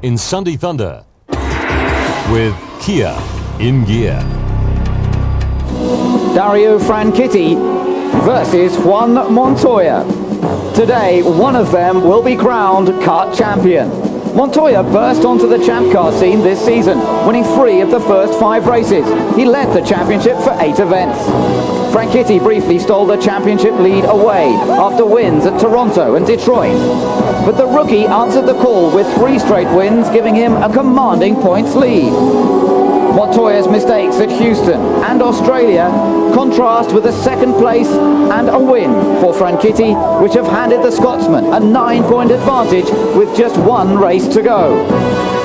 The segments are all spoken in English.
in Sunday Thunder with Kia in gear. Dario Franchitti versus Juan Montoya. Today, one of them will be crowned kart champion. Montoya burst onto the champ car scene this season, winning 3 of the first 5 races. He led the championship for 8 events. Franchitti briefly stole the championship lead away after wins at Toronto and Detroit. But the rookie answered the call with 3 straight wins, giving him a commanding points lead. Montoya's mistakes at Houston and Australia contrast with a 2nd place and a win for Franchitti, which have handed the Scotsman a 9-point advantage with just 1 race to go.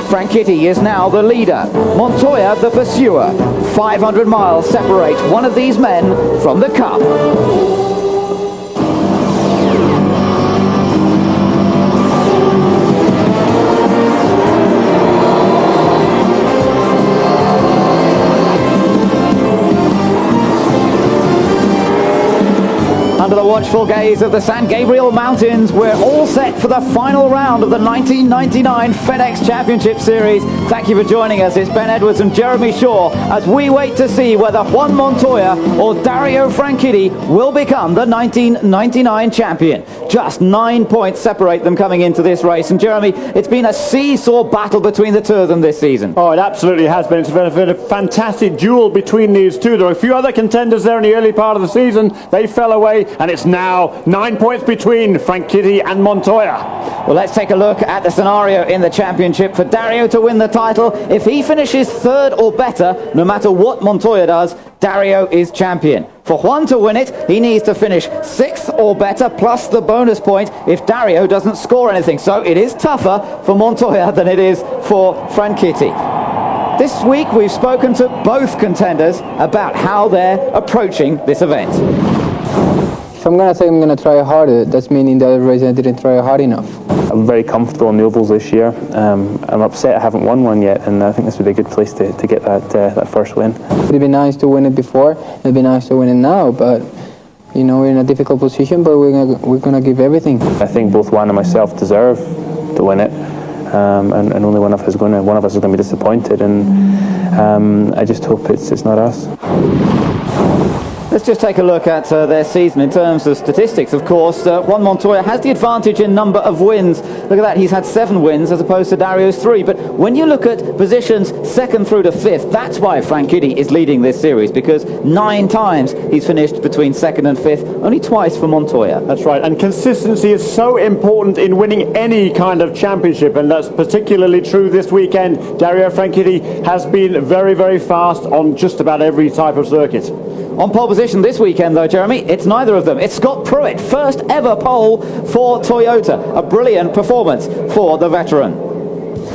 Franchitti is now the leader, Montoya the pursuer. 500 miles separate one of these men from the cup. Under the watchful gaze of the San Gabriel Mountains, we're all set for the final round of the 1999 FedEx Championship Series. Thank you for joining us. It's Ben Edwards and Jeremy Shaw as we wait to see whether Juan Montoya or Dario Franchitti will become the 1999 champion. Just 9 points separate them coming into this race. And Jeremy, it's been a seesaw battle between the two of them this season. Oh, it absolutely has been. It's been a fantastic duel between these two. There were a few other contenders there in the early part of the season. They fell away, and it's now 9 points between Franchitti and Montoya. Well, let's take a look at the scenario in the championship. For Dario to win the title, if he finishes 3rd or better, no matter what Montoya does, Dario is champion. For Juan to win it, he needs to finish 6th or better, plus the bonus point if Dario doesn't score anything. So it is tougher for Montoya than it is for Franchitti. This week we've spoken to both contenders about how they're approaching this event. If I'm going to say I'm going to try harder, that's meaning the other race I didn't try hard enough. I'm very comfortable in the ovals this year. I'm upset I haven't won one yet, and I think this would be a good place to get that first win. It'd be nice to win it before, it'd be nice to win it now, but you know, we're in a difficult position, but we're gonna give everything. I think both Juan and myself deserve to win it, and only one of us is going to be disappointed, and I just hope it's not us. Let's just take a look at their season in terms of statistics. Of course, Juan Montoya has the advantage in number of wins. Look at that, he's had 7 wins as opposed to Dario's 3. But when you look at positions 2nd through to 5th, that's why Franchitti is leading this series, because 9 times he's finished between 2nd and 5th, only twice for Montoya. That's right, and consistency is so important in winning any kind of championship, and that's particularly true this weekend. Dario Franchitti has been very, very fast on just about every type of circuit. On pole position this weekend, though, Jeremy, it's neither of them. It's Scott Pruitt, first ever pole for Toyota. A brilliant performance for the veteran.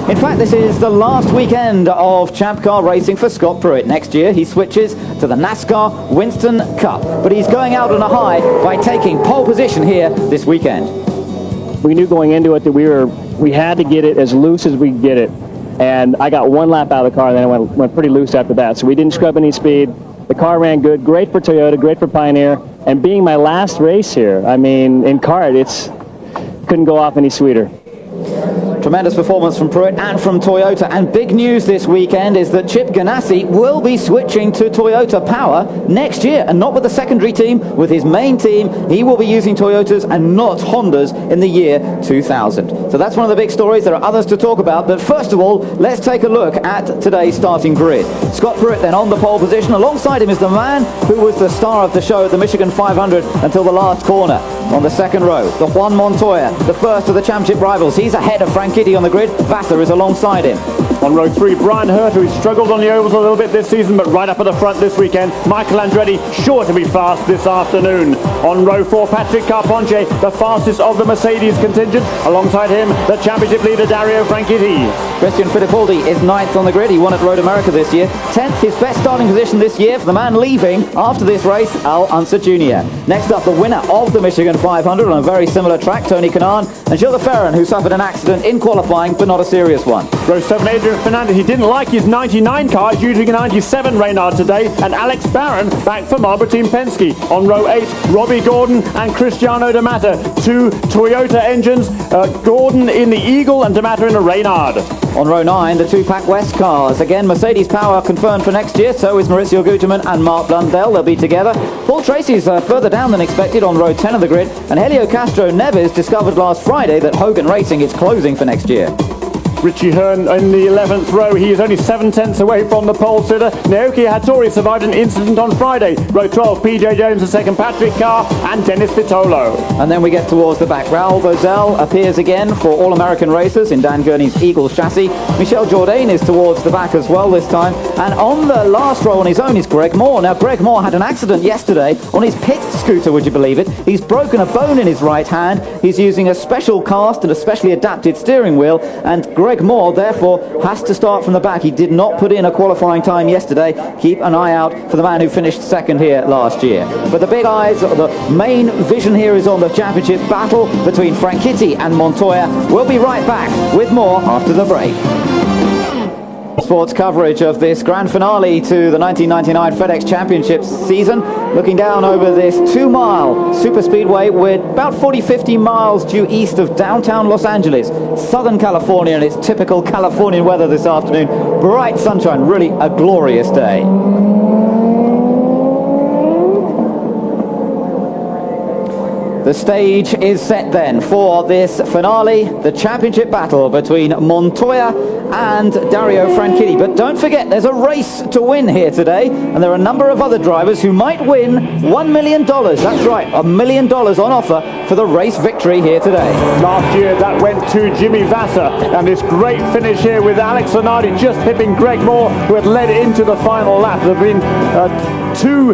In fact, this is the last weekend of Champ Car racing for Scott Pruitt. Next year, he switches to the NASCAR Winston Cup. But he's going out on a high by taking pole position here this weekend. We knew going into it that we had to get it as loose as we could get it. And I got 1 lap out of the car, and then I went pretty loose after that. So we didn't scrub any speed. The car ran good, great for Toyota, great for Pioneer, and being my last race here, I mean, in kart, couldn't go off any sweeter. Tremendous performance from Pruitt and from Toyota, and big news this weekend is that Chip Ganassi will be switching to Toyota Power next year, and not with the secondary team, with his main team. He will be using Toyotas and not Hondas in the year 2000. So that's one of the big stories. There are others to talk about, but first of all, let's take a look at today's starting grid. Scott Pruitt then on the pole position. Alongside him is the man who was the star of the show at the Michigan 500 until the last corner. On the 2nd row, the Juan Montoya, the first of the championship rivals. He's ahead of Franchitti on the grid. Vassar is alongside him. On row 3, Brian Hurt, who struggled on the ovals a little bit this season, but right up at the front this weekend. Michael Andretti, sure to be fast this afternoon. On row 4, Patrick Carponche, the fastest of the Mercedes contingent. Alongside him, the championship leader, Dario Franchitti. Christian Fittipaldi is 9th on the grid. He won at Road America this year. 10th, his best starting position this year for the man leaving after this race, Al Unser Jr. Next up, the winner of the Michigan 500 on a very similar track, Tony Kanaan, and Gilles de Ferran, who suffered an accident in qualifying, but not a serious one. Row 7, Adrian Adrian Fernandez, he didn't like his 99 car, he's using a 97 Reynard today, and Alex Barron back for Marlboro Team Penske. On row 8, Robbie Gordon and Cristiano D'Amata, 2 Toyota engines, Gordon in the Eagle and D'Amata in a Reynard. On row 9, the 2-pack West cars. Again, Mercedes power confirmed for next year, so is Maurizio Guterman and Mark Blundell. They'll be together. Paul Tracy's further down than expected on row 10 of the grid, and Helio Castro Neves discovered last Friday that Hogan Racing is closing for next year. Richie Hearn in the 11th row. He is only 7 tenths away from the pole sitter. Naoki Hattori survived an incident on Friday. Row 12, PJ Jones, the second Patrick Carr, and Dennis Vitolo. And then we get towards the back. Raul Boesel appears again for All-American Racers in Dan Gurney's Eagle chassis. Michel Jourdain is towards the back as well this time. And on the last row on his own is Greg Moore. Now, Greg Moore had an accident yesterday on his pit scooter, would you believe it? He's broken a bone in his right hand. He's using a special cast and a specially adapted steering wheel. And Greg Moore, therefore, has to start from the back. He did not put in a qualifying time yesterday. Keep an eye out for the man who finished second here last year. But the big eyes, the main vision here is on the championship battle between Franchitti and Montoya. We'll be right back with more after the break. Sports coverage of this grand finale to the 1999 FedEx Championship season. Looking down over this 2-mile superspeedway, we're about 40-50 miles due east of downtown Los Angeles, Southern California, and it's typical Californian weather this afternoon. Bright sunshine, really a glorious day. The stage is set then for this finale, the championship battle between Montoya and Dario Franchitti. But don't forget, there's a race to win here today, and there are a number of other drivers who might win $1 million. That's right, $1 million on offer for the race victory here today. Last year that went to Jimmy Vasser, and this great finish here with Alex Zanardi just hipping Greg Moore, who had led into the final lap. There have been 2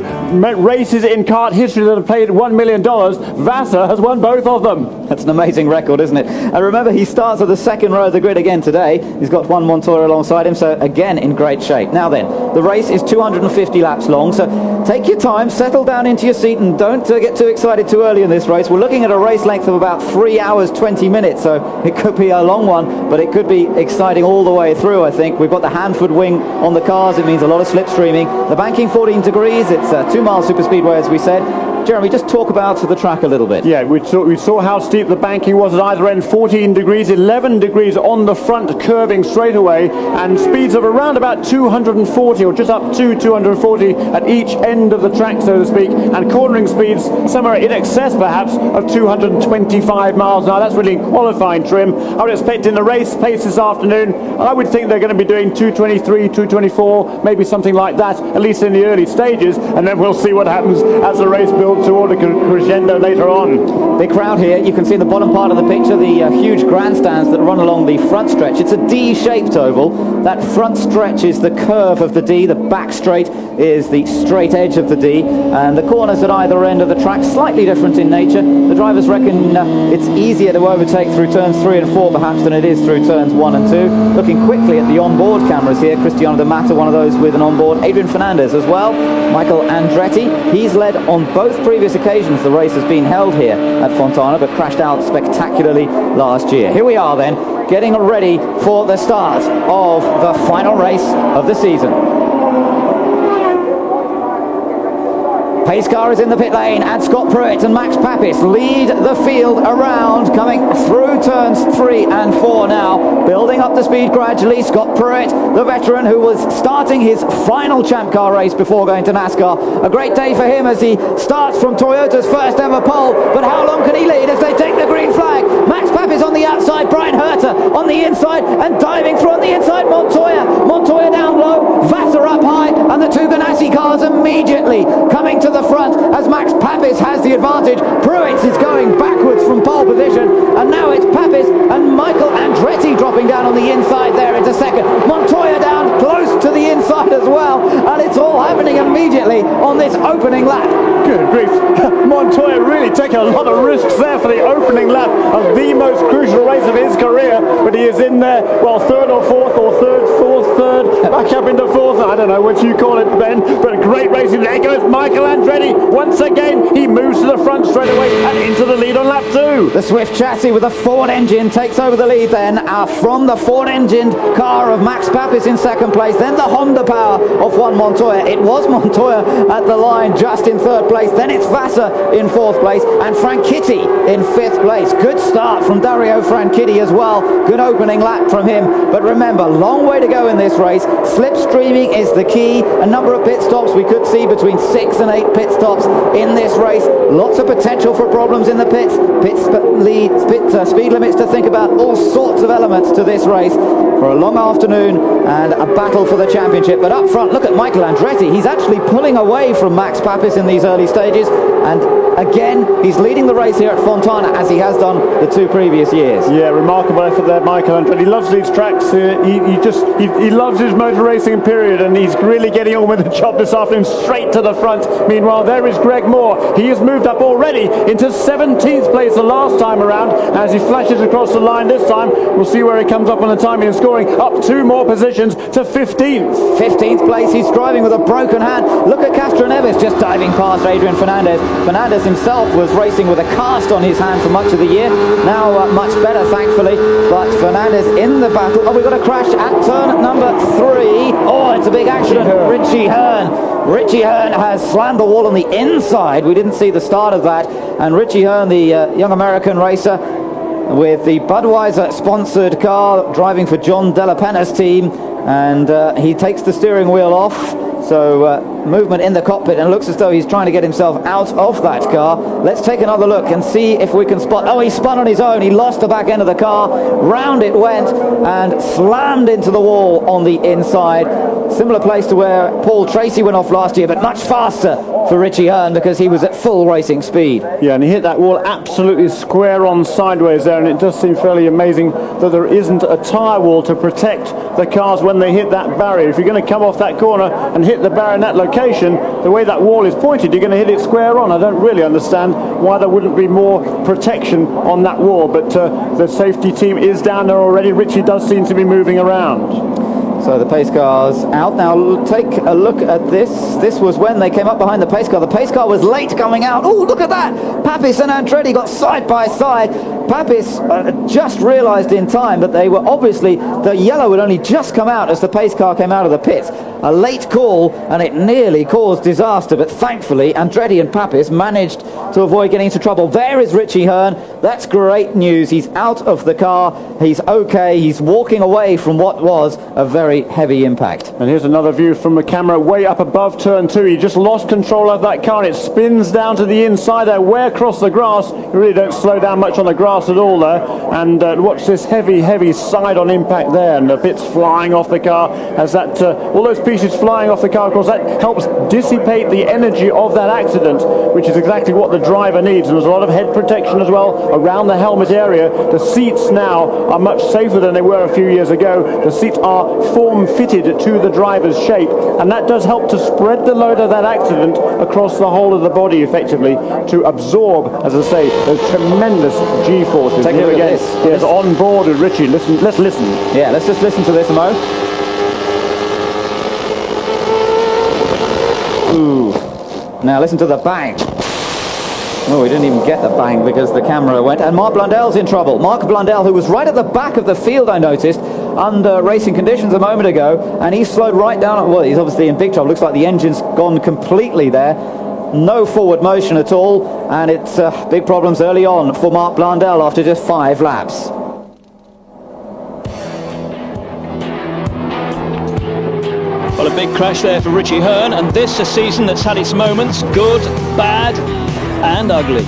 races in kart history that have paid $1 million. Vasser has won both of them. That's an amazing record, isn't it? And remember, he starts at the second row of the grid again today. He's got Juan Montoya alongside him, so again in great shape. Now then, the race is 250 laps long, so take your time, settle down into your seat, and don't get too excited too early in this race. We're looking at a race length of about 3 hours 20 minutes, so it could be a long one, but it could be exciting all the way through, I think. We've got the Hanford wing on the cars. It means a lot of slipstreaming. The banking 14 degrees. It's a 2-mile superspeedway, as we said. Jeremy, just talk about the track a little bit. Yeah, we saw how steep the banking was at either end. 14 degrees, 11 degrees on the front, curving straight away, and speeds of around about 240, or just up to 240 at each end of the track, so to speak, and cornering speeds somewhere in excess, perhaps, of 225 miles an hour. That's really in qualifying trim. I would expect in the race pace this afternoon, I would think they're going to be doing 223, 224, maybe something like that, at least in the early stages, and then we'll see what happens as the race builds toward a crescendo later on. Big crowd here. You can see in the bottom part of the picture the huge grandstands that run along the front stretch. It's a D-shaped oval. That front stretch is the curve of the D. The back straight is the straight edge of the D. And the corners at either end of the track slightly different in nature. The drivers reckon it's easier to overtake through turns 3 and 4 perhaps than it is through turns 1 and 2. Looking quickly at the onboard cameras here, Cristiano D'Amata, one of those with an onboard. Adrian Fernandez as well. Michael Andretti. He's led on both previous occasions the race has been held here at Fontana, but crashed out spectacularly last year. Here we are then, getting ready for the start of the final race of the season. Pace car is in the pit lane, and Scott Pruitt and Max Papis lead the field around, coming through turns 3 and 4 now, building up the speed gradually. Scott Pruitt, the veteran who was starting his final champ car race before going to NASCAR. A great day for him as he starts from Toyota's first ever pole, but how long can he lead as they take the green flag? Max Papis on the outside, Brian Herter on the inside, and diving through on the inside, Montoya down low, Vasser up high, and the 2 Ganassi cars immediately coming to the front as Max Papis has the advantage. Pruitt is going backwards from pole position, and now it's Papis and Michael Andretti dropping down on the inside there into second. Montoya down close to the inside as well, and it's all happening immediately on this opening lap. Good grief. Montoya really taking a lot of risks there for the opening lap of the most crucial race of his career, but he is in there, well, third or fourth, or third, fourth, third, back up into fourth. I don't know what you call it, Ben, but great racing. There goes Michael Andretti. Once again, he moves to the front straight away and into the lead on lap 2. The Swift chassis with a Ford engine takes over the lead then from the Ford-engined car of Max Papis in second place, then the Honda power of Juan Montoya. It was Montoya at the line just in third place, then it's Vassar in fourth place and Franchitti in fifth place. Good start from Dario Franchitti as well. Good opening lap from him, but remember, long way to go in this race. Slipstreaming is the key. A number of pit stops. We could see between 6 and 8 pit stops in this race. Lots of potential for problems in the pits. Speed limits to think about. All sorts of elements to this race for a long afternoon and a battle for the championship. But up front, look at Michael Andretti. He's actually pulling away from Max Papis in these early stages, and again he's leading the race here at Fontana as he has done the 2 previous years. Yeah, remarkable effort there, Michael Andretti. He loves these tracks. He loves his motor racing period, and he's really getting on with the job this afternoon, straight to the front. Meanwhile, there is Greg Moore. He has moved up already into 17th place the last time around. As he flashes across the line this time, we'll see where he comes up on the timing and scoring, up 2 more positions to 15th. 15th place, he's driving with a broken hand. Look at Castro Neves just diving past Adrian Fernandez. Fernandez himself was racing with a cast on his hand for much of the year. Now much better, thankfully. But Fernandez in the battle. Oh, we've got a crash at turn number 3. Oh, it's a big accident. Richie Hearn has slammed the wall on the inside. We didn't see the start of that. And Richie Hearn, the young American racer, with the Budweiser sponsored car, driving for John Della Penna's team, and he takes the steering wheel off. So movement in the cockpit, and it looks as though he's trying to get himself out of that car. Let's take another look and see if we can spot. Oh, he spun on his own. He lost the back end of the car. Round it went and slammed into the wall on the inside. Similar place to where Paul Tracy went off last year, but much faster for Richie Hearn because he was at full racing speed. Yeah, and he hit that wall absolutely square on sideways there, and it does seem fairly amazing that there isn't a tyre wall to protect the cars when they hit that barrier. If you're going to come off that corner and hit the barrier in that location, the way that wall is pointed, you're going to hit it square on. I don't really understand why there wouldn't be more protection on that wall, but the safety team is down there already. Richie does seem to be moving around. So the pace car's out. Now take a look at this. This was when they came up behind the pace car. The pace car was late coming out. Oh, look at that! Papis and Andretti got side by side. Papis just realised in time that they were obviously, the yellow had only just come out as the pace car came out of the pits. A late call, and it nearly caused disaster, but thankfully Andretti and Papis managed to avoid getting into trouble. There is Richie Hearn. That's great news. He's out of the car. He's okay. He's walking away from what was a very heavy impact. And here's another view from the camera way up above turn 2. He just lost control of that car, and it spins down to the inside there, way across the grass. You really don't slow down much on the grass at all there. And watch this heavy side-on impact there, and the bits flying off the car as that all those pieces flying off the car. Of course, that helps dissipate the energy of that accident, which is exactly what the driver needs. And there's a lot of head protection as well around the helmet area. The seats now are much safer than they were a few years ago. The seats are form-fitted to the driver's shape, and that does help to spread the load of that accident across the whole of the body effectively, to absorb, as I say, those tremendous G-forces. Take a look at this. Yes, on board with Richie. Let's listen. Yeah, let's just listen to this, Mo. Ooh. Now listen to the bang. Oh, we didn't even get the bang because the camera went. And Mark Blundell's in trouble. Mark Blundell, who was right at the back of the field, I noticed, under racing conditions a moment ago, and he slowed right down. Well, he's obviously in big trouble. Looks like the engine's gone completely there. No forward motion at all, and it's big problems early on for Mark Blundell after just 5 laps. Well, a big crash there for Richie Hearn, and this a season that's had its moments, good, bad and ugly.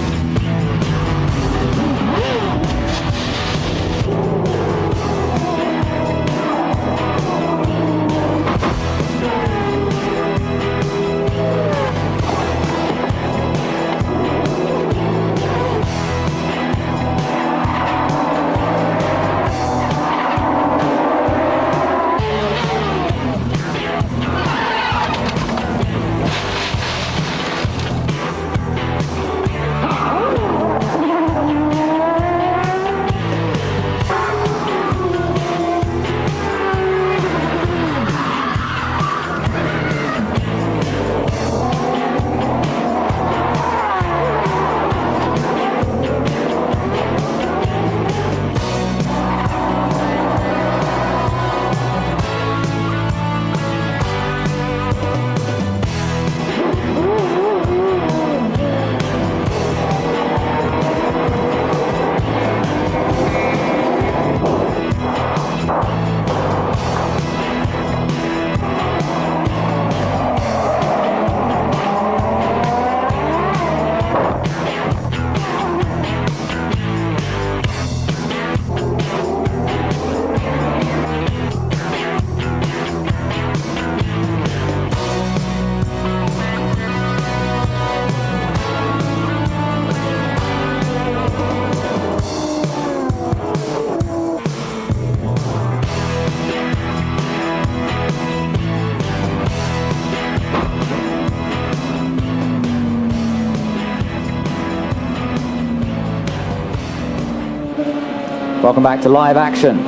Welcome back to live action.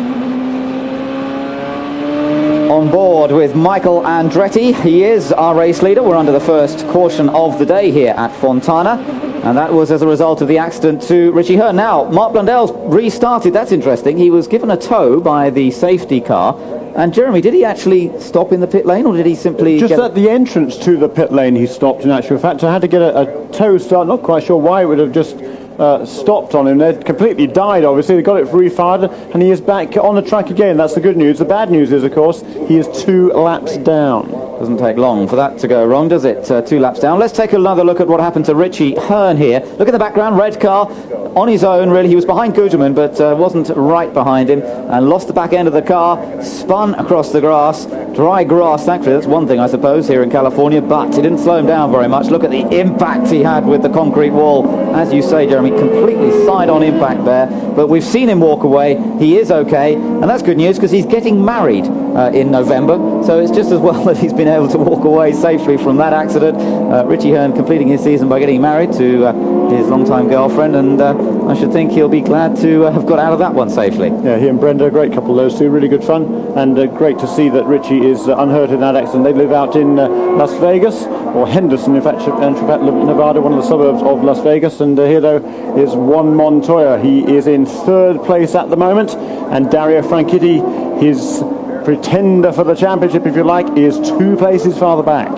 On board with Michael Andretti. He is our race leader. We're under the first caution of the day here at Fontana, and that was as a result of the accident to Richie Hearn. Now, Mark Blundell's restarted. That's interesting. He was given a tow by the safety car. And Jeremy, did he actually stop in the pit lane, or did he simply... Just at the entrance to the pit lane he stopped, in actual fact. I had to get a tow start. Not quite sure why it would have just stopped on him. They'd completely died, obviously. They got it refired, and he is back on the track again. That's the good news. The bad news is, of course, he is 2 laps down. Doesn't take long for that to go wrong, does it? 2 laps down. Let's take another look at what happened to Richie Hearn here. Look at the background, red car, on his own, really. He was behind Guterman, but wasn't right behind him, and lost the back end of the car, spun across the grass, dry grass, thankfully. That's one thing, I suppose, here in California, but it didn't slow him down very much. Look at the impact he had with the concrete wall. As you say, Jeremy, completely side-on impact there, but we've seen him walk away. He is okay, and that's good news, because he's getting married in November, so it's just as well that he's been able to walk away safely from that accident. Richie Hearn completing his season by getting married to his longtime girlfriend, and I should think he'll be glad to have got out of that one safely. Yeah, he and Brenda, a great couple, those two, really good fun, and great to see that Richie is unhurt in that accident. They live out in Las Vegas, or Henderson, in fact, Nevada, one of the suburbs of Las Vegas, and here, though, is Juan Montoya. He is in 3rd place at the moment, and Dario Franchitti, his pretender for the championship, if you like, is 2 places farther back.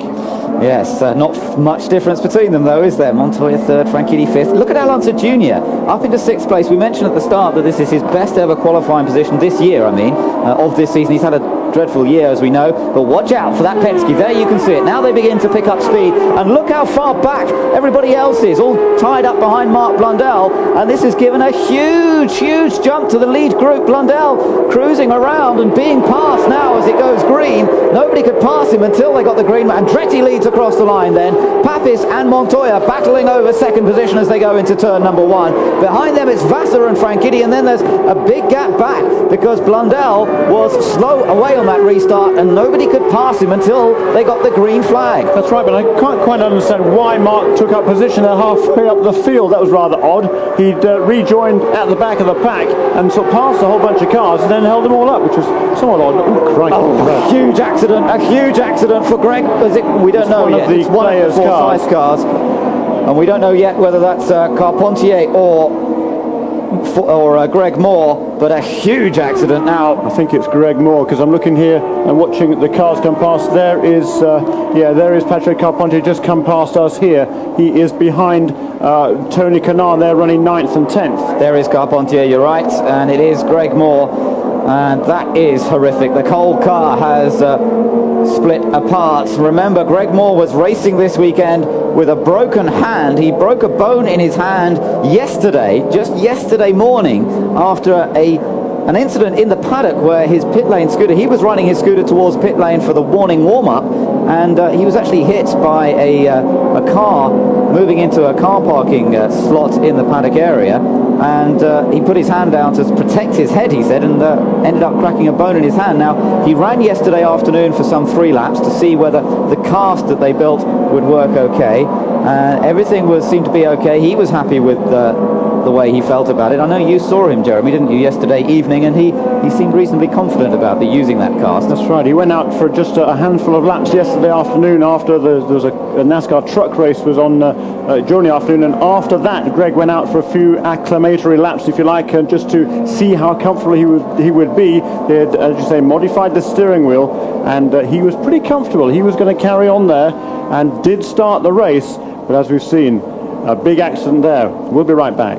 Yes, not much difference between them, though, is there? Montoya 3rd, Franchitti 5th. Look at Alonso Jr. up into 6th place. We mentioned at the start that this is his best ever qualifying position this year, of this season. He's had a dreadful year, as we know, but watch out for that Penske. There you can see it. Now they begin to pick up speed, and look how far back everybody else is, all tied up behind Mark Blundell, and this has given a huge jump to the lead group. Blundell cruising around and being passed now as it goes green. Nobody could pass him until they got the green. Andretti leads across the line then. Papis and Montoya battling over 2nd position as they go into turn number 1. Behind them it's Vassar and Franchitti, and then there's a big gap back because Blundell was slow away on that restart, and nobody could pass him until they got the green flag. That's right, but I can't quite understand why Mark took up position there halfway up the field. That was rather odd. He'd rejoined at the back of the pack and sort of passed a whole bunch of cars and then held them all up, which was somewhat odd. Oh, crikey. A huge accident for Greg. We don't know yet. It's one of the 4 size cars, and we don't know yet whether that's Carpentier or Greg Moore, but a huge accident now. I think it's Greg Moore, because I'm looking here and watching the cars come past. There is Patrick Carpentier just come past us here. He is behind Tony Kanaan. They're running 9th and 10th. There is Carpentier, you're right, and it is Greg Moore, and that is horrific. The whole car has split apart. Remember, Greg Moore was racing this weekend with a broken hand. He broke a bone in his hand just yesterday morning, after an incident in the paddock where his pit lane scooter, he was running his scooter towards pit lane for the warning warm-up, and he was actually hit by a car moving into a car parking slot in the paddock area, and he put his hand down to protect his head, he said, and ended up cracking a bone in his hand. Now, he ran yesterday afternoon for some 3 laps to see whether the cast that they built would work okay, and everything seemed to be okay. He was happy with the way he felt about it. I know you saw him, Jeremy, didn't you, yesterday evening, and he seemed reasonably confident about using that cast. That's right. He went out for just a handful of laps yesterday afternoon after there was a NASCAR truck race was on during the afternoon, and after that Greg went out for a few acclamatory laps, if you like, just to see how comfortable he would be. They had, as you say, modified the steering wheel, and he was pretty comfortable. He was going to carry on there and did start the race, but as we've seen, a big accident there. We'll be right back.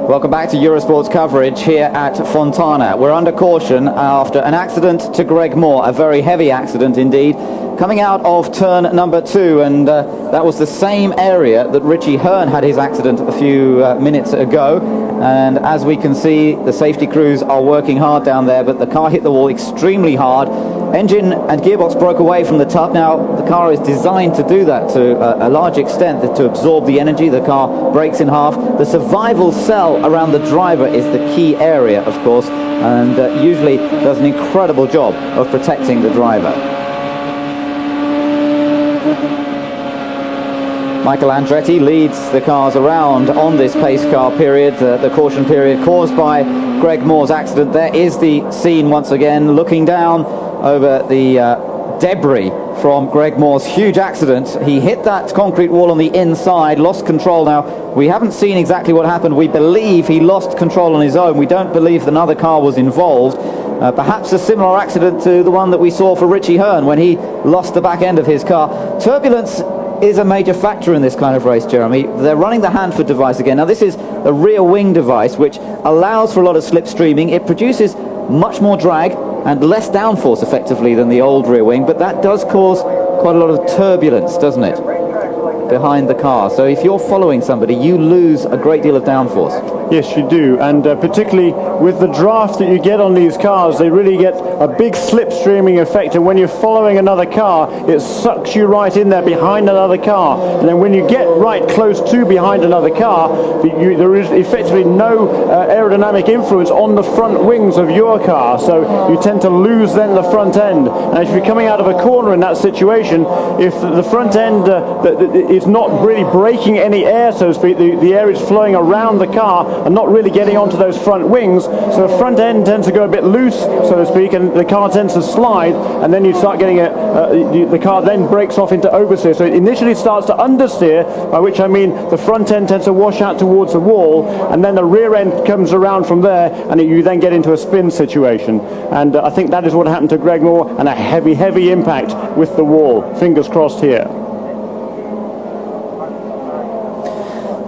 Welcome back to Eurosport's coverage here at Fontana. We're under caution after an accident to Greg Moore, a very heavy accident indeed, coming out of turn number 2, and that was the same area that Richie Hearn had his accident a few minutes ago. And as we can see, the safety crews are working hard down there, but the car hit the wall extremely hard. Engine and gearbox broke away from the tub. Now, the car is designed to do that to a large extent, to absorb the energy. The car breaks in half. The survival cell around the driver is the key area, of course, and usually does an incredible job of protecting the driver. Michael Andretti leads the cars around on this pace car period, the caution period caused by Greg Moore's accident. There is the scene once again, looking down over the debris from Greg Moore's huge accident. He hit that concrete wall on the inside, lost control. Now, we haven't seen exactly what happened. We believe he lost control on his own. We don't believe another car was involved. Perhaps a similar accident to the one that we saw for Richie Hearn when he lost the back end of his car. Turbulence is a major factor in this kind of race, Jeremy. They're running the Hanford device again. Now, this is a rear wing device which allows for a lot of slipstreaming. It produces much more drag and less downforce effectively than the old rear wing, but that does cause quite a lot of turbulence, doesn't it, behind the car? So if you're following somebody, you lose a great deal of downforce. Yes, you do, and particularly with the draft that you get on these cars, they really get a big slipstreaming effect, and when you're following another car, it sucks you right in there behind another car, and then when you get right close to behind another car, there is effectively no aerodynamic influence on the front wings of your car, so you tend to lose then the front end. And if you're coming out of a corner in that situation, if the front end is not really breaking any air, so to speak, the air is flowing around the car and not really getting onto those front wings, so the front end tends to go a bit loose, so to speak, and the car tends to slide, and then you start getting the car then breaks off into oversteer. So it initially starts to understeer, by which I mean the front end tends to wash out towards the wall, and then the rear end comes around from there, and you then get into a spin situation. And I think that is what happened to Greg Moore, and a heavy impact with the wall. Fingers crossed here.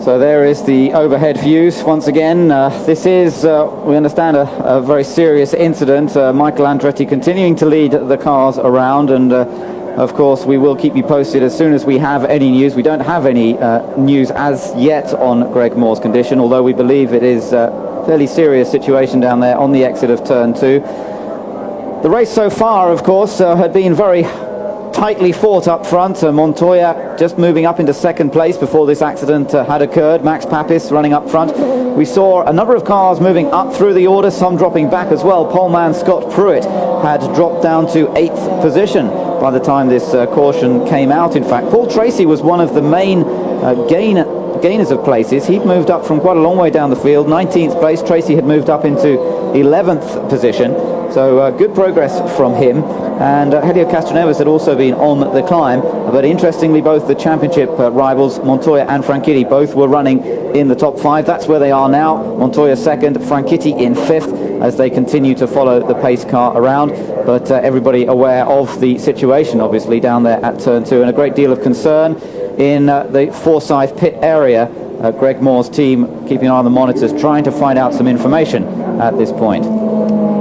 So there is the overhead views once again. This is, we understand, a very serious incident. Michael Andretti continuing to lead the cars around, and of course we will keep you posted as soon as we have any news. We don't have any news as yet on Greg Moore's condition, although we believe it is a fairly serious situation down there on the exit of turn 2. The race so far, of course, had been very tightly fought up front. Montoya just moving up into second place before this accident had occurred. Max Papis running up front. We saw a number of cars moving up through the order, some dropping back as well. Poleman Scott Pruitt had dropped down to 8th position by the time this caution came out. In fact, Paul Tracy was one of the main gainers of places. He'd moved up from quite a long way down the field. 19th place. Tracy had moved up into 11th position. So good progress from him. And Helio Castroneves had also been on the climb. But interestingly, both the championship rivals, Montoya and Franchitti, both were running in the top 5. That's where they are now. Montoya second, Franchitti in 5th, as they continue to follow the pace car around. But everybody aware of the situation, obviously, down there at turn 2. And a great deal of concern in the Forsyth pit area. Greg Moore's team keeping an eye on the monitors, trying to find out some information at this point.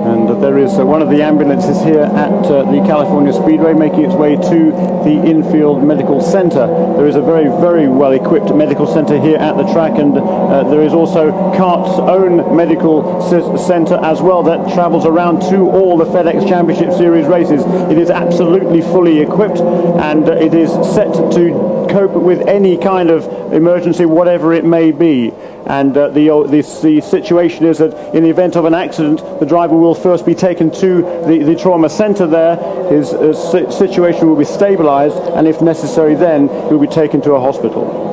And there is one of the ambulances here at the California Speedway making its way to the infield medical center. There is a very well equipped medical center here at the track, and there is also CART's own medical center as well that travels around to all the FedEx Championship Series races. It is absolutely fully equipped, and it is set to cope with any kind of emergency, whatever it may be. And the situation is that in the event of an accident, the driver will first be taken to the trauma center there. His situation will be stabilized, and if necessary then he will be taken to a hospital.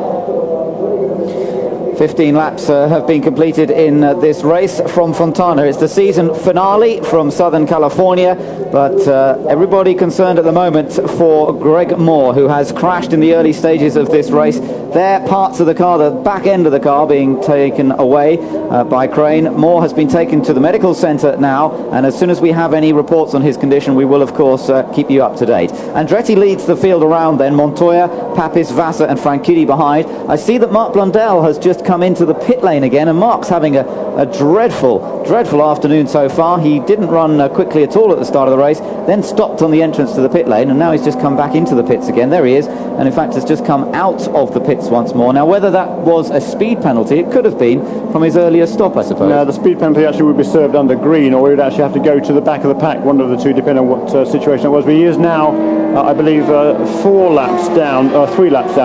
15 laps have been completed in this race from Fontana. It's the season finale from Southern California, but everybody concerned at the moment for Greg Moore, who has crashed in the early stages of this race. There, parts of the car, the back end of the car, being taken away by crane. Moore has been taken to the medical center now, and as soon as we have any reports on his condition, we will, of course, keep you up to date. Andretti leads the field around then. Montoya, Papis, Vassar and Franchitti behind. I see that Mark Blundell has just come into the pit lane again, and Mark's having a dreadful afternoon so far. He didn't run quickly at all at the start of the race, then stopped on the entrance to the pit lane, and now he's just come back into the pits again. There he is, and in fact has just come out of the pits once more. Now, whether that was a speed penalty, it could have been from his earlier stop, I suppose. No, the speed penalty actually would be served under green, or he would actually have to go to the back of the pack, one of the two, depending on what situation it was. But he is now, I believe, 3 laps down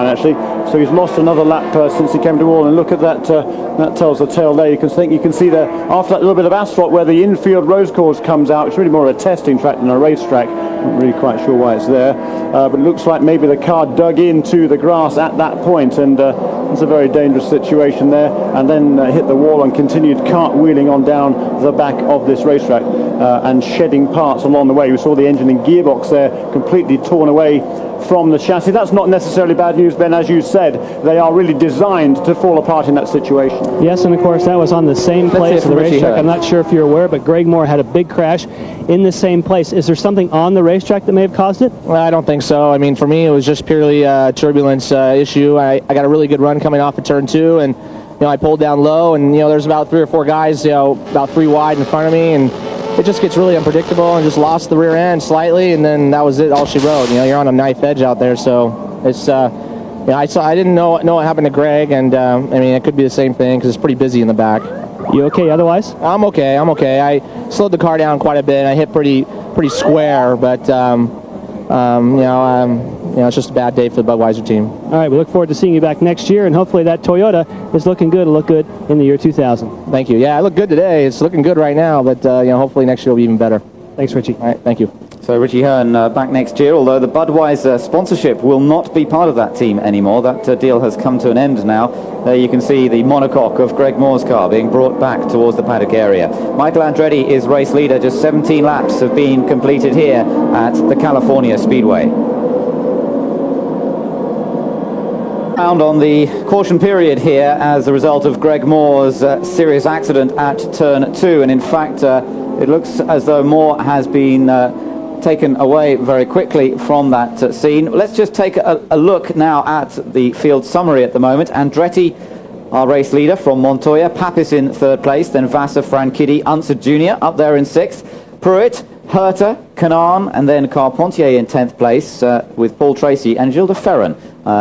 actually, so he's lost another lap since he came to wall. And look, look at that, that tells the tale there. You can see there, after that little bit of asphalt where the infield rose course comes out, it's really more a testing track than a racetrack. I'm not really quite sure why it's there, but it looks like maybe the car dug into the grass at that point, and it's a very dangerous situation there, and then hit the wall and continued cartwheeling on down the back of this racetrack and shedding parts along the way. We saw the engine and gearbox there completely torn away from the chassis. That's not necessarily bad news, Ben. As you said, they are really designed to fall apart in that situation. Yes, and of course that was on the same place of the racetrack. I'm not sure if you're aware, but Greg Moore had a big crash in the same place. Is there something on the racetrack that may have caused it? Well, I don't think so. I mean, for me, it was just purely a turbulence issue. I got a really good run coming off of turn 2, and I pulled down low, and there's about 3 or 4 guys, about 3 wide in front of me, and it just gets really unpredictable, and just lost the rear end slightly, and then that was it, all she wrote. You're on a knife edge out there, so it's I didn't know what happened to Greg, and I mean, it could be the same thing because it's pretty busy in the back. You okay otherwise? I'm okay. I slowed the car down quite a bit. I hit pretty square, but it's just a bad day for the Budweiser team. All right, we look forward to seeing you back next year, and hopefully that Toyota is looking good. It'll look good in the year 2000. Thank you. Yeah, I look good today. It's looking good right now, but hopefully next year will be even better. Thanks, Richie. All right, thank you. So Richie Hearn back next year, although the Budweiser sponsorship will not be part of that team anymore. That deal has come to an end now. There you can see the monocoque of Greg Moore's car being brought back towards the paddock area. Michael Andretti is race leader. Just 17 laps have been completed here at the California Speedway. On the caution period here as a result of Greg Moore's serious accident at turn 2, and in fact it looks as though Moore has been taken away very quickly from that scene. Let's just take a look now at the field summary at the moment. Andretti, our race leader from Montoya, Papis in 3rd place, then Vassar, Franchitti, Unser Jr. up there in 6th, Pruitt, Herta, Canaan, and then Carpentier in 10th place with Paul Tracy and Gilles de Ferran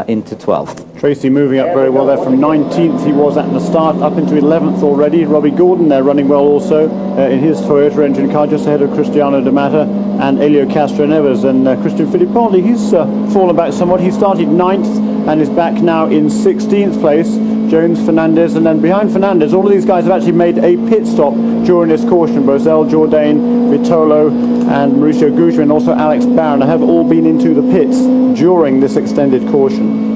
into 12th. Tracy moving up very well there from 19th. He was at the start, up into 11th already. Robbie Gordon there running well also in his Toyota engine car, just ahead of Cristiano De Mata and Elio Castroneves. And Christian Fittipaldi, he's fallen back somewhat. He started 9th and is back now in 16th place. Jones, Fernandez, and then behind Fernandez, all of these guys have actually made a pit stop during this caution. Bozell, Jourdain, Vitolo, and Mauricio Goucher, and also Alex Barron have all been into the pits during this extended caution.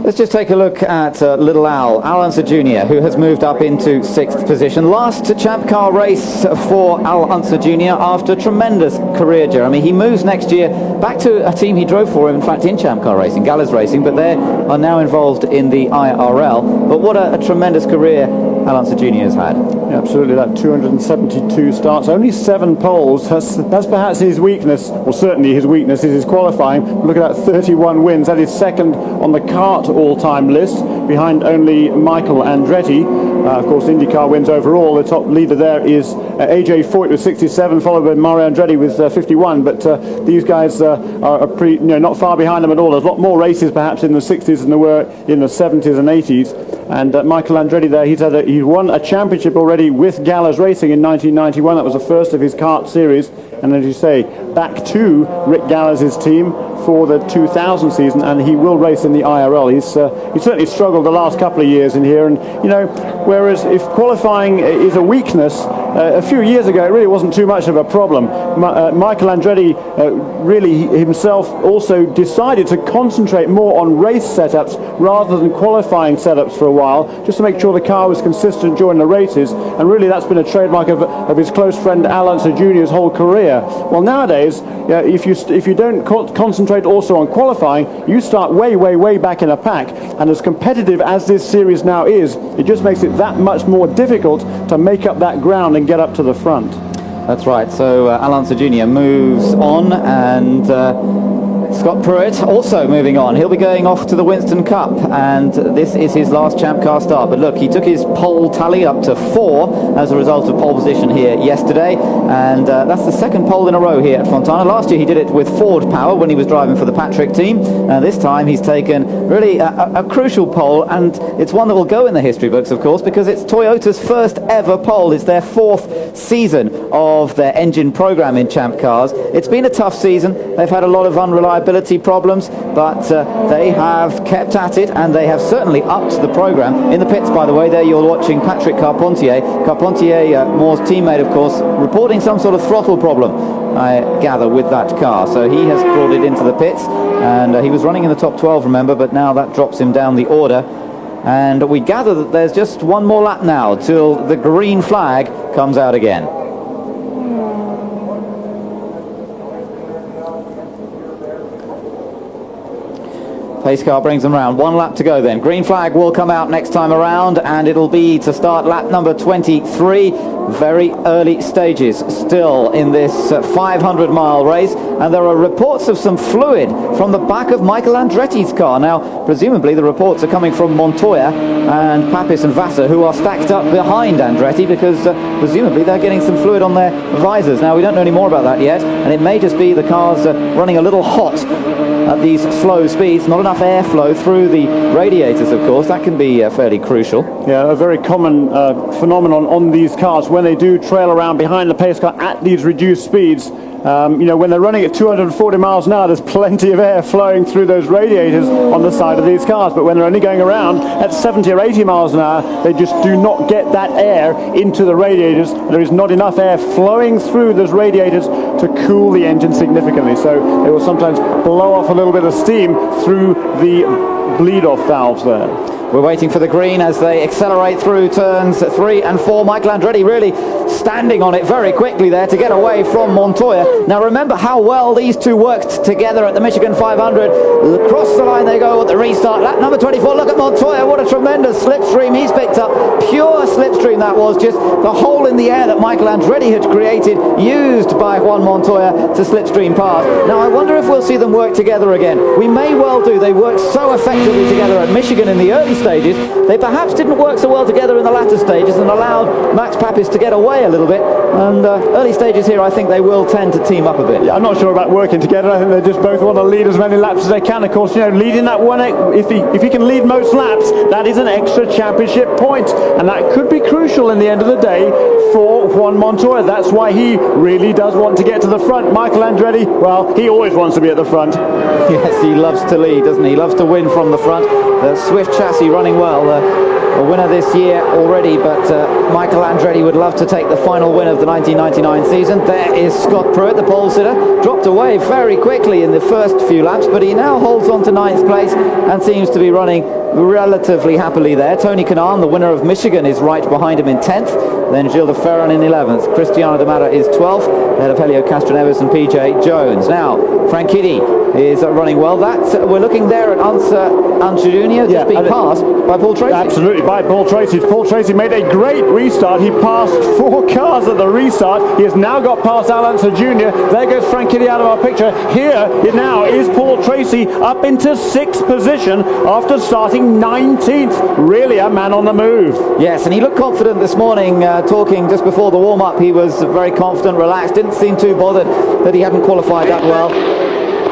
Let's just take a look at Little Al Unser Jr., who has moved up into 6th position. Last champ car race for Al Unser Jr. after a tremendous career, Jeremy. He moves next year back to a team he drove for, in fact, in champ car racing, Gallers Racing, but they are now involved in the IRL. But what a tremendous career Al Unser Jr. has had. Yeah, absolutely, that 272 starts, only 7 poles. That's perhaps his weakness, or certainly his weakness is his qualifying. Look at that, 31 wins. That is second on the kart all-time list, behind only Michael Andretti. Of course, IndyCar wins overall. The top leader there is AJ Foyt with 67, followed by Mario Andretti with 51. But these guys are not far behind them at all. There's a lot more races perhaps in the 60s than there were in the 70s and 80s. And Michael Andretti there, he won a championship already with Gallers Racing in 1991. That was the first of his kart series. And as you say, back to Rick Gallers' team for the 2000 season, and he will race in the IRL. He's certainly struggled the last couple of years in here, and whereas if qualifying is a weakness, a few years ago it really wasn't too much of a problem. Michael Andretti really himself also decided to concentrate more on race setups rather than qualifying setups for a while, just to make sure the car was consistent during the races, and really that's been a trademark of his close friend Al Unser Jr.'s whole career. Well, nowadays, if you don't concentrate also on qualifying, you start way back in a pack, and as competitive as this series now is, it just makes it that much more difficult to make up that ground and get up to the front. That's right. So Al Unser Jr. moves on, and Scott Pruitt also moving on. He'll be going off to the Winston Cup, and this is his last champ car start. But look, he took his pole tally up to 4 as a result of pole position here yesterday, and that's the second pole in a row here at Fontana. Last year he did it with Ford power when he was driving for the Patrick team. This time he's taken really a crucial pole, and it's one that will go in the history books, of course, because it's Toyota's first ever pole. It's their 4th season of their engine program in champ cars. It's been a tough season. They've had a lot of unreliability reliability problems, but they have kept at it, and they have certainly upped the program. In the pits, by the way, there you're watching Patrick Carpentier. Carpentier, Moore's teammate, of course, reporting some sort of throttle problem, I gather, with that car. So he has brought it into the pits, and he was running in the top 12, remember, but now that drops him down the order. And we gather that there's just one more lap now till the green flag comes out again. Pace car brings them round. One lap to go then. Green flag will come out next time around, and it'll be to start lap number 23. Very early stages still in this 500-mile race, and there are reports of some fluid from the back of Michael Andretti's car. Now, presumably the reports are coming from Montoya and Papis and Vassar, who are stacked up behind Andretti, because presumably they're getting some fluid on their visors. Now, we don't know any more about that yet, and it may just be the cars running a little hot at these slow speeds. Not enough airflow through the radiators, of course. That can be fairly crucial. Yeah, a very common phenomenon on these cars when they do trail around behind the pace car at these reduced speeds. You know, when they're running at 240 miles an hour, there's plenty of air flowing through those radiators on the side of these cars. But when they're only going around at 70 or 80 miles an hour, they just do not get that air into the radiators. There is not enough air flowing through those radiators to cool the engine significantly. So they will sometimes blow off a little bit of steam through the bleed-off valves there. We're waiting for the green as they accelerate through turns 3 and 4. Michael Andretti really standing on it very quickly there to get away from Montoya. Now remember how well these two worked together at the Michigan 500. Across the line they go at the restart. Lap number 24. Look at Montoya. What a tremendous slipstream he's picked up. Pure slipstream that was. Just the hole in the air that Michael Andretti had created, used by Juan Montoya to slipstream past. Now I wonder if we'll see them work together again. We may well do. They worked so effectively together at Michigan in the early stages. They perhaps didn't work so well together in the latter stages and allowed Max Papis to get away a little bit. And early stages here, I think they will tend to team up a bit. Yeah, I'm not sure about working together. I think they just both want to lead as many laps as they can. Of course, you know, leading that one, if he can lead most laps, that is an extra championship point, and that could be crucial in the end of the day for Juan Montoya. That's why he really does want to get to the front. Michael Andretti, well, he always wants to be at the front. Yes, he loves to lead, doesn't he? He loves to win from the front. The Swift chassis running well. A winner this year already, but Michael Andretti would love to take the final win of the 1999 season. There is Scott Pruitt, the pole sitter, dropped away very quickly in the first few laps, but he now holds on to 9th place and seems to be running relatively happily there. Tony Kanaan, the winner of Michigan, is right behind him in 10th. Then Gilles de Ferran in 11th. Cristiano de Mara is 12th, ahead of Helio Castroneves and PJ Jones. Now, Franchitti is running well. We're looking there at Anse Junior, just being passed by Paul Tracy. Absolutely, by Paul Tracy. Paul Tracy made a great restart. He passed 4 cars at the restart. He has now got past Alonso Jr. There goes Franchitti out of our picture. Here now is Paul Tracy up into 6th position after starting 19th. Really a man on the move. Yes, and he looked confident this morning, talking just before the warm-up. He was very confident, relaxed, didn't seem too bothered that he hadn't qualified that well.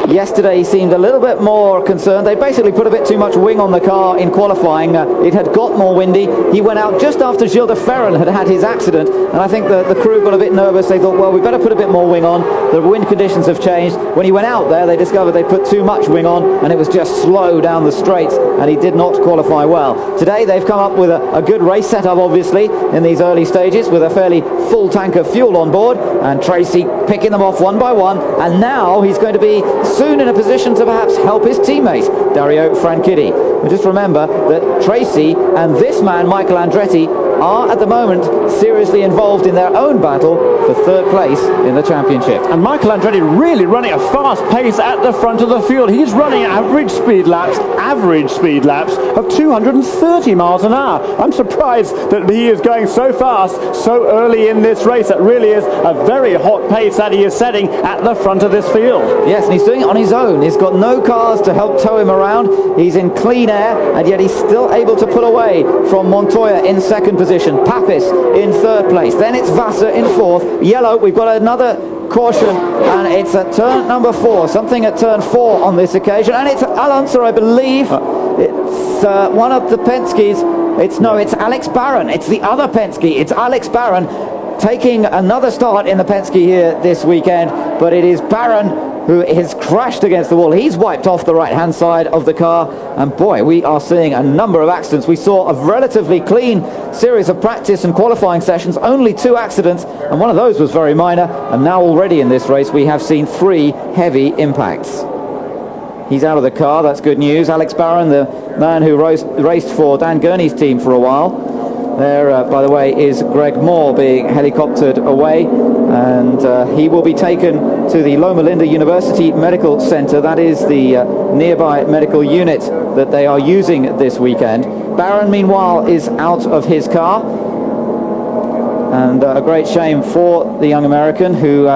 Yesterday he seemed a little bit more concerned. They basically put a bit too much wing on the car in qualifying. It had got more windy. He went out just after Gilles de Ferran had had his accident, and I think the crew got a bit nervous. They thought, well, we better put a bit more wing on. The wind conditions have changed. When he went out there, they discovered they put too much wing on, and it was just slow down the straights, and he did not qualify well. Today they've come up with a good race setup, obviously, in these early stages, with a fairly full tank of fuel on board, and Tracy picking them off one by one, and now he's going to be soon in a position to perhaps help his teammate, Dario Franchitti. But just remember that Tracy and this man, Michael Andretti, are at the moment seriously involved in their own battle for 3rd place in the championship. And Michael Andretti really running a fast pace at the front of the field. He's running average speed laps of 230 miles an hour. I'm surprised that he is going so fast so early in this race. It really is a very hot pace that he is setting at the front of this field. Yes, and he's doing it on his own. He's got no cars to help tow him around. He's in clean air, and yet he's still able to pull away from Montoya in 2nd position. Papis in 3rd place. Then it's Vassar in 4th. Yellow, we've got another caution, and it's at turn number 4. Something at turn 4 on this occasion, and it's Alonso, I believe. It's one of the Penske's. It's Alex Barron. It's the other Penske. It's Alex Barron taking another start in the Penske here this weekend, but it is Barron who has crashed against the wall. He's wiped off the right-hand side of the car, and boy, we are seeing a number of accidents. We saw a relatively clean series of practice and qualifying sessions, only 2 accidents, and one of those was very minor, and now already in this race we have seen 3 heavy impacts. He's out of the car, that's good news. Alex Barron, the man who raced for Dan Gurney's team for a while. There, by the way, is Greg Moore being helicoptered away, and he will be taken to the Loma Linda University Medical Center. That is the nearby medical unit that they are using this weekend. Barron, meanwhile, is out of his car, and a great shame for the young American, who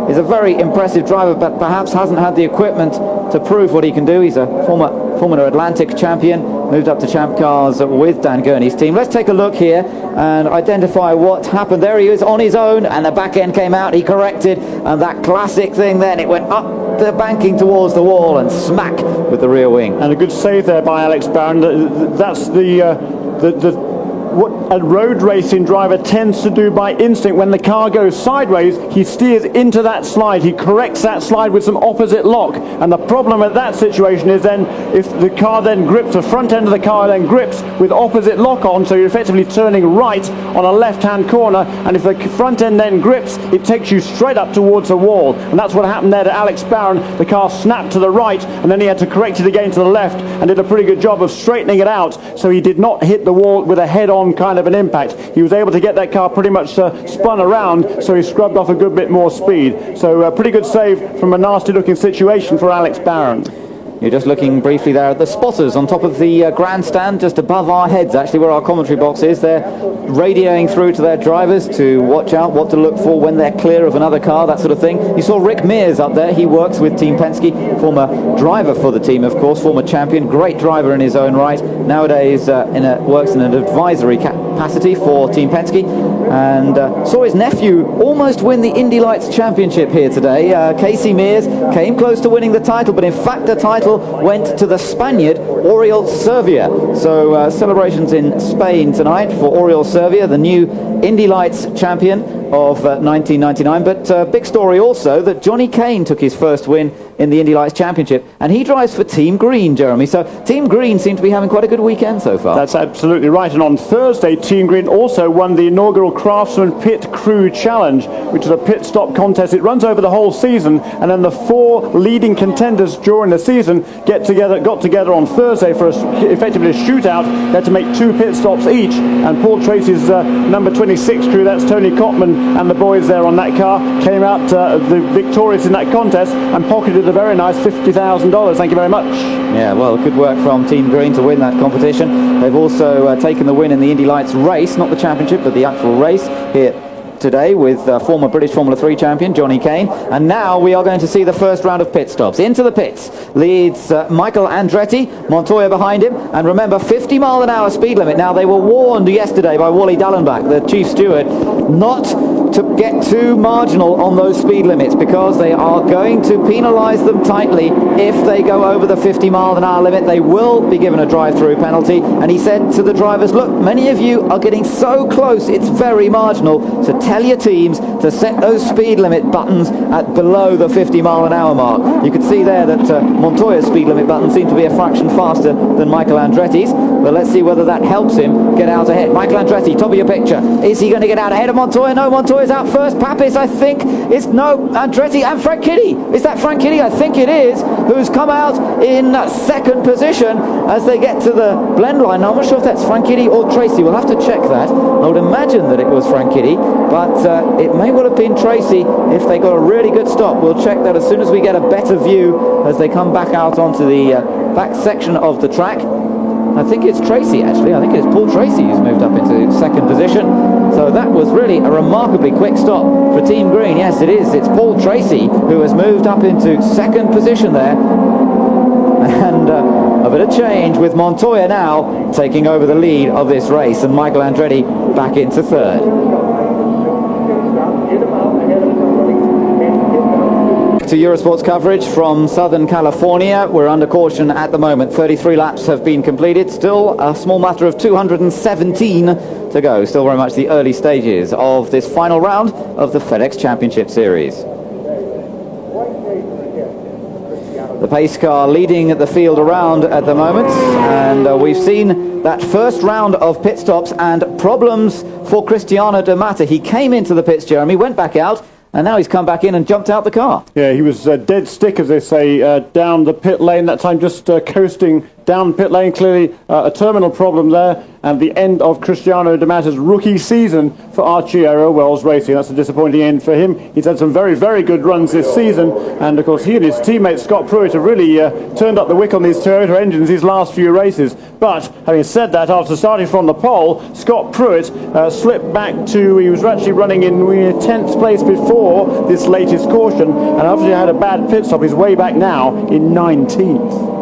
is a very impressive driver, but perhaps hasn't had the equipment to prove what he can do. He's a former Atlantic champion, moved up to champ cars with Dan Gurney's team. Let's take a look here and identify what happened. There he is on his own, and the back end came out. He corrected, and that classic thing then, it went up the banking towards the wall and smack with the rear wing. And a good save there by Alex Barron. That's what a road racing driver tends to do by instinct. When the car goes sideways, he steers into that slide. He corrects that slide with some opposite lock. And the problem with that situation is then if the car then grips, the front end of the car then grips with opposite lock on, so you're effectively turning right on a left-hand corner, and if the front end then grips, it takes you straight up towards the wall. And that's what happened there to Alex Barron. The car snapped to the right, and then he had to correct it again to the left, and did a pretty good job of straightening it out, so he did not hit the wall with a head-on kind of an impact. He was able to get that car pretty much spun around, so he scrubbed off a good bit more speed. So a pretty good save from a nasty looking situation for Alex Barron. You're just looking briefly there at the spotters on top of the grandstand, just above our heads, actually, where our commentary box is. They're radioing through to their drivers to watch out, what to look for when they're clear of another car, that sort of thing. You saw Rick Mears up there. He works with Team Penske, former driver for the team, of course, former champion, great driver in his own right. Nowadays works in an advisory capacity for Team Penske, and saw his nephew almost win the Indy Lights Championship here today. Casey Mears came close to winning the title, but in fact the title went to the Spaniard Oriol Servia. So celebrations in Spain tonight for Oriol Servia, the new Indy Lights champion of 1999. But big story also that Johnny Kane took his first win in the Indy Lights Championship, and he drives for Team Green, Jeremy. So Team Green seem to be having quite a good weekend so far. That's absolutely right. And on Thursday, Team Green also won the inaugural Craftsman Pit Crew Challenge, which is a pit stop contest. It runs over the whole season, and then the 4 leading contenders during the season got together on Thursday for effectively a shootout. They had to make 2 pit stops each, and Paul Tracy's number 26 crew, that's Tony Cotman and the boys there on that car, came out the victorious in that contest and pocketed a very nice $50,000. Thank you very much. Yeah, well, good work from Team Green to win that competition. They've also taken the win in the Indy Lights race, not the championship, but the actual race here today with former British Formula 3 champion Johnny Kane. And now we are going to see the first round of pit stops. Into the pits leads Michael Andretti, Montoya behind him, and remember, 50-mile-an-hour speed limit. Now, they were warned yesterday by Wally Dallenbach, the chief steward, not to get too marginal on those speed limits, because they are going to penalise them tightly if they go over the 50-mile-an-hour limit. They will be given a drive-through penalty. And he said to the drivers, look, many of you are getting so close, it's very marginal, so tell your teams to set those speed limit buttons at below the 50-mile-an-hour mark. You can see there that Montoya's speed limit button seemed to be a fraction faster than Michael Andretti's, but let's see whether that helps him get out ahead. Michael Andretti, top of your picture. Is he going to get out ahead of Montoya? No, Montoya's out first. Papis, I think, is no, Andretti and Frank Kitty. Is that Frank Kitty? I think it is, who's come out in second position as they get to the blend line. Now, I'm not sure if that's Frank Kitty or Tracy. We'll have to check that. I would imagine that it was Frank Kitty, but it may well have been Tracy if they got a really good stop. We'll check that as soon as we get a better view as they come back out onto the back section of the track. I think it's Tracy, actually. I think it's Paul Tracy who's moved up into second position. So that was really a remarkably quick stop for Team Green. Yes, it is. It's Paul Tracy who has moved up into second position there. And a bit of change with Montoya now taking over the lead of this race, and Michael Andretti back into third. To Eurosport's coverage from Southern California. We're under caution at the moment. 33 laps have been completed. Still a small matter of 217 to go. Still very much the early stages of this final round of the FedEx Championship Series. The pace car leading the field around at the moment, and we've seen that first round of pit stops and problems for Cristiano De Mata. He came into the pits, Jeremy, went back out, and now he's come back in and jumped out the car. Yeah, he was dead stick, as they say, down the pit lane, that time just coasting down pit lane. Clearly a terminal problem there, and the end of Cristiano De Mata's rookie season for Arciero Wells Racing. That's a disappointing end for him. He's had some very, very good runs this season, and of course he and his teammate Scott Pruitt have really turned up the wick on these Toyota engines these last few races. But having said that, after starting from the pole, Scott Pruitt slipped back to, he was actually running in 10th place before this latest caution, and after he had a bad pit stop, he's way back now in 19th.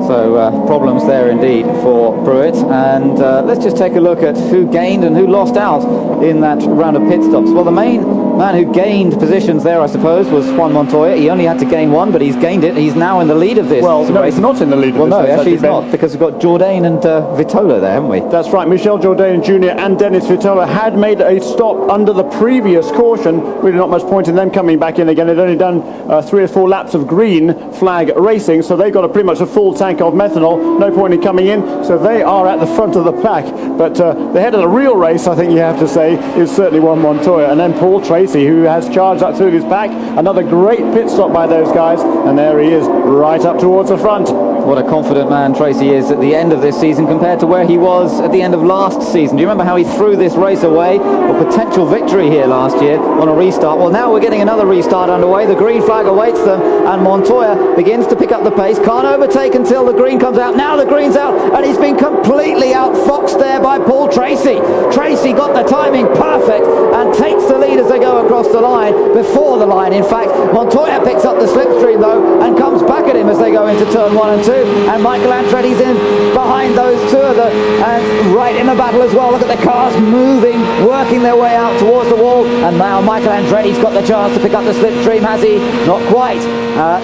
So problems there indeed for Pruitt, and let's just take a look at who gained and who lost out in that round of pit stops. Well, the main man who gained positions there, I suppose, was Juan Montoya. He only had to gain one, but he's gained it. He's now in the lead of this. Well, no, he's not in the lead of this. Well, no, actually he's not, because we've got Jourdain and Vitola there, haven't we? That's right. Michel Jourdain Jr. and Dennis Vitola had made a stop under the previous caution. Really not much point in them coming back in again. They'd only done 3 or 4 laps of green flag racing, so they've got pretty much a full tank of methanol. No point in coming in, so they are at the front of the pack. But the head of the real race, I think you have to say, is certainly Juan Montoya. And then Paul Tracy, who has charged up through his pack. Another great pit stop by those guys, and there he is, right up towards the front. What a confident man Tracy is at the end of this season compared to where he was at the end of last season. Do you remember how he threw this race away? A potential victory here last year on a restart. Well, now we're getting another restart underway. The green flag awaits them, and Montoya begins to pick up the pace. Can't overtake until the green comes out. Now the green's out, and he's been completely outfoxed there by Paul Tracy. Tracy got the timing perfect and takes the lead as they go across the line, before the line in fact. Montoya picks up the slipstream though and comes back at him as they go into turn 1 and 2, and Michael Andretti's in behind those two of them and right in the battle as well. Look at the cars moving, working their way out towards the wall, and now Michael Andretti's got the chance to pick up the slipstream. Has he? Not quite,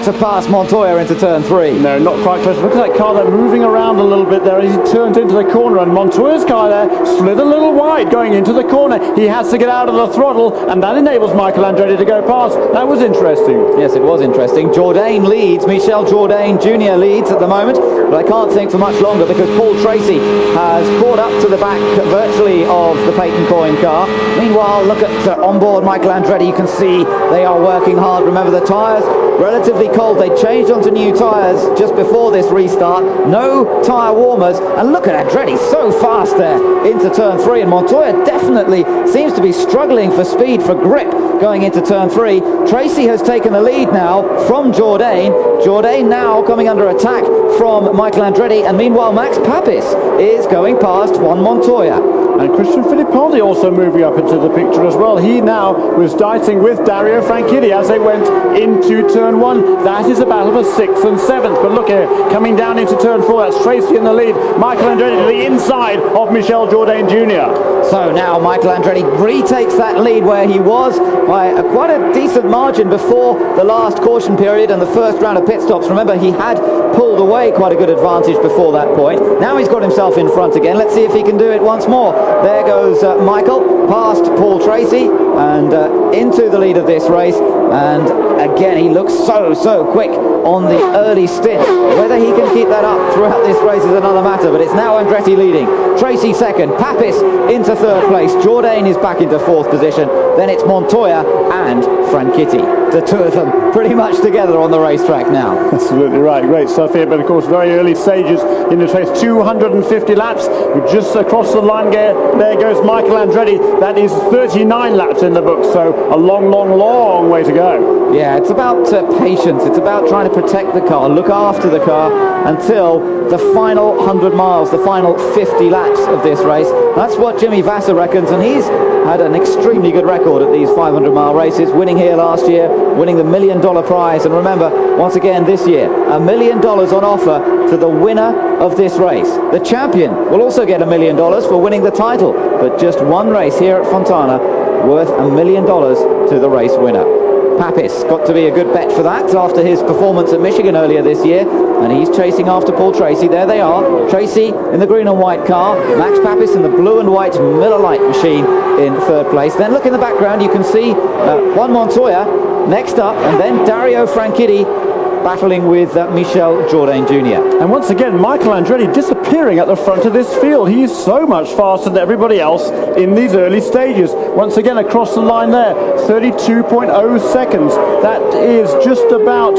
to pass Montoya into turn 3. No, not quite close. Look at that car there moving around a little bit there as he turns into the corner, and Montoya's car there slid a little wide going into the corner. He has to get out of the throttle, and that enables Michael Andretti to go past. That was interesting. Yes, it was interesting. Jourdain leads, Michel Jourdain Jr. leads at the moment, but I can't think for much longer because Paul Tracy has caught up to the back virtually of the Peyton Coyne car. Meanwhile, look at onboard Michael Andretti. You can see they are working hard. Remember, the tyres relatively cold. They changed onto new tyres just before this restart. No tyre warmers, and look at Andretti so fast there into turn 3, and Montoya definitely seems to be struggling for speed, for grip going into turn 3. Tracy has taken the lead now from Jourdain. Jourdain now coming under attack from Michael Andretti, and meanwhile Max Papis is going past Juan Montoya. And Christian Fittipaldi also moving up into the picture as well. He now was dicing with Dario Franchitti as they went into turn 1. That is a battle for 6th and 7th. But look here, coming down into turn 4, that's Tracy in the lead. Michael Andretti to the inside of Michel Jourdain Jr. So now Michael Andretti retakes that lead where he was by quite a decent margin before the last caution period and the first round of pit stops. Remember, he had pulled away quite a good advantage before that point. Now he's got himself in front again. Let's see if he can do it once more. There goes Michael past Paul Tracy and into the lead of this race, and again he looks so quick on the early stint. Whether he can keep that up throughout this race is another matter, but it's now Andretti leading, Tracy second, Papis into third place, Jourdain is back into 4th position, then it's Montoya and Franchitti. The two of them pretty much together on the racetrack now. Absolutely right, great stuff here, but of course very early stages in the race, 250 laps. We're just across the line there goes Michael Andretti. That is 39 laps in the book, so a long way to go. Yeah, it's about patience. It's about trying to protect the car, look after the car until the final 100 miles, the final 50 laps of this race. That's what Jimmy Vasser reckons, and he's had an extremely good record at these 500-mile races, winning here last year, winning the $1 million prize. And remember, once again this year, $1 million on offer to the winner of this race. The champion will also get $1 million for winning the title, but just one race here at Fontana worth $1 million to the race winner. Papis got to be a good bet for that after his performance at Michigan earlier this year, and he's chasing after Paul Tracy. There they are, Tracy in the green and white car, Max Papis in the blue and white Miller Lite machine in third place. Then look in the background, you can see Juan Montoya next up, and then Dario Franchitti battling with Michel Jourdain Jr. And once again, Michael Andretti disappearing at the front of this field. He is so much faster than everybody else in these early stages. Once again, across the line there, 32.0 seconds. That is just about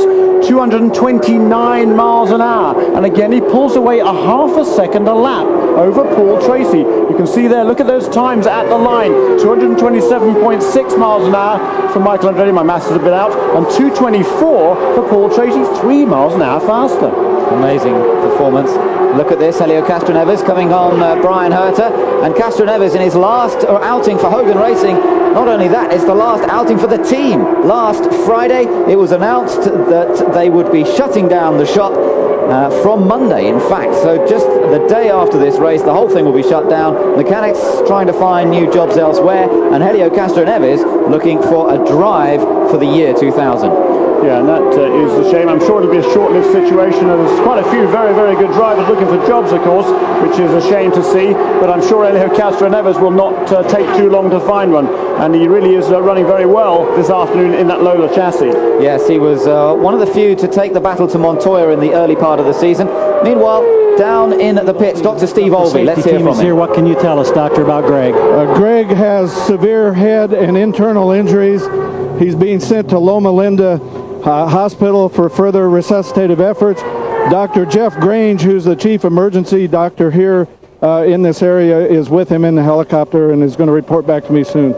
229 miles an hour. And again, he pulls away a half a second a lap over Paul Tracy. You can see there, look at those times at the line. 227.6 miles an hour for Michael Andretti, my maths is a bit out, and 224 for Paul Tracy, 3 miles an hour faster. Amazing performance. Look at this, Helio Castroneves coming on Brian Herter, and Castroneves in his last outing for Hogan Racing. Not only that, it's the last outing for the team. Last Friday, it was announced that they would be shutting down the shop from Monday, in fact. So just the day after this race, the whole thing will be shut down. Mechanics trying to find new jobs elsewhere, and Helio Castroneves looking for a drive for the year 2000. Yeah, and that is a shame. I'm sure it'll be a short-lived situation. There's quite a few very, very good drivers looking for jobs, of course, which is a shame to see. But I'm sure Helio Castroneves will not take too long to find one. And he really is running very well this afternoon in that Lola chassis. Yes, he was one of the few to take the battle to Montoya in the early part of the season. Meanwhile, down in the pits, Dr. Steve Olvey. Let's hear from him. Here. What can you tell us, Doctor, about Greg? Greg has severe head and internal injuries. He's being sent to Loma Linda Hospital for further resuscitative efforts. Dr. Jeff Grange, who's the chief emergency doctor here in this area, is with him in the helicopter and is going to report back to me soon.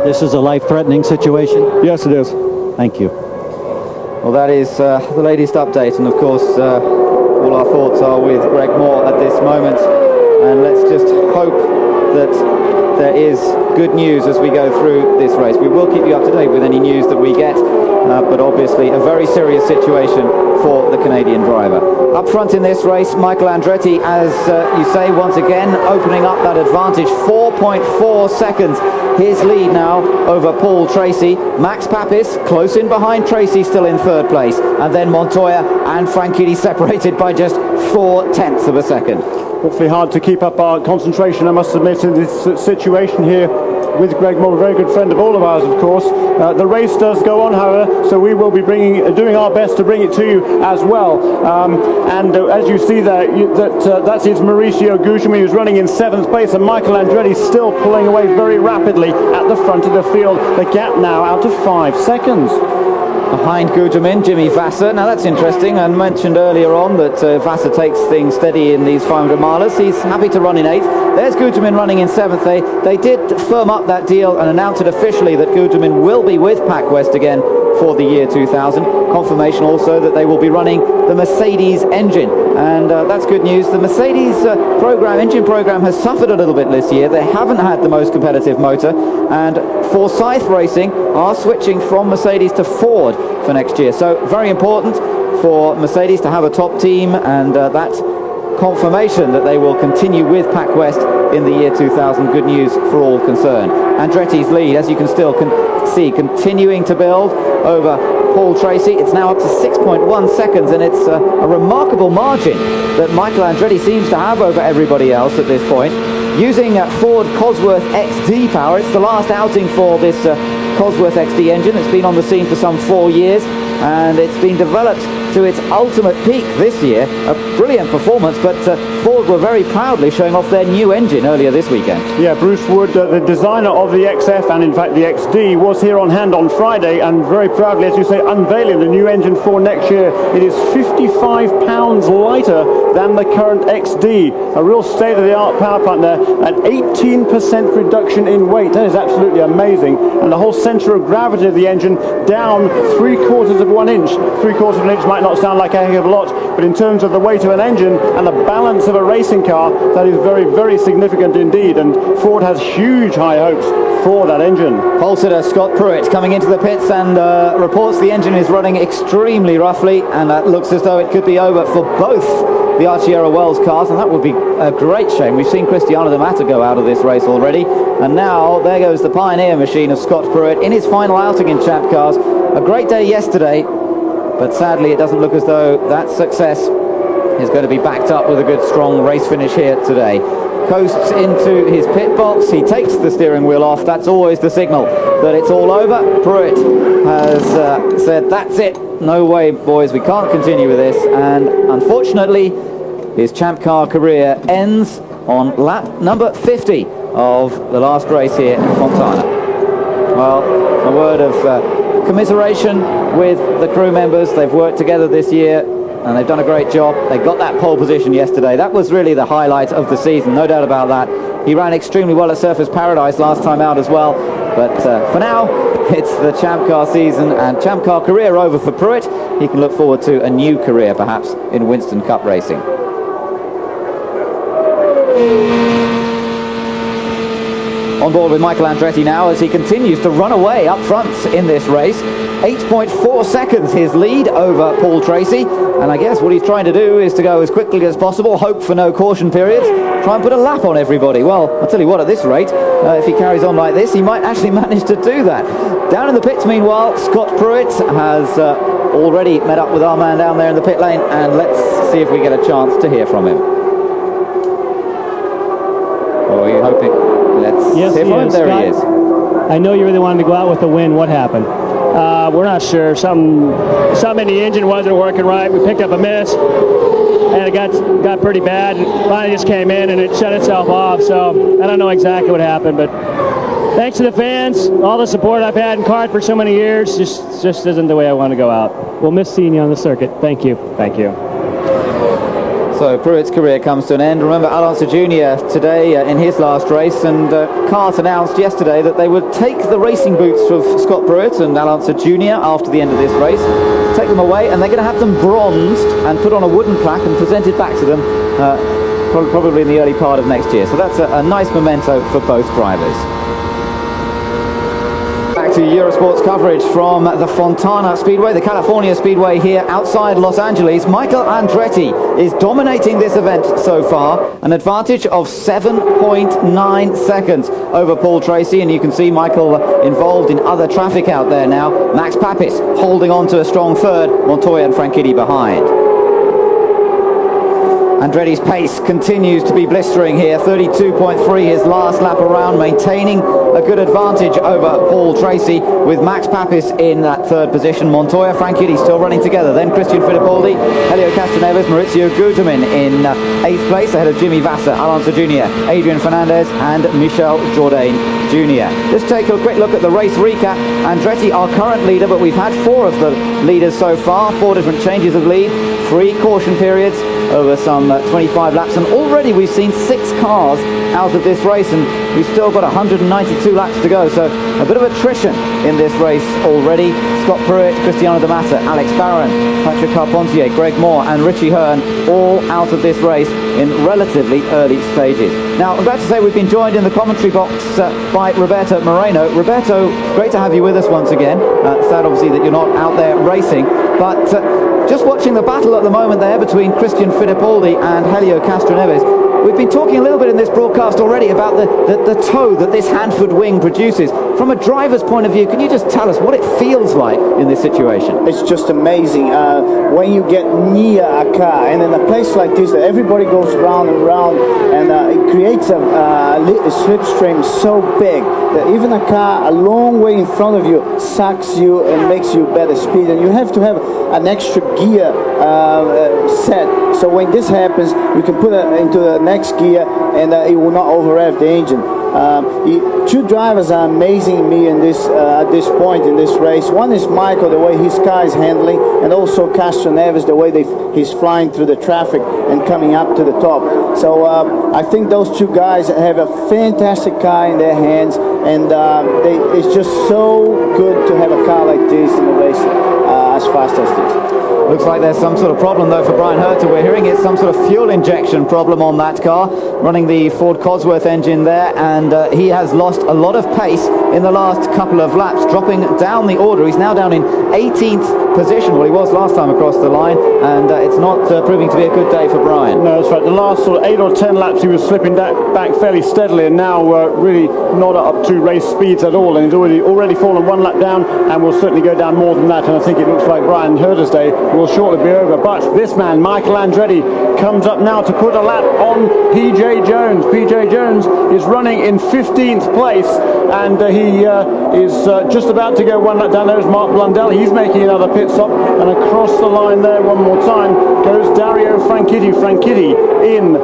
This is a life-threatening situation? Yes, it is. Thank you. Well, that is the latest update, and of course all our thoughts are with Greg Moore at this moment, and let's just hope that there is good news as we go through this race. We will keep you up to date with any news that we get, but obviously a very serious situation for the Canadian driver. Up front in this race, Michael Andretti, as you say, once again opening up that advantage, 4.4 seconds his lead now over Paul Tracy. Max Papis close in behind Tracy, still in third place, and then Montoya and Franchitti separated by just 0.4 of a second. Awfully hard to keep up our concentration, I must admit, in this situation here with Greg Moore, a very good friend of all of ours, of course. The race does go on, however, so we will be doing our best to bring it to you as well. As you see there, that is Mauricio Gugelmin, who's running in 7th place, and Michael Andretti still pulling away very rapidly at the front of the field. The gap now out of 5 seconds. Behind Gugelmin, Jimmy Vasser. Now that's interesting. I mentioned earlier on that Vasser takes things steady in these 500 milers. He's happy to run in 8th. There's Gugelmin running in 7th. They did firm up that deal and announce it officially that Gugelmin will be with PacWest again for the year 2000. Confirmation also that they will be running the Mercedes engine, and that's good news. The Mercedes engine program has suffered a little bit this year. They haven't had the most competitive motor, and Forsyth Racing are switching from Mercedes to Ford for next year. So very important for Mercedes to have a top team, and that confirmation that they will continue with PacWest in the year 2000. Good news for all concerned. Andretti's lead, as you can still see, continuing to build over Paul Tracy. It's now up to 6.1 seconds, and it's a remarkable margin that Michael Andretti seems to have over everybody else at this point. Using Ford Cosworth XD power, it's the last outing for this Cosworth XD engine. It's been on the scene for some 4 years, and it's been developed to its ultimate peak this year. A brilliant performance, but Ford were very proudly showing off their new engine earlier this weekend. Yeah, Bruce Wood, the designer of the XF and in fact the XD, was here on hand on Friday and very proudly, as you say, unveiling the new engine for next year. It is 55 pounds lighter than the current XD. A real state-of-the-art power plant there, an 18% reduction in weight. That is absolutely amazing. And the whole centre of gravity of the engine down 3/4 of 1 inch. 3/4 of an inch might not sound like a heck of a lot, but in terms of the weight of an engine and the balance of a racing car, that is very, very significant indeed, and Ford has huge high hopes for that engine. Pole sitter Scott Pruitt coming into the pits and reports the engine is running extremely roughly, and that looks as though it could be over for both the Arciero Wells cars, and that would be a great shame. We've seen Cristiano De Mata go out of this race already, and now there goes the Pioneer machine of Scott Pruitt in his final outing in Champ Cars. A great day yesterday, but sadly it doesn't look as though that success is going to be backed up with a good strong race finish here today. coasts into his pit box. He takes the steering wheel off. That's always the signal that it's all over. Pruitt has said, that's it. No way, boys, we can't continue with this. And unfortunately, his Champ Car career ends on lap number 50 of the last race here in Fontana. Well, a word of commiseration with the crew members. They've worked together this year and they've done a great job. They got that pole position yesterday. That was really the highlight of the season, no doubt about that. He ran extremely well at Surfers Paradise last time out as well. But for now, it's the Champ Car season and Champ Car career over for Pruitt. He can look forward to a new career, perhaps, in Winston Cup racing. On board with Michael Andretti now as he continues to run away up front in this race. 8.4 seconds his lead over Paul Tracy, and I guess what he's trying to do is to go as quickly as possible, hope for no caution periods, try and put a lap on everybody. Well, I'll tell you what, at this rate, if he carries on like this, he might actually manage to do that. Down in the pits, meanwhile, Scott Pruitt has already met up with our man down there in the pit lane, and let's see if we get a chance to hear from him. Or are you hoping? Let's hear from him. There he is. I know you really wanted to go out with a win. What happened? We're not sure. Something in the engine wasn't working right. We picked up a miss, and it got pretty bad. And finally just came in, and it shut itself off. So I don't know exactly what happened, but thanks to the fans, all the support I've had in kart for so many years, just isn't the way I want to go out. We'll miss seeing you on the circuit. Thank you. Thank you. So Pruitt's career comes to an end. Remember Alonso Jr. today in his last race, and Kart announced yesterday that they would take the racing boots of Scott Pruitt and Alonso Jr. after the end of this race, take them away, and they're going to have them bronzed and put on a wooden plaque and presented back to them probably in the early part of next year. So that's a nice memento for both drivers. Back to Eurosport's coverage from the Fontana Speedway, the California Speedway here outside Los Angeles. Michael Andretti is dominating this event so far, an advantage of 7.9 seconds over Paul Tracy, and you can see Michael involved in other traffic out there now. Max Papis holding on to a strong third, Montoya and Franchitti behind. Andretti's pace continues to be blistering here, 32.3 his last lap around, maintaining a good advantage over Paul Tracy with Max Papis in that third position. Montoya, Franchitti still running together, then Christian Fittipaldi, Helio Castroneves, Maurizio Guterman in 8th place ahead of Jimmy Vasser, Alonso Jr., Adrian Fernandez and Michel Jourdain Jr. Let's take a quick look at the race recap. Andretti our current leader, but we've had 4 of the leaders so far, 4 different changes of lead, 3 caution periods over some 25 laps, and already we've seen 6 cars out of this race, and we've still got 192 laps to go, so a bit of attrition in this race already. Scott Pruitt, Cristiano De Mata, Alex Barron, Patrick Carpentier, Greg Moore and Richie Hearn all out of this race in relatively early stages. Now, I'm glad to say we've been joined in the commentary box by Roberto Moreno. Roberto, great to have you with us once again. Sad obviously that you're not out there racing, but just watching the battle at the moment there between Christian Fittipaldi and Helio Castroneves. We've been talking a little bit in this broadcast already about the tow that this Hanford wing produces. From a driver's point of view, can you just tell us what it feels like in this situation? It's just amazing. When you get near a car, and in a place like this, everybody goes round and round, and it creates a slipstream so big that even a car a long way in front of you sucks you and makes you better speed, and you have to have an extra gear set. So when this happens, you can put it into the next gear, and it will not overrev the engine. 2 drivers are amazing me in this at this point in this race. One is Michael, the way his car is handling, and also Castroneves, the way he's flying through the traffic and coming up to the top. So I think those 2 guys have a fantastic car in their hands, and it's just so good to have a car like this in the race as fast as this. Looks like there's some sort of problem though for Brian Herter. We're hearing it's some sort of fuel injection problem on that car, running the Ford Cosworth engine there, and he has lost a lot of pace in the last couple of laps, dropping down the order. He's now down in 18th position. Well, he was last time across the line, and it's not proving to be a good day for Brian. No, that's right. The last sort of 8 or 10 laps he was slipping back fairly steadily, and now really not up to race speeds at all, and he's already fallen 1 lap down, and will certainly go down more than that, and I think it looks like Brian Herder's day will shortly be over. But this man, Michael Andretti, comes up now to put a lap on PJ Jones. PJ Jones is running in 15th place, and he is just about to go 1 lap down. There's Mark Blundell. He's making another pit stop, and across the line there one more time goes Dario Franchitti. Franchitti in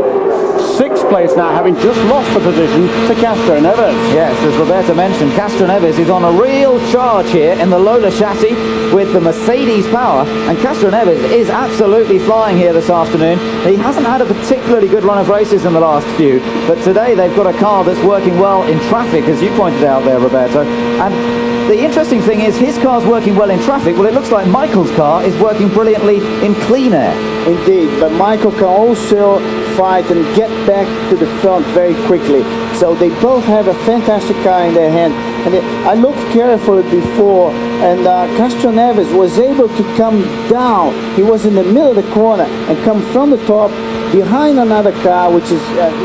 6th place now, having just lost the position to Castro Neves. Yes, as Roberto mentioned, Castro Neves is on a real charge here in the Lola chassis with the Mercedes power, and Castro Neves is absolutely flying here this afternoon. He hasn't had a particularly good run of races in the last few, but today they've got a car that's working well in traffic, as you pointed out there, Roberto. And the interesting thing is his car's working well in traffic. Well, it looks like Michael's car is working brilliantly in clean air. Indeed, but Michael can also fight and get back to the front very quickly. So they both have a fantastic car in their hand. And I looked carefully before, and Castro Neves was able to come down. He was in the middle of the corner and come from the top behind another car, which is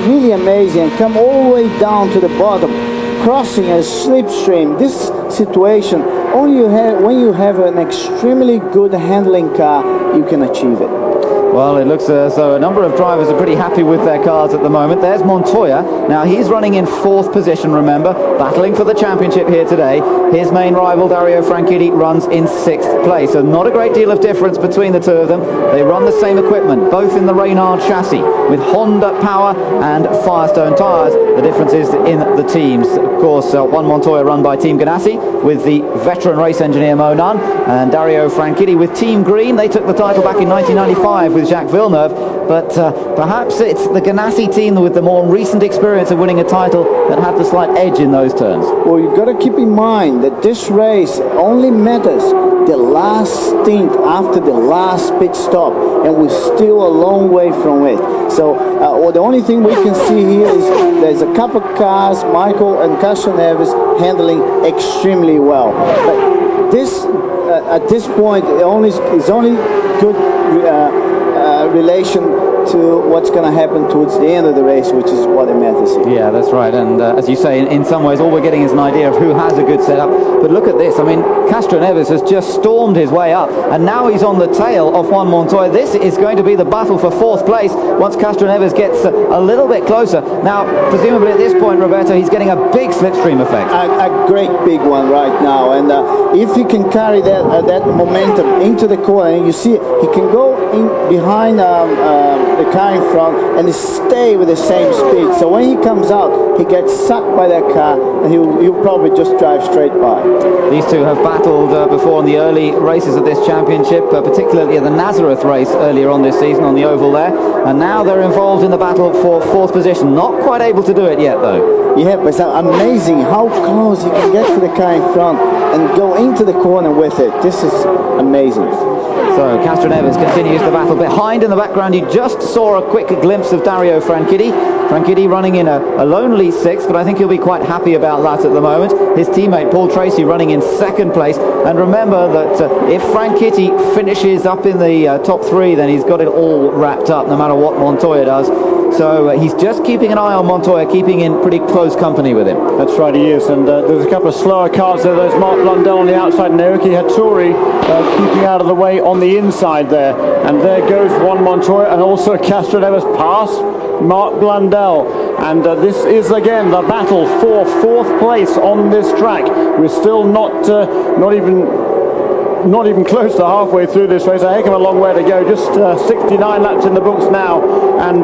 really amazing, and come all the way down to the bottom, crossing a slipstream. This situation, only when you have an extremely good handling car, you can achieve it. Well, it looks as though a number of drivers are pretty happy with their cars at the moment. There's Montoya. Now, he's running in 4th position, remember, battling for the championship here today. His main rival, Dario Franchitti, runs in 6th place. So not a great deal of difference between the two of them. They run the same equipment, both in the Reynard chassis, with Honda power and Firestone tyres. The difference is in the teams. Of course, one Montoya run by Team Ganassi with the veteran race engineer Mo Nunn, and Dario Franchitti with Team Green. They took the title back in 1995 with Jacques Villeneuve, but perhaps it's the Ganassi team with the more recent experience of winning a title that had the slight edge in those turns. Well, you've got to keep in mind that this race only matters the last stint after the last pit stop, and we're still a long way from it. So the only thing we can see here is there's a couple of cars, Michael and Castro Neves, handling extremely well. But this, at this point, is only good relation to what's going to happen towards the end of the race, which is what it matters here. Yeah, that's right. And as you say, in some ways, all we're getting is an idea of who has a good setup. But look at this. I mean, Castro Neves has just stormed his way up, and now he's on the tail of Juan Montoya. This is going to be the battle for 4th place once Castro Neves gets a little bit closer. Now, presumably at this point, Roberto, he's getting a big slipstream effect. A great big one right now. And if he can carry that momentum into the corner, and you see he can go in behind the car in front and stay with the same speed. So when he comes out, he gets sucked by that car, and he'll probably just drive straight by. These two have battled before in the early races of this championship, particularly at the Nazareth race earlier on this season on the oval there, and now they're involved in the battle for 4th position. Not quite able to do it yet, though. Yeah, but it's amazing how close he can get to the car in front and go into the corner with it. This is amazing. So Castro Neves continues the battle. Behind in the background, you just saw a quick glimpse of Dario Franchitti. Franchitti running in a lonely 6th, but I think he'll be quite happy about that at the moment. His teammate Paul Tracy running in 2nd place. And remember that if Franchitti finishes up in the top 3, then he's got it all wrapped up, no matter what Montoya does. So he's just keeping an eye on Montoya, keeping in pretty close company with him. That's right, he is. And there's a couple of slower cars there. There's Mark Blundell on the outside, and Naoki Hattori keeping out of the way on the inside there. And there goes Juan Montoya, and also Castro Neves past Mark Blundell. And this is again the battle for 4th place on this track. We're still not even close to halfway through this race. A heck of a long way to go. Just 69 laps in the books now, and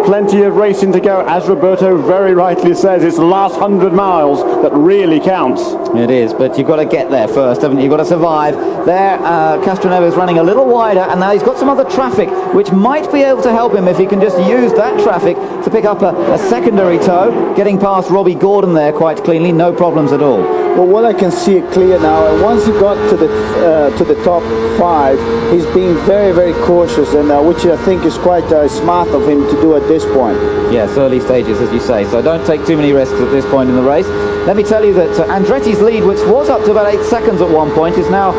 plenty of racing to go. As Roberto very rightly says, it's the last 100 miles that really counts. It is, but you've got to get there first, haven't you? You've got to survive. There, Castro Neves running a little wider, and now he's got some other traffic, which might be able to help him if he can just use that traffic to pick up a secondary tow, getting past Robbie Gordon there quite cleanly, no problems at all. Well, what I can see it clear now, and once he got to the top 5, he's being very, very cautious, and which I think is quite smart of him to do at this point. Yes, early stages, as you say, so don't take too many risks at this point in the race. Let me tell you that Andretti's lead, which was up to about 8 seconds at one point, is now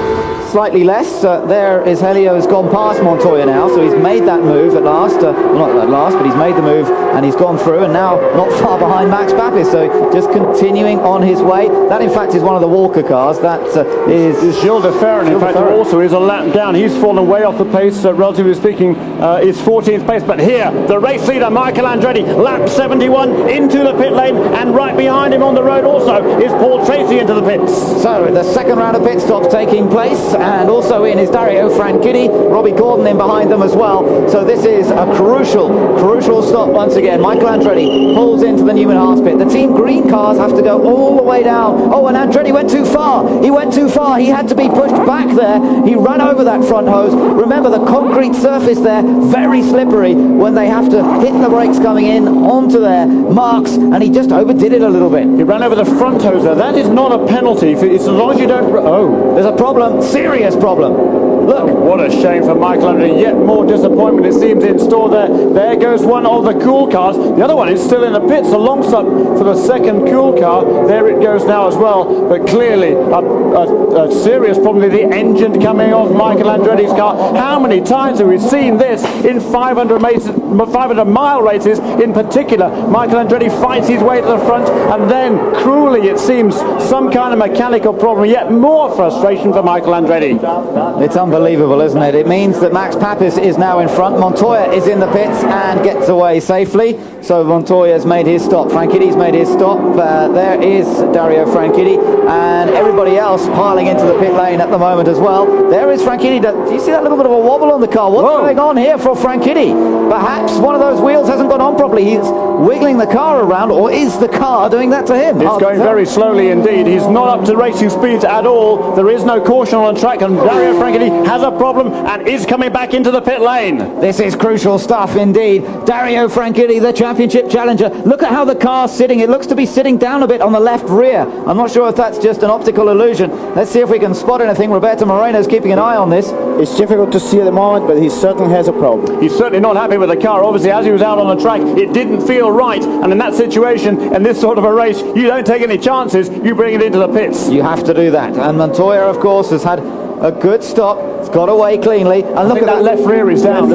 slightly less. There is Helio's gone past Montoya now, so he's made that move at last. Well, not at last, but he's made the move and he's gone through, and now not far behind Max Papis, so just continuing on his way. That, in fact, is one of the Walker cars. That is Gilles de Ferran, in fact, who also is a lap down. He's fallen way off the pace, relatively speaking, is 14th place. But here, the race leader, Michael Andretti, lap 71 into the pit lane, and right behind him on the road also is Paul Tracy into the pits. So the second round of pit stops taking place, and also in is Dario Franchitti, Robbie Gordon in behind them as well. So this is a crucial stop once again. Michael Andretti pulls into the Newman Haas pit. The team green cars have to go all the way down. Oh, and Andretti went too far. He went too far. He had to be pushed back there. He ran over that front hose. Remember, the concrete surface there, very slippery when they have to hit the brakes coming in onto their marks, and he just overdid it a little bit. He ran over the front hose there. That is not a penalty. It's as long as you don't... Oh, there's a problem. Serious problem. Look. What a shame for Michael Andretti. Yet more disappointment, it seems, in store there. There goes one of the cool cars. The other one is still in the pits alongside for the second cool car. There it goes now as well. But clearly a serious problem with the engine coming off Michael Andretti's car. How many times have we seen this in 500-mile races in particular? Michael Andretti fights his way to the front, and then cruelly, it seems, some kind of mechanical problem. Yet more frustration for Michael Andretti. It's unbelievable, isn't it? It means that Max Papis is now in front. Montoya is in the pits and gets away safely. So Montoya's made his stop. Franchitti's made his stop. There is Dario Franchitti, and everybody else piling into the pit lane at the moment as well. There is Franchitti. Do you see that little bit of a wobble on the car? What's going on here for Franchitti? Perhaps one of those wheels hasn't gone on properly. He's wiggling the car around, or is the car doing that to him? It's going very slowly indeed. He's not up to racing speeds at all. There is no caution on the track, and Dario Franchitti has a problem and is coming back into the pit lane. This is crucial stuff indeed. Dario Franchitti, the championship challenger. Look at how the car's sitting. It looks to be sitting down a bit on the left rear. I'm not sure if that's just an optical illusion. Let's see if we can spot anything. Roberto Moreno's keeping an eye on this. It's difficult to see at the moment, but he certainly has a problem. He's certainly not happy with the car. Obviously, as he was out on the track, it didn't feel right. And in that situation, in this sort of a race, you don't take any chances. You bring it into the pits. You have to do that. And Montoya, of course, has had a good stop. It's got away cleanly. And look at that left rear is down.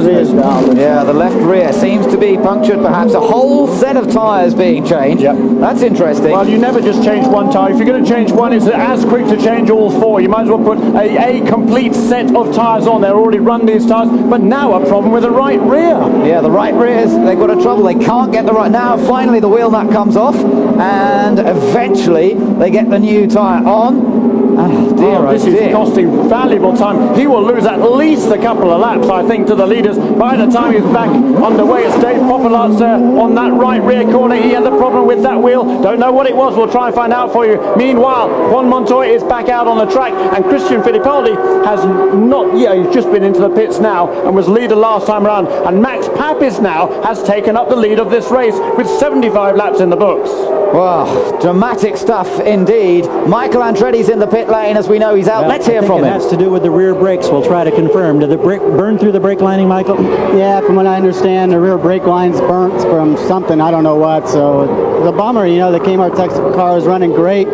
Yeah, the left rear seems to be punctured. Perhaps a whole set of tyres being changed. Yep. That's interesting. Well, you never just change one tyre. If you're going to change one, it's as quick to change all four. You might as well put a complete set of tyres on. They're already run these tyres, but now a problem with the right rear. Yeah, the right rear, they've got a trouble. They can't get the right... Now, finally, the wheel nut comes off, and eventually they get the new tyre on. Oh dear, this is costing valuable time. He will lose at least a couple of laps, I think, to the leaders. By the time he's back underway, it's Dave Popolart's on that right rear corner. He had a problem with that wheel. Don't know what it was. We'll try and find out for you. Meanwhile, Juan Montoya is back out on the track, and Christian Fittipaldi has not... Yeah, he's just been into the pits now and was leader last time around. And Max Papis now has taken up the lead of this race with 75 laps in the books. Wow, dramatic stuff indeed. Michael Andretti's in the pit lane, as we know he's out. Well, let's hear from him. It has to do with the rear brakes. We'll try to confirm. Did the brake burn through the brake lining, Michael? Yeah, from what I understand, the rear brake line's burnt from something, I don't know what. So the bummer, you know, the Kmart Texas car was running great.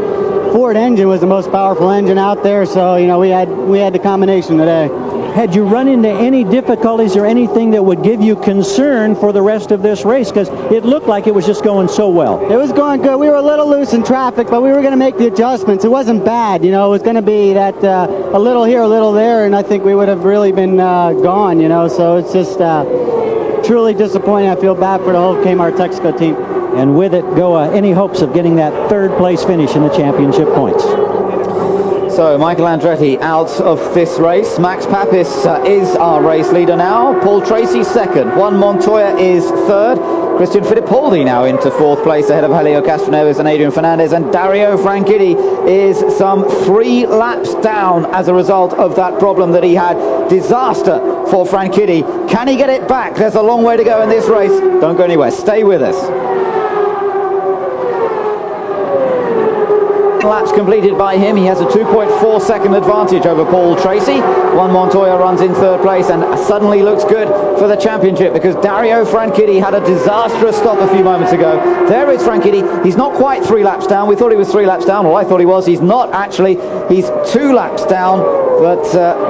Ford engine was the most powerful engine out there, so you know we had the combination today. Had you run into any difficulties or anything that would give you concern for the rest of this race? Because it looked like it was just going so well. It was going good. We were a little loose in traffic, but we were going to make the adjustments. It wasn't bad, you know. It was going to be that a little here, a little there, and I think we would have really been gone, you know. So it's just truly disappointing. I feel bad for the whole Kmart Texaco team. And with it go any hopes of getting that third place finish in the championship points? So Michael Andretti out of this race. Max Papis is our race leader now. Paul Tracy second. Juan Montoya is third. Christian Fittipaldi now into fourth place ahead of Helio Castroneves and Adrian Fernandez. And Dario Franchitti is some 3 laps down as a result of that problem that he had. Disaster for Franchitti. Can he get it back? There's a long way to go in this race. Don't go anywhere. Stay with us. laps completed by him. He has a 2.4 second advantage over Paul Tracy. Juan Montoya runs in third place and suddenly looks good for the championship because Dario Franchitti had a disastrous stop a few moments ago. There is Franchitti. He's not quite 3 laps down. We thought he was 3 laps down. Well, I thought he was. He's not actually. He's 2 laps down, but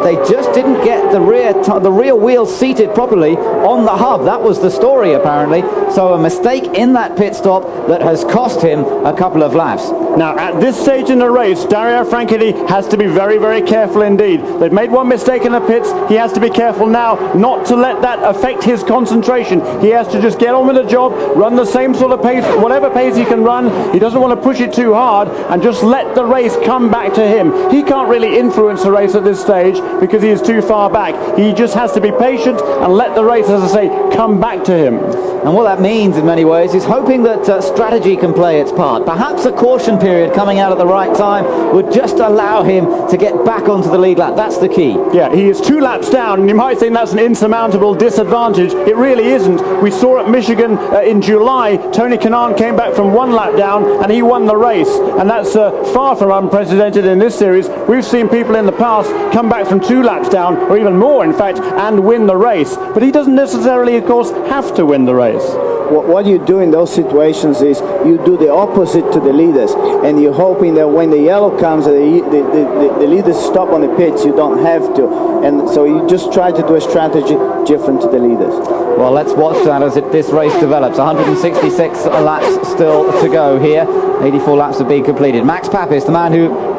they just didn't get the rear wheel seated properly on the hub. That was the story, apparently. So a mistake in that pit stop that has cost him a couple of laps. Now, at this stage in the race, Dario Franchitti has to be very, very careful indeed. They've made one mistake in the pits. He has to be careful now not to let that affect his concentration. He has to just get on with the job, run the same sort of pace, whatever pace he can run. He doesn't want to push it too hard and just let the race come back to him. He can't really influence the race at this stage because he is too far back. He just has to be patient and let the race, as I say, come back to him. And what that means in many ways is hoping that strategy can play its part. Perhaps a caution period coming out at the right time would just allow him to get back onto the lead lap. That's the key. Yeah, he is 2 laps down, and you might think that's an insurmountable disadvantage. It really isn't. We saw at Michigan in July, Tony Kanaan came back from 1 lap down, and he won the race. And that's far from unprecedented in this series. We've seen people in the past come back from 2 laps down, or even more, in fact, and win the race. But he doesn't necessarily, of course, have to win the race. What you do in those situations is you do the opposite to the leaders, and you're hoping that when the yellow comes, the leaders stop on the pits. You don't have to, and so you just try to do a strategy different to the leaders. Well, let's watch that as this race develops. 166 laps still to go here. 84 laps have been completed. Max Papis, the man who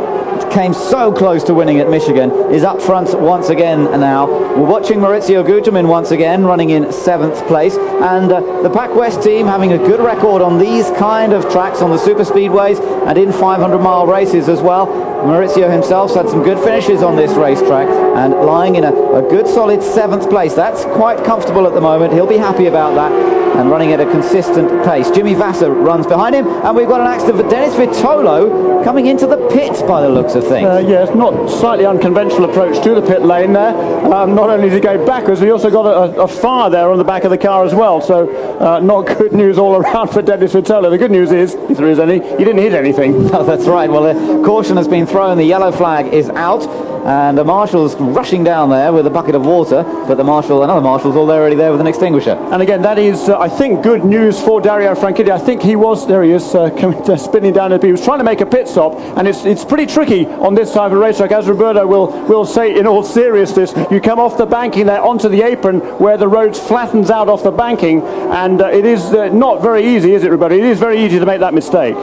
came so close to winning at Michigan, is up front once again now. We're watching Maurizio Gugelmin once again running in 7th place, and the Pac West team having a good record on these kind of tracks, on the super speedways and in 500-mile races as well. Maurizio himself's had some good finishes on this racetrack and lying in a good solid 7th place. That's quite comfortable at the moment. He'll be happy about that and running at a consistent pace. Jimmy Vasser runs behind him, and we've got an accident for Dennis Vitolo coming into the pits by the looks of things. Yes, not slightly unconventional approach to the pit lane there. Not only did he go backwards, we also got a fire there on the back of the car as well. So not good news all around for Dennis Vitolo. The good news is, if there is any, he didn't hit anything. Oh, that's right. Well, the caution has been thrown. The yellow flag is out, and the marshal's rushing down there with a bucket of water, but another marshal's already there with an extinguisher. And again, that is, I think, good news for Dario Franchitti. I think he was, there he is, spinning down. He was trying to make a pit stop, and it's pretty tricky on this type of racetrack. As Roberto will say in all seriousness, you come off the banking there onto the apron where the road flattens out off the banking, and it is not very easy, is it, Roberto? It is very easy to make that mistake.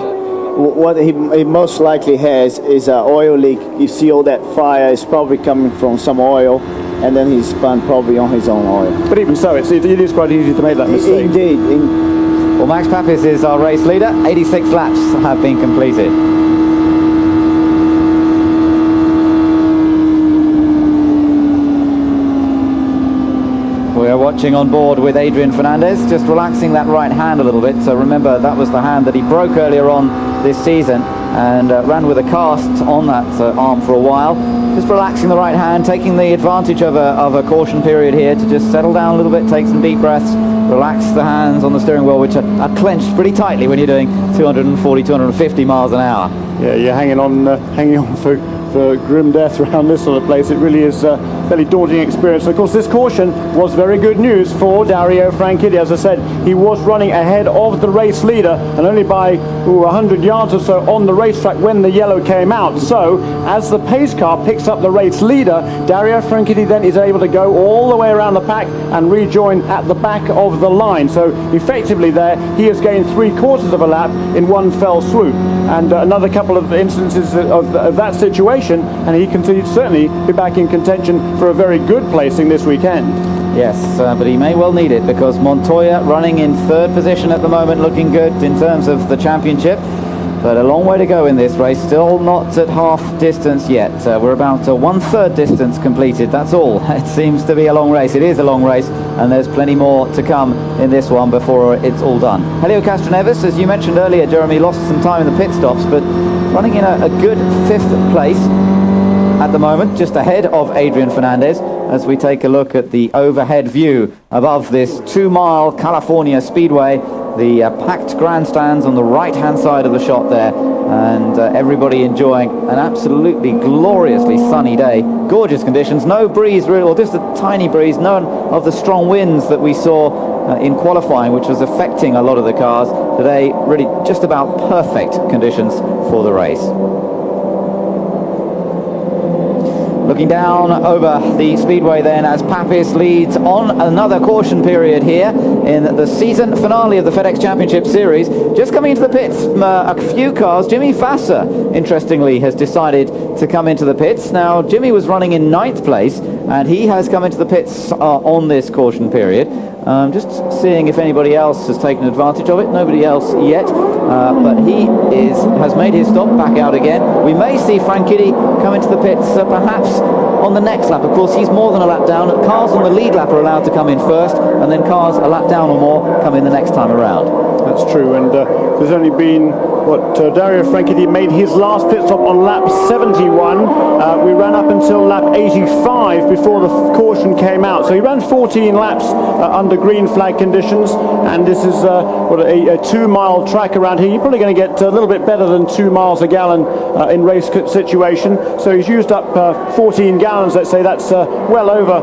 What he most likely has is an oil leak. You see all that fire is probably coming from some oil, and then he spun probably on his own oil. But even so, it is quite easy to make that mistake. Indeed. Well, Max Papis is our race leader. 86 laps have been completed. We're watching on board with Adrian Fernandez, just relaxing that right hand a little bit. So remember, that was the hand that he broke earlier on this season and ran with a cast on that arm for a while. Just relaxing the right hand, taking the advantage of a caution period here to just settle down a little bit, take some deep breaths, relax the hands on the steering wheel, which are clenched pretty tightly when you're doing 240, 250 miles an hour. Yeah, you're hanging on for grim death around this sort of place. It really is a fairly daunting experience. And of course, this caution was very good news for Dario Franchitti. As I said, he was running ahead of the race leader and only by 100 yards or so on the racetrack when the yellow came out. So as the pace car picks up the race leader, Dario Franchitti then is able to go all the way around the pack and rejoin at the back of the line. So effectively there, he has gained 3/4 of a lap in one fell swoop. And another couple of instances of that situation, and he can certainly be back in contention for a very good placing this weekend. Yes, but he may well need it because Montoya running in 3rd position at the moment, looking good in terms of the championship. But a long way to go in this race, still not at half distance yet. We're about 1/3 distance completed, that's all. It seems to be a long race. It is a long race, and there's plenty more to come in this one before it's all done. Helio Castroneves, as you mentioned earlier, Jeremy, lost some time in the pit stops, but running in a good 5th place at the moment, just ahead of Adrian Fernandez, as we take a look at the overhead view above this 2-mile California Speedway. the packed grandstands on the right-hand side of the shot there, and everybody enjoying an absolutely gloriously sunny day. Gorgeous conditions, no breeze really, or just a tiny breeze, none of the strong winds that we saw in qualifying, which was affecting a lot of the cars. Today, really just about perfect conditions for the race. Looking down over the speedway then as Papis leads on another caution period here in the season finale of the FedEx Championship Series. Just coming into the pits, a few cars. Jimmy Vasser, interestingly, has decided to come into the pits. Now, Jimmy was running in 9th place, and he has come into the pits on this caution period. Just seeing if anybody else has taken advantage of it. Nobody else yet, but he has made his stop back out again. We may see Franchitti come into the pits perhaps on the next lap. Of course, he's more than a lap down. Cars on the lead lap are allowed to come in first, and then cars a lap down or more come in the next time around. That's true, and there's only been Dario Franchitti made his last pit stop on lap 71. We ran up until lap 85 before the caution came out, so he ran 14 laps under green flag conditions, and this is a 2-mile track around here. You're probably going to get a little bit better than 2 miles a gallon in race situation, so he's used up 14 gallons, let's say. That's well over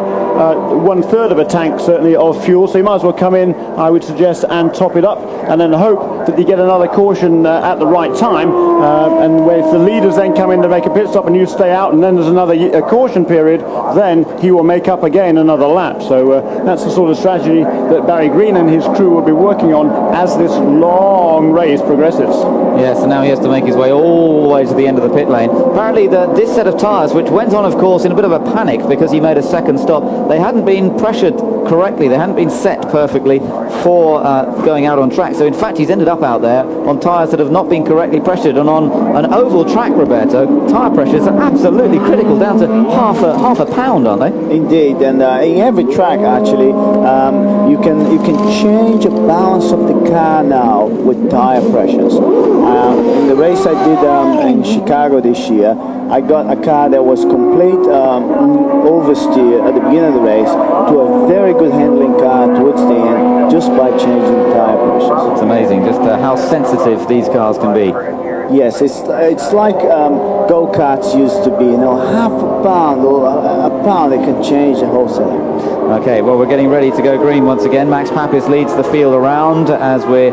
1/3 of a tank certainly of fuel, so you might as well come in, I would suggest, and top it up, and then hope that you get another caution at the right time, and if the leaders then come in to make a pit stop and you stay out, and then there's another caution period, then he will make up again another lap. So that's the sort of strategy that Barry Green and his crew will be working on as this long race progresses. Yes, and now he has to make his way all the way to the end of the pit lane. Apparently this set of tyres, which went on of course in a bit of a panic because he made a second stop, they hadn't been pressured correctly, they hadn't been set perfectly for going out on track. So in fact he's ended up out there on tyres that have not been correctly pressured, and on an oval track, Roberto, tyre pressures are absolutely critical, down to half a pound, aren't they? Indeed, and in every track actually you can change the balance of the car now with tyre pressures. In the race I did in Chicago this year, I got a car that was complete oversteer at the beginning of the race to a very good handling car towards the end, just by changing the tyre pressures. It's amazing just how sensitive these cars can be. Yes, it's like go-karts used to be, half a pound or a pound, they can change the whole setup. Okay, well, we're getting ready to go green once again. Max Papis leads the field around as we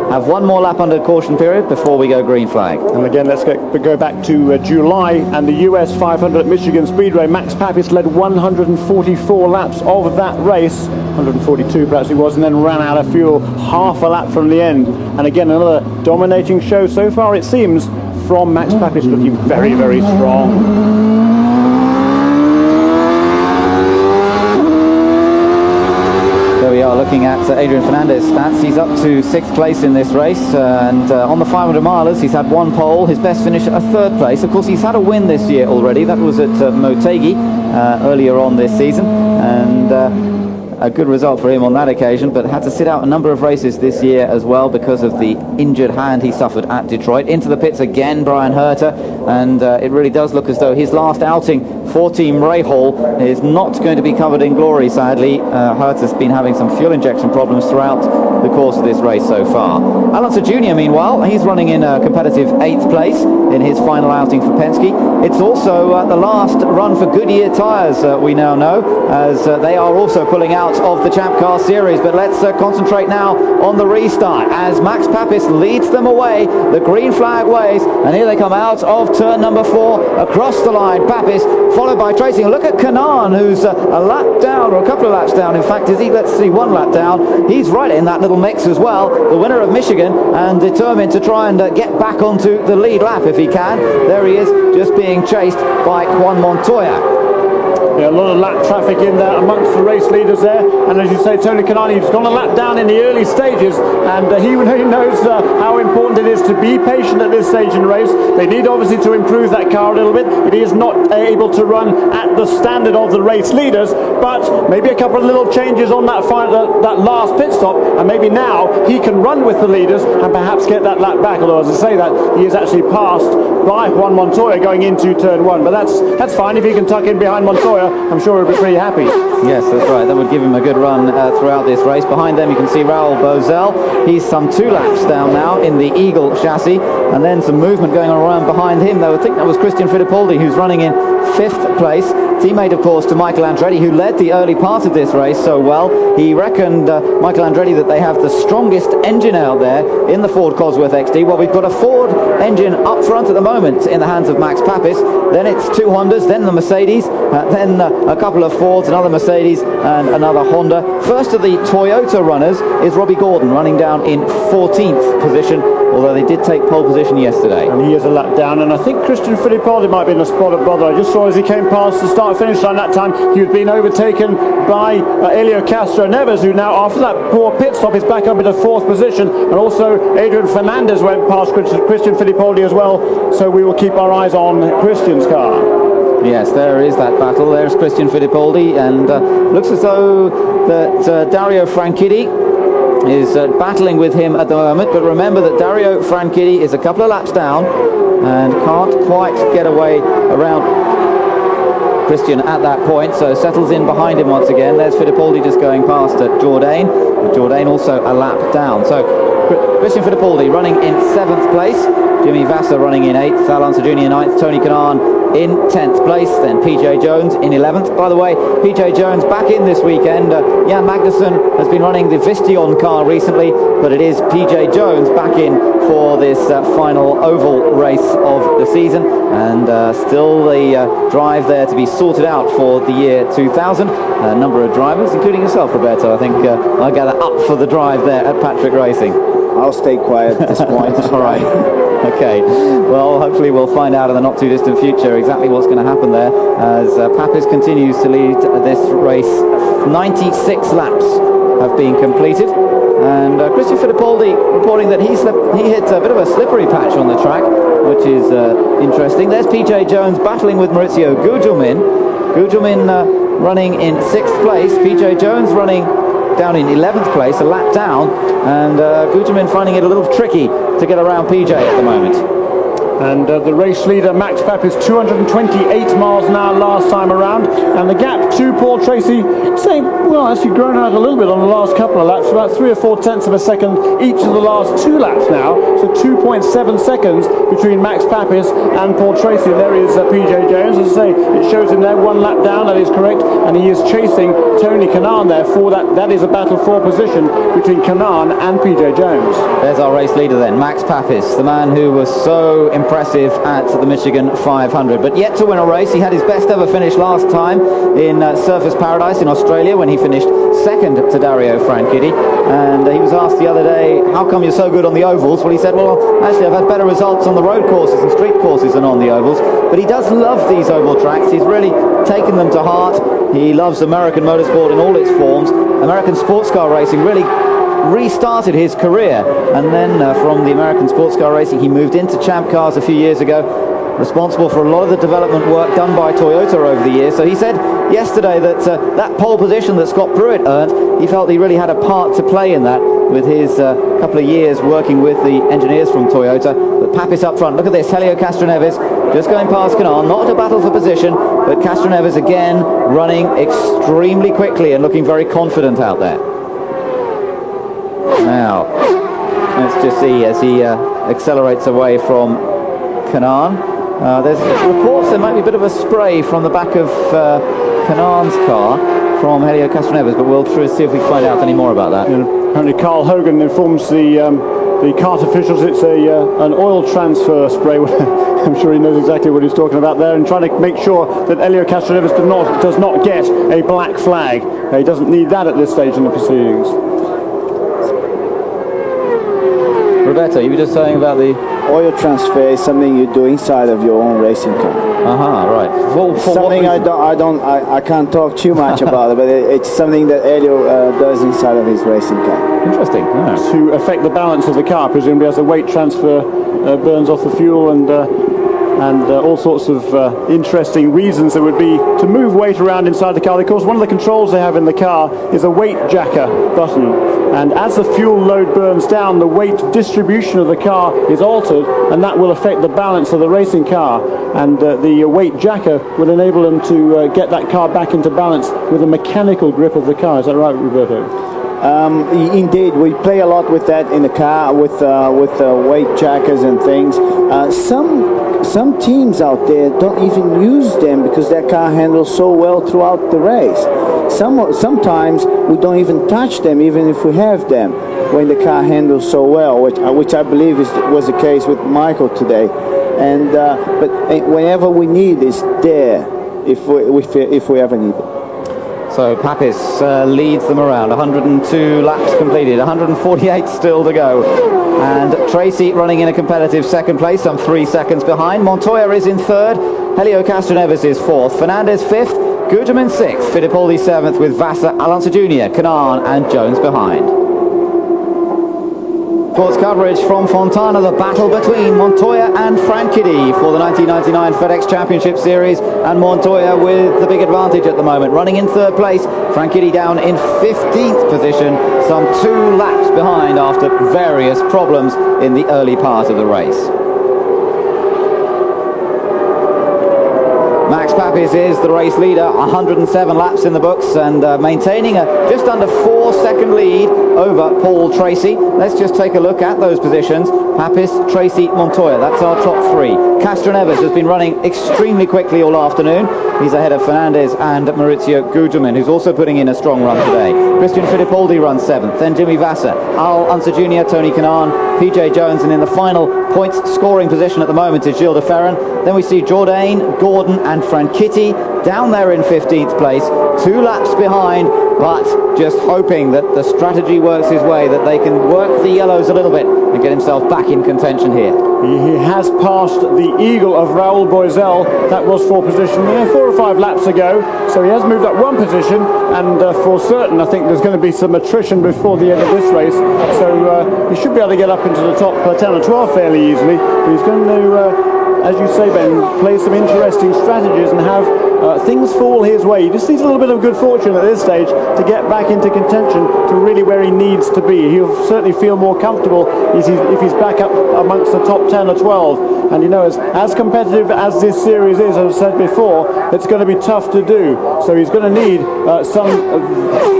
have one more lap under caution period before we go green flag. And again, let's go back to July and the US 500 at Michigan Speedway. Max Papis led 144 laps of that race, 142 perhaps it was, and then ran out of fuel half a lap from the end. And again, another dominating show so far, it seems, from Max Papis, looking very, very strong. There we are looking at Adrian Fernandez's stats. He's up to 6th place in this race, and on the 500 milers he's had 1 pole, his best finish a 3rd place. Of course, he's had a win this year already. That was at Motegi earlier on this season, and a good result for him on that occasion, but had to sit out a number of races this year as well because of the injured hand he suffered at Detroit. Into the pits again, Brian Herter, and it really does look as though his last outing for Team Rahal is not going to be covered in glory, sadly. Herter's been having some fuel injection problems throughout the course of this race so far. Alonso Jr., meanwhile, he's running in a competitive 8th place in his final outing for Penske. It's also the last run for Goodyear tyres, we now know, as they are also pulling out of the Champ Car Series. But let's concentrate now on the restart as Max Papis leads them away, the green flag waves, and here they come out of turn number 4 across the line. Papis followed by Tracy. Look at Kanan, who's a lap down, or a couple of laps down in fact. Is he? Let's see, 1 lap down. He's right in that little mix as well, the winner of Michigan, and determined to try and get back onto the lead lap if he can. There he is, just being chased by Juan Montoya. Yeah, a lot of lap traffic in there amongst the race leaders there, and as you say, Tony Kanani has gone a lap down in the early stages, and he knows how important it is to be patient at this stage in the race. They need obviously to improve that car a little bit. It is not able to run at the standard of the race leaders, but maybe a couple of little changes on that last pit stop, and maybe now he can run with the leaders and perhaps get that lap back. Although, as I say, that he is actually passed by Juan Montoya going into turn 1, but that's fine if he can tuck in behind Montoya. Montoya, I'm sure he'll be pretty happy. Yes, that's right. That would give him a good run throughout this race. Behind them you can see Raul Bozel. He's some 2 laps down now in the Eagle chassis, and then some movement going on around behind him. Though I think that was Christian Fittipaldi, who's running in 5th place. Teammate, of course, to Michael Andretti, who led the early part of this race so well. He reckoned, Michael Andretti, that they have the strongest engine out there in the Ford Cosworth XD. Well, we've got a Ford engine up front at the moment in the hands of Max Papis. Then it's 2 Hondas, then the Mercedes, then a couple of Fords, another Mercedes and another Honda. First of the Toyota runners is Robbie Gordon, running down in 14th position, although they did take pole position yesterday. And he is a lap down, and I think Christian Fittipaldi might be in a spot of bother. I just saw as he came past the start-finish line that time, he had been overtaken by Helio Castro-Neves, who now, after that poor pit stop, is back up into 4th position, and also Adrian Fernandez went past Christian Fittipaldi as well, so we will keep our eyes on Christian's car. Yes, there is that battle. There's Christian Fittipaldi, and looks as though that Dario Franchitti is battling with him at the moment. But remember that Dario Franchitti is a couple of laps down and can't quite get away around Christian at that point, so settles in behind him once again. There's Fittipaldi just going past Jourdain. Jourdain also a lap down. So Christian Fittipaldi running in 7th place. Jimmy Vasser running in 8th. Alonso Jr. 9th. Tony Kanaan in 10th place. Then PJ Jones in 11th. By the way, PJ Jones back in this weekend. Jan Magnussen has been running the Vistion car recently, but it is PJ Jones back in for this final oval race of the season, and still the drive there to be sorted out for the year 2000. A number of drivers, including yourself, Roberto, I think I gather up for the drive there at Patrick Racing. I'll stay quiet at this point. All right. Okay. Well, hopefully we'll find out in the not too distant future exactly what's going to happen there as Papis continues to lead this race. 96 laps have been completed, and Christian Fittipaldi reporting that he hit a bit of a slippery patch on the track, which is interesting. There's PJ Jones battling with Maurizio Gugelmin. Gugelmin running in 6th place. PJ Jones running down in 11th place, a lap down, and Gugelmin finding it a little tricky to get around PJ at the moment. And the race leader, Max Papis, 228 miles an hour last time around. And the gap to Paul Tracy, saying, well, actually grown out a little bit on the last couple of laps, about 3 or 4 tenths of a second each of the last 2 laps now. So 2.7 seconds between Max Papis and Paul Tracy. There is PJ Jones. As I say, it shows him there 1 lap down, that is correct. And he is chasing Tony Kanaan there for that. That is a battle for position between Kanaan and PJ Jones. There's our race leader then, Max Papis, the man who was so impressive at the Michigan 500, but yet to win a race. He had his best ever finish last time in Surfers Paradise in Australia when he finished 2nd to Dario Franchitti, and he was asked the other day, how come you're so good on the ovals? Well, he said, well, actually I've had better results on the road courses and street courses than on the ovals, but he does love these oval tracks. He's really taken them to heart. He loves American motorsport in all its forms. American sports car racing really restarted his career, and then from the American sports car racing he moved into Champ Cars a few years ago, responsible for a lot of the development work done by Toyota over the years. So he said yesterday that that pole position that Scott Pruitt earned, he felt he really had a part to play in that with his couple of years working with the engineers from Toyota. But Papis up front, look at this, Helio Castro-Neves just going past Kanaan, not a battle for position, but Castro-Neves again running extremely quickly and looking very confident out there. Now, let's just see as he accelerates away from Kanaan. There's reports there might be a bit of a spray from the back of Kanaan's car from Helio Castro-Neves, but we'll see if we can find out any more about that. Yeah, apparently Carl Hogan informs the kart officials it's an oil transfer spray. I'm sure he knows exactly what he's talking about there, and trying to make sure that Helio Castro-Neves does not get a black flag. He doesn't need that at this stage in the proceedings. Roberto, you were just saying about the oil transfer is something you do inside of your own racing car. Right. Well, something I can't talk too much about it, but it's something that Helio does inside of his racing car. Interesting. Yeah. To affect the balance of the car, presumably as the weight transfer burns off the fuel and and all sorts of interesting reasons there would be to move weight around inside the car. Of course, one of the controls they have in the car is a weight jacker button, and as the fuel load burns down, the weight distribution of the car is altered, and that will affect the balance of the racing car, and the weight jacker will enable them to get that car back into balance with a mechanical grip of the car. Is that right, Roberto? Indeed, we play a lot with that in the car, with weight jackers and things. Some teams out there don't even use them because their car handles so well throughout the race. Sometimes we don't even touch them, even if we have them, when the car handles so well, which I believe was the case with Michael today. And but whenever we need, it's there if we ever need it. So Papis leads them around. 102 laps completed, 148 still to go. And Tracy running in a competitive second place, some 3 seconds behind. Montoya is in third. Helio Castroneves is fourth. Fernandez fifth. Guterman sixth. Fittipaldi seventh, with Vassar, Alonso Jr., Kanan and Jones behind. Sports coverage from Fontana, the battle between Montoya and Franchitti for the 1999 FedEx Championship Series, and Montoya with the big advantage at the moment, running in third place. Franchitti down in 15th position, some 2 laps behind after various problems in the early part of the race. Max Papis is the race leader, 107 laps in the books, and maintaining a just under 4-second lead over Paul Tracy. Let's just take a look at those positions. Papis, Tracy, Montoya, that's our top 3. Castroneves has been running extremely quickly all afternoon. He's ahead of Fernandez and Maurizio Guterman, who's also putting in a strong run today. Christian Fittipaldi runs 7th, then Jimmy Vassar, Al Unser Jr., Tony Kanaan, PJ Jones, and in the final points scoring position at the moment is Gilles de Ferran. Then we see Jourdain, Gordon and Franchitti down there in 15th place, 2 laps behind, but just hoping that the strategy works his way, that they can work the yellows a little bit and get himself back in contention here. He has passed the eagle of Raoul Boisel. That was 4 position 4 or 5 laps ago, so he has moved up 1 position, and for certain I think there's going to be some attrition before the end of this race, so he should be able to get up into the top 10 or 12 fairly easily, but he's going to as you say, Ben, play some interesting strategies and have things fall his way. He just needs a little bit of good fortune at this stage to get back into contention to really where he needs to be. He'll certainly feel more comfortable if he's back up amongst the top 10 or 12. And you know, as competitive as this series is, as I said before, it's going to be tough to do. So he's going to need some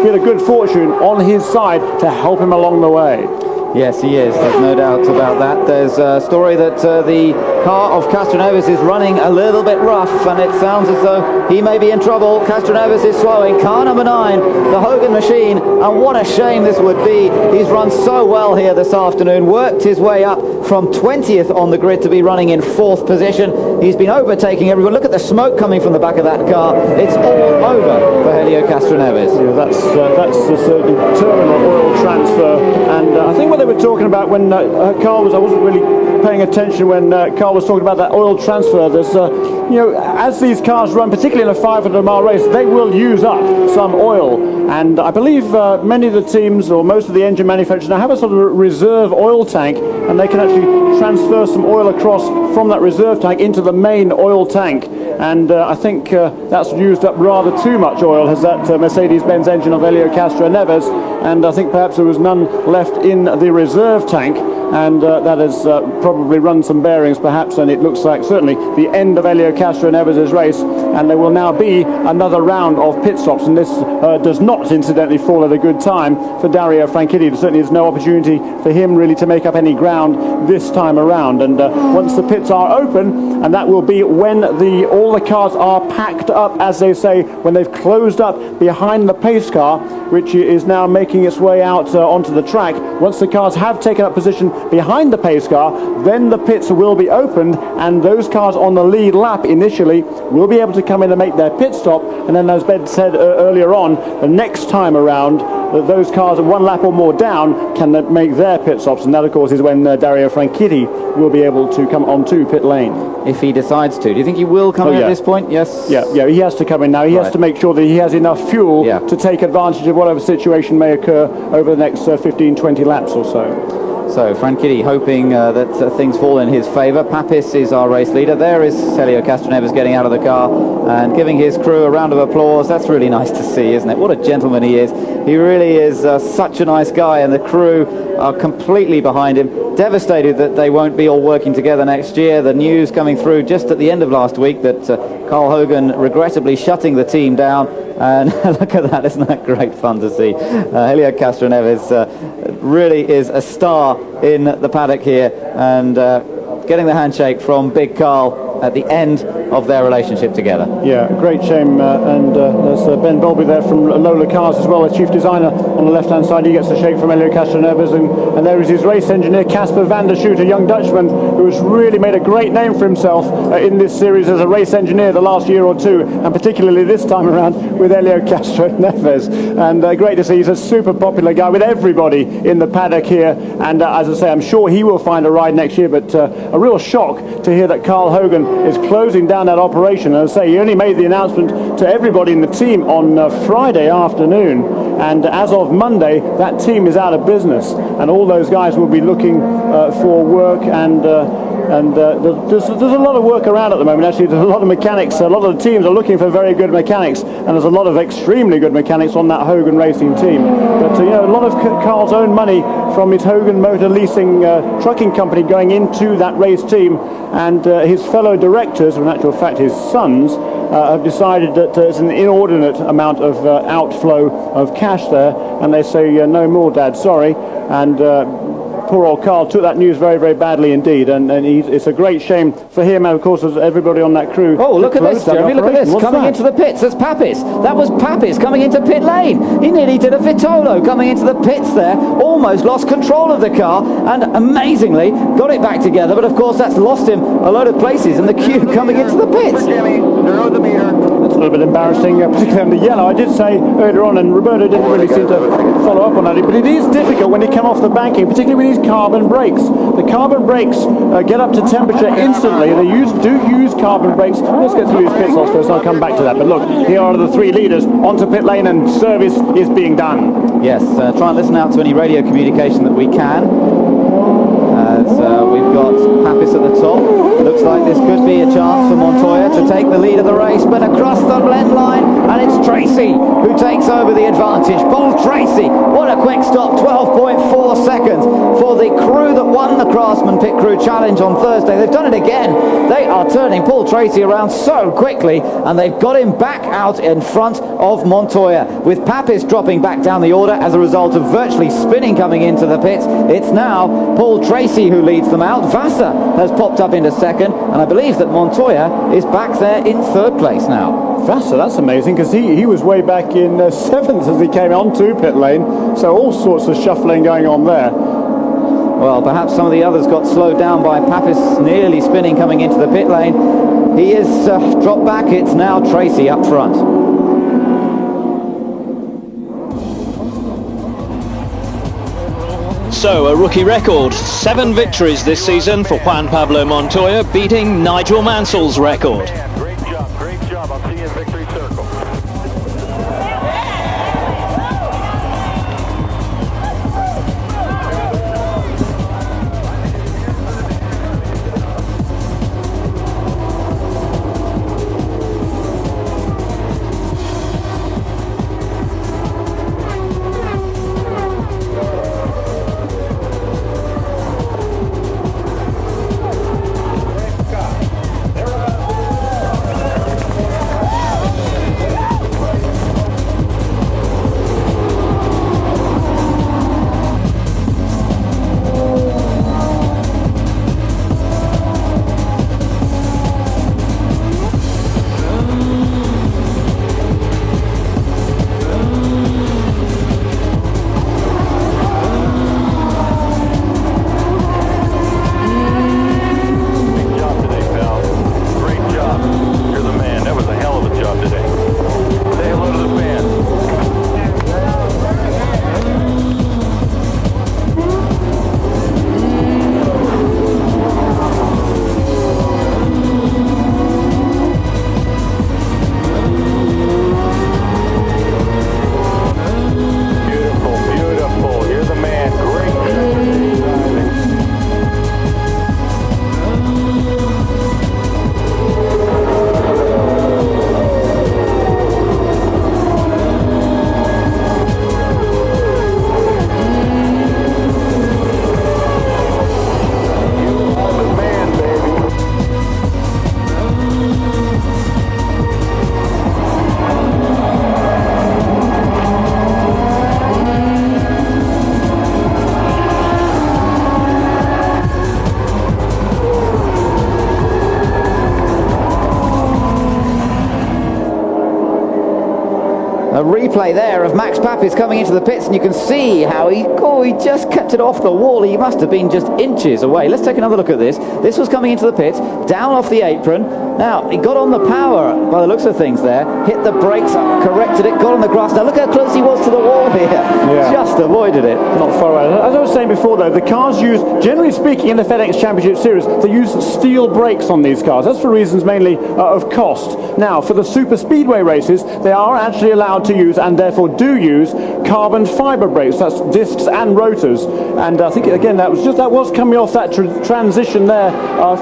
bit of good fortune on his side to help him along the way. Yes, he is. There's no doubt about that. There's a story that the car of Castroneves is running a little bit rough, and it sounds as though he may be in trouble. Castroneves is slowing. Car number 9, the Hogan machine, and what a shame this would be. He's run so well here this afternoon, worked his way up from 20th on the grid to be running in 4th position. He's been overtaking everyone. Look at the smoke coming from the back of that car. It's all over for Helio Castroneves. Yeah, that's the terminal oil transfer, and I think what they were talking about when Carl was, I wasn't really paying attention when Carl was talking about that oil transfer. There's, you know, as these cars run, particularly in a 500-mile race, they will use up some oil, and I believe many of the teams or most of the engine manufacturers now have a sort of reserve oil tank, and they can actually transfer some oil across from that reserve tank into the main oil tank. And I think that's used up rather too much oil, has that Mercedes-Benz engine of Helio Castroneves, and I think perhaps there was none left in the reserve tank, and that has probably run some bearings perhaps, and it looks like certainly the end of Helio Castroneves' race, and there will now be another round of pit stops, and this does not incidentally fall at a good time for Dario Franchitti. There certainly is no opportunity for him really to make up any ground this time around, and once the pits are open, and that will be when all the cars are packed up, as they say, when they've closed up behind the pace car, which is now making its way out onto the track. Once the cars have taken up position behind the pace car, then the pits will be opened, and those cars on the lead lap initially will be able to come in and make their pit stop, and then, as Ben said earlier on, the next time around those cars 1 lap or more down can make their pit stops, and that of course is when Dario Franchitti will be able to come onto pit lane. If he decides to. Do you think he will come in at this point? Yes? Yeah, he has to come in now. He has to make sure that he has enough fuel to take advantage of whatever situation may occur over the next 15-20 laps or so. So Franchitti hoping that things fall in his favour. Papis is our race leader. There is Helio Castroneves getting out of the car and giving his crew a round of applause. That's really nice to see, isn't it? What a gentleman he is. He really is such a nice guy, and the crew are completely behind him. Devastated that they won't be all working together next year. The news coming through just at the end of last week that Carl Hogan regrettably shutting the team down. And look at that, isn't that great fun to see? Helio Castroneves really is a star in the paddock here, and getting the handshake from Big Carl at the end of their relationship together. Yeah, great shame. And there's Ben Bolby there from Lola Cars as well, as chief designer on the left-hand side. He gets a shake from Helio Castroneves, and there is his race engineer, Casper van der Schoot, a young Dutchman who has really made a great name for himself in this series as a race engineer the last year or two, and particularly this time around with Helio Castroneves. And great to see. He's a super popular guy with everybody in the paddock here. And as I say, I'm sure he will find a ride next year, but a real shock to hear that Carl Hogan is closing down that operation. And as I say, he only made the announcement to everybody in the team on Friday afternoon, and as of Monday that team is out of business, and all those guys will be looking for work, and there's a lot of work around at the moment. Actually, there's a lot of mechanics. A lot of the teams are looking for very good mechanics, and there's a lot of extremely good mechanics on that Hogan Racing team. But you know, a lot of Carl's own money from his Hogan Motor Leasing trucking company going into that race team, and his fellow directors, or in actual fact his sons, have decided that it's an inordinate amount of outflow of cash there, and they say no more, Dad, sorry. And poor old Carl took that news very, very badly indeed, and it's a great shame for him, and of course as everybody on that crew. Oh, look at this, Jeremy, look at this. Coming into the pits, there's Papis. That was Papis coming into pit lane. He nearly did a Vitolo coming into the pits there, almost lost control of the car, and amazingly got it back together, but of course that's lost him a load of places in the queue coming into the pits. That's a little bit embarrassing, particularly on the yellow. I did say earlier on, and Roberto didn't really seem to follow up on that, but it is difficult when you come off the banking, particularly with these carbon brakes. The carbon brakes get up to temperature instantly, and they do use carbon brakes. Let's get through these pit stops first, I'll come back to that. But look, here are the three leaders onto pit lane, and service is being done. Yes, try and listen out to any radio communication that we can. As we've got Papis at the top. Looks like this could be a chance for Montoya to take the lead of the race, but across the blend line, and it's Tracy who takes over the advantage. Paul Tracy, what a quick stop, 12.4 seconds for the crew that won the Craftsman Pit Crew Challenge on Thursday. They've done it again. They are turning Paul Tracy around so quickly, and they've got him back out in front of Montoya, with Papis dropping back down the order as a result of virtually spinning coming into the pits. It's now Paul Tracy who leads them out. Vassar has popped up into second, and I believe that Montoya is back there in third place now. Vassar, that's amazing, because he was way back in seventh as he came onto pit lane, so all sorts of shuffling going on there. Well, perhaps some of the others got slowed down by Papis nearly spinning coming into the pit lane. He is dropped back. It's now Tracy up front. So, a rookie record, 7 victories this season for Juan Pablo Montoya, beating Nigel Mansell's record. Great job. I'll see you in victory circle. A replay there of Max Papis coming into the pits, and you can see how he just kept it off the wall. He must have been just inches away. Let's take another look at this. This was coming into the pits, down off the apron. Now, he got on the power by the looks of things there, hit the brakes up, corrected it, got on the grass. Now look how close he was to the wall here. Yeah. Just avoided it. Not far away. As I was saying before though, the cars use, generally speaking in the FedEx Championship Series, they use steel brakes on these cars. That's for reasons mainly of cost. Now, for the super speedway races, they are actually allowed to use, and therefore do use, carbon fiber brakes. That's discs and rotors. And I think again that was coming off that transition there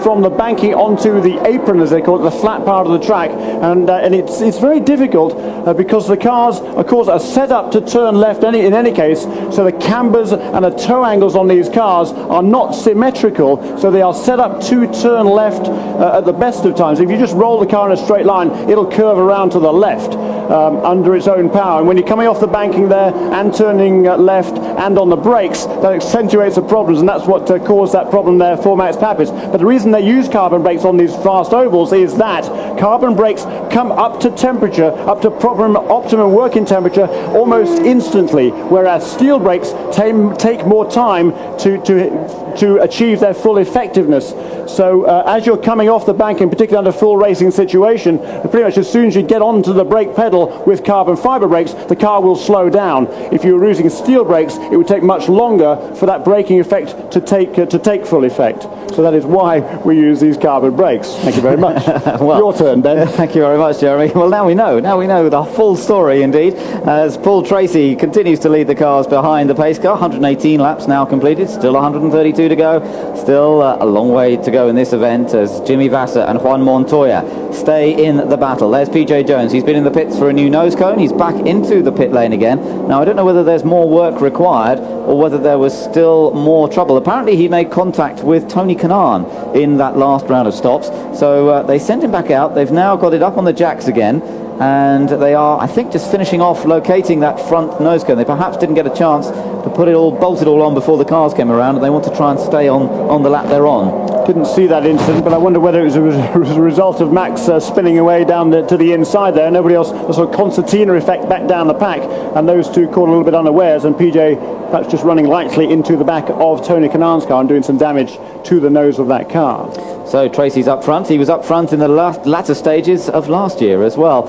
from the banking onto the apron, as they call it, the flat part of the track. And it's very difficult because the cars, of course, are set up to turn left in any case. So the cambers and the toe angles on these cars are not symmetrical. So they are set up to turn left at the best of times. If you just roll the car in a straight line, it'll curve around to the left under its own power. And when you're coming off the banking there and turning left and on the brakes, that accentuates the problems, and that's what caused that problem there for Max Papis. But the reason they use carbon brakes on these fast ovals is that carbon brakes come up to temperature, up to optimum working temperature almost instantly, whereas steel brakes take more time to achieve their full effectiveness. So as you're coming off the bank, in particular under full racing situation, pretty much as soon as you get onto the brake pedal with carbon fiber brakes, the car will slow down. If you were using steel brakes, it would take much longer for that braking effect to take full effect. So that is why we use these carbon brakes. Thank you very much. Well, your turn, Ben. Thank you very much, Jeremy. Well, now we know the full story indeed, as Paul Tracy continues to lead the cars behind the pace car. 118 laps now completed, still 132 to go, still a long way to go in this event, as Jimmy Vasser and Juan Montoya stay in the battle. There's PJ Jones. He's been in the pits for a new nose cone. He's back into the pit lane again. Now, I don't know whether there's more work required or whether there was still more trouble. Apparently he made contact with Tony Kanaan in that last round of stops, so they sent him back out. They've now got it up on the jacks again, and they are, I think, just finishing off locating that front nose cone. They perhaps didn't get a chance to bolt it all on before the cars came around, and they want to try and stay on the lap they're on. Didn't see that incident, but I wonder whether it was a result of Max spinning away down to the inside there. Nobody else, the sort of concertina effect back down the pack, and those two caught a little bit unawares, and PJ perhaps just running lightly into the back of Tony Kanaan's car and doing some damage to the nose of that car. So Tracy's up front. He was up front in the latter stages of last year as well,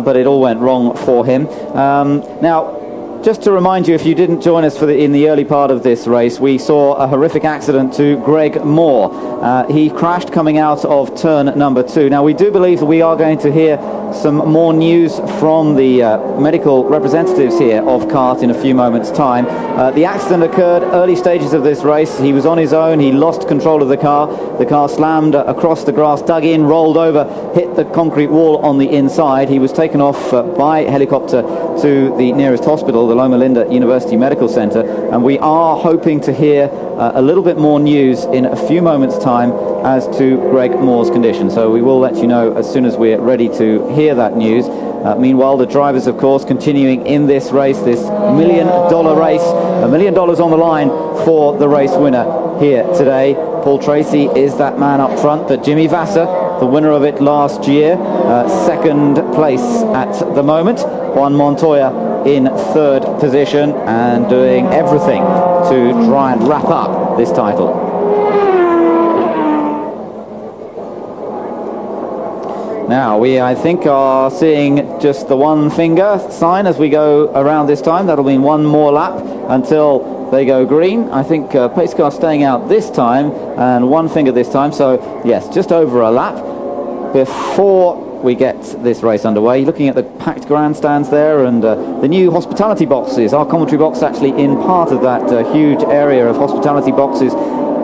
but it all went wrong for him. Now, just to remind you, if you didn't join us in the early part of this race, we saw a horrific accident to Greg Moore. He crashed coming out of turn number 2. Now, we do believe that we are going to hear some more news from the medical representatives here of CART in a few moments' time. The accident occurred early stages of this race. He was on his own. He lost control of the car. The car slammed across the grass, dug in, rolled over, hit the concrete wall on the inside. He was taken off by helicopter to the nearest hospital, the Loma Linda University Medical Center, and we are hoping to hear a little bit more news in a few moments' time as to Greg Moore's condition. So we will let you know as soon as we're ready to hear that news. Meanwhile, the drivers, of course, continuing in this race, this $1 million race, $1 million on the line for the race winner here today. Paul Tracy is that man up front, but Jimmy Vasser, the winner of it last year, second place at the moment. Juan Montoya in third position and doing everything to try and wrap up this title. Now we, I think, are seeing just the one finger sign as we go around this time. That'll mean one more lap until they go green. I think pace car staying out this time and one finger this time. So yes, just over a lap before we get this race underway. Looking at the packed grandstands there and the new hospitality boxes. Our commentary box actually in part of that huge area of hospitality boxes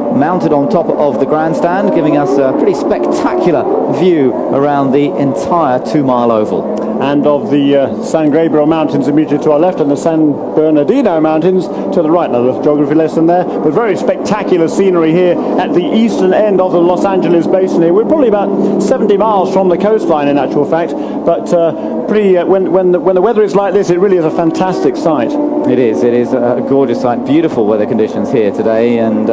mounted on top of the grandstand, giving us a pretty spectacular view around the entire 2-mile oval. And of the San Gabriel Mountains immediately to our left and the San Bernardino Mountains to the right. Another geography lesson there, but very spectacular scenery here at the eastern end of the Los Angeles Basin here. We're probably about 70 miles from the coastline in actual fact, but when the weather is like this, it really is a fantastic sight. It is a gorgeous sight, beautiful weather conditions here today, and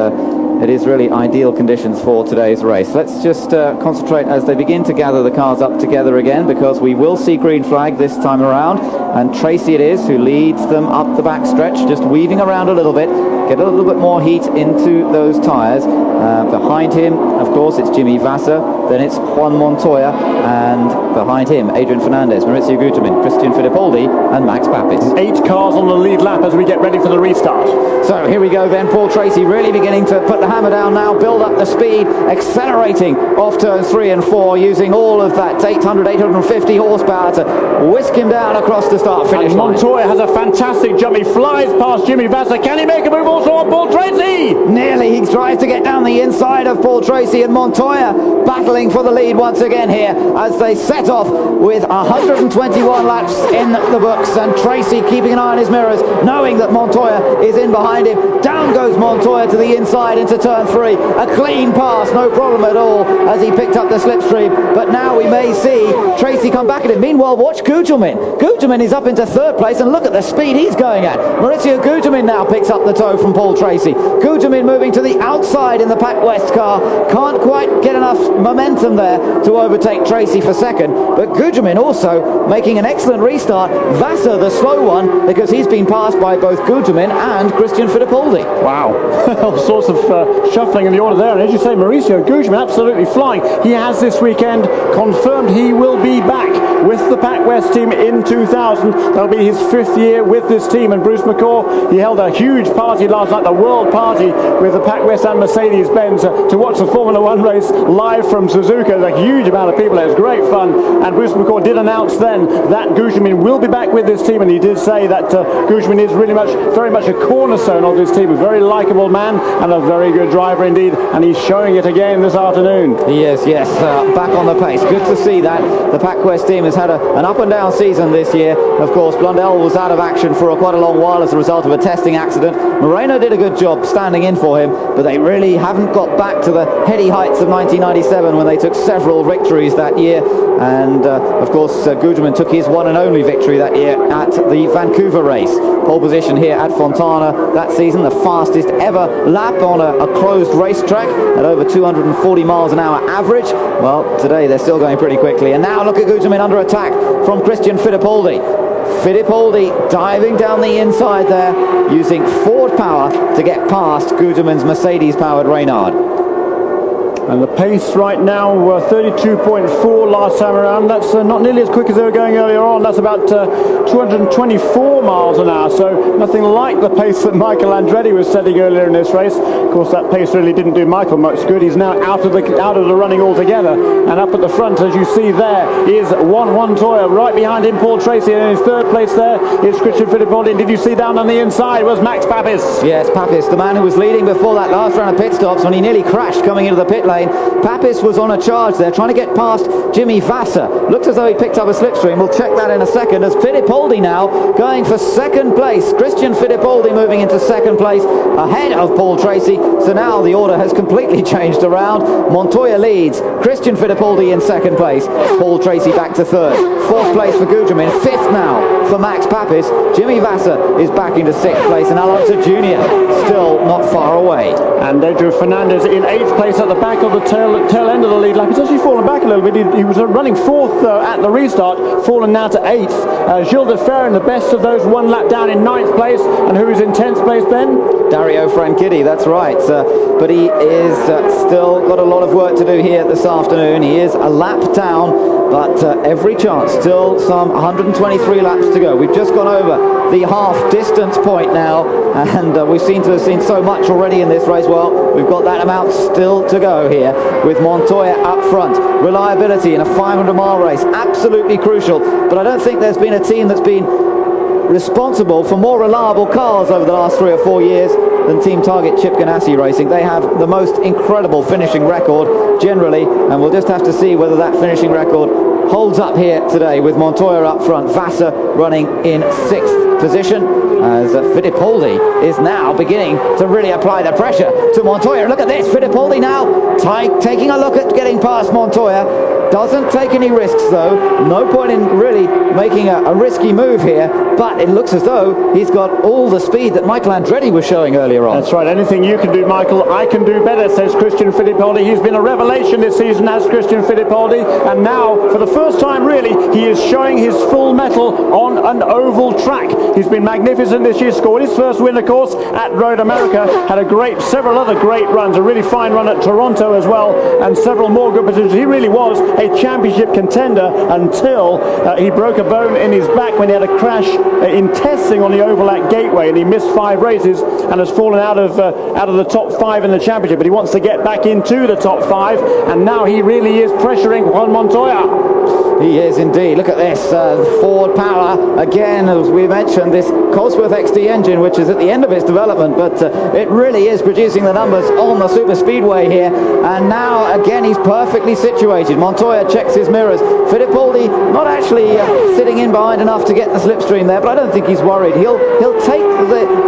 it is really ideal conditions for today's race. Let's just concentrate as they begin to gather the cars up together again, because we will see green flag this time around, and Tracy it is who leads them up the back stretch, just weaving around a little bit, get a little bit more heat into those tyres. Behind him, of course, it's Jimmy Vasser, then it's Juan Montoya, and behind him, Adrian Fernandez, Maurizio Guterman, Christian Fittipaldi, and Max Papis. 8 cars on the lead lap as we get ready for the restart. So here we go then, Paul Tracy really beginning to put the hammer down now, build up the speed, accelerating off turns 3 and 4, using all of that 850 horsepower to whisk him down across the start-finish line. Montoya has a fantastic jump, he flies past Jimmy Vasser, can he make a move also on Paul Tracy? Nearly, he tries to get down the inside of Paul Tracy, and Montoya battling for the lead once again here as they set off with 121 laps in the books, and Tracy keeping an eye on his mirrors, knowing that Montoya is in behind him. Down goes Montoya to the inside into turn 3, a clean pass, no problem at all as he picked up the slipstream, but now we may see Tracy come back at him. Meanwhile, watch Guterman. Guterman is up into 3rd place, and look at the speed he's going at. Maurizio Guterman now picks up the tow from Paul Tracy. Guterman moving to the outside in the Pac West car, can't quite get enough momentum there to overtake Tracy for 2nd, but Guterman also making an excellent restart. Vasser the slow one, because he's been passed by both Guterman and Christian Fittipaldi. Wow, all sorts of shuffling in the order there, and as you say, Maurizio Guterman absolutely flying. He has this weekend confirmed he will be back with the Pac West team in 2000. That'll be his 5th year with this team, and Bruce McCaw, he held a huge party last night, the world party with the Pac West and Mercedes-Benz to watch the Formula 1 race live from Suzuka. There's a huge amount of people. It was great fun, and Bruce McCaw did announce then that Guterman will be back with this team, and he did say that Guterman is really very much a cornerstone of this team, a very likeable man and a very good driver indeed, and he's showing it again this afternoon. He is, yes, back on the pace. Good to see that. The Pac West team has had an up and down season this year. Of course, Blundell was out of action for quite a long while as a result of a testing accident. Moreno did a good job standing in for him, but they really haven't got back to the heady heights of 1997 when they took several victories that year. And of course, Guterman took his one and only victory that year at the Vancouver race. Pole position here at Fontana that season, the fastest ever lap on a closed racetrack at over 240 miles an hour average. Well, today they're still going pretty quickly. And now look at Guterman under attack from Christian Fittipaldi. Fittipaldi diving down the inside there, using forward power to get past Guterman's Mercedes-powered Reynard. And the pace right now, 32.4 last time around. That's not nearly as quick as they were going earlier on. That's about 224 miles an hour. So nothing like the pace that Michael Andretti was setting earlier in this race. Of course, that pace really didn't do Michael much good. He's now out of the running altogether. And up at the front, as you see there, is Juan Montoya. Right behind him, Paul Tracy. And in his 3rd place there is Christian Fittipaldi. And did you see down on the inside was Max Papis? Yes, Papis, the man who was leading before that last round of pit stops when he nearly crashed coming into the pit lane. Papis was on a charge there, trying to get past Jimmy Vasser. Looks as though he picked up a slipstream. We'll check that in a second, as Fittipaldi now going for 2nd place. Christian Fittipaldi moving into 2nd place ahead of Paul Tracy. So now the order has completely changed around. Montoya leads, Christian Fittipaldi in 2nd place, Paul Tracy back to 3rd. 4th place for Guterman, 5th now for Max Papis. Jimmy Vasser is back into 6th place, and Alonso Jr. still not far away. And Adrian Fernandez in 8th place at the back of the tail end of the lead lap. He's actually fallen back a little bit. He was running 4th at the restart, fallen now to 8th. Gilles de Ferran, the best of those, 1 lap down in 9th place. And who is in 10th place then? Dario Franchitti, that's right. But he is still got a lot of work to do here this afternoon. He is a lap down, but every chance. Still some 123 laps to go. We've just gone over the half distance point now, and we seem to have seen so much already in this race. Well, we've got that amount still to go here with Montoya up front. Reliability in a 500-mile race, absolutely crucial, but I don't think there's been a team that's been responsible for more reliable cars over the last 3 or 4 years than Team Target Chip Ganassi Racing. They have the most incredible finishing record generally, and we'll just have to see whether that finishing record holds up here today with Montoya up front, Vasser running in 6th position, as Fittipaldi is now beginning to really apply the pressure to Montoya. Look at this, Fittipaldi now taking a look at getting past Montoya. Doesn't take any risks though. No point in really making a risky move here. but it looks as though he's got all the speed that Michael Andretti was showing earlier on. That's right. Anything you can do, Michael, I can do better, says Christian Fittipaldi. He's been a revelation this season, as Christian Fittipaldi, and now, for the first time really, he is showing his full mettle on an oval track. He's been magnificent this year, scored his first win, of course, at Road America, had several other great runs, a really fine run at Toronto as well, and several more good positions. He really was a championship contender until he broke a bone in his back when he had a crash in testing on the oval at Gateway, and he missed 5 races and has fallen out of the top 5 in the championship. But he wants to get back into the top 5, and now he really is pressuring Juan Montoya. He is indeed. Look at this Ford power again, as we mentioned, this Cosworth XD engine, which is at the end of its development, but it really is producing the numbers on the super speedway here. And now again he's perfectly situated. Montoya checks his mirrors. Fittipaldi not actually sitting in behind enough to get the slipstream there, but I don't think he's worried. He'll take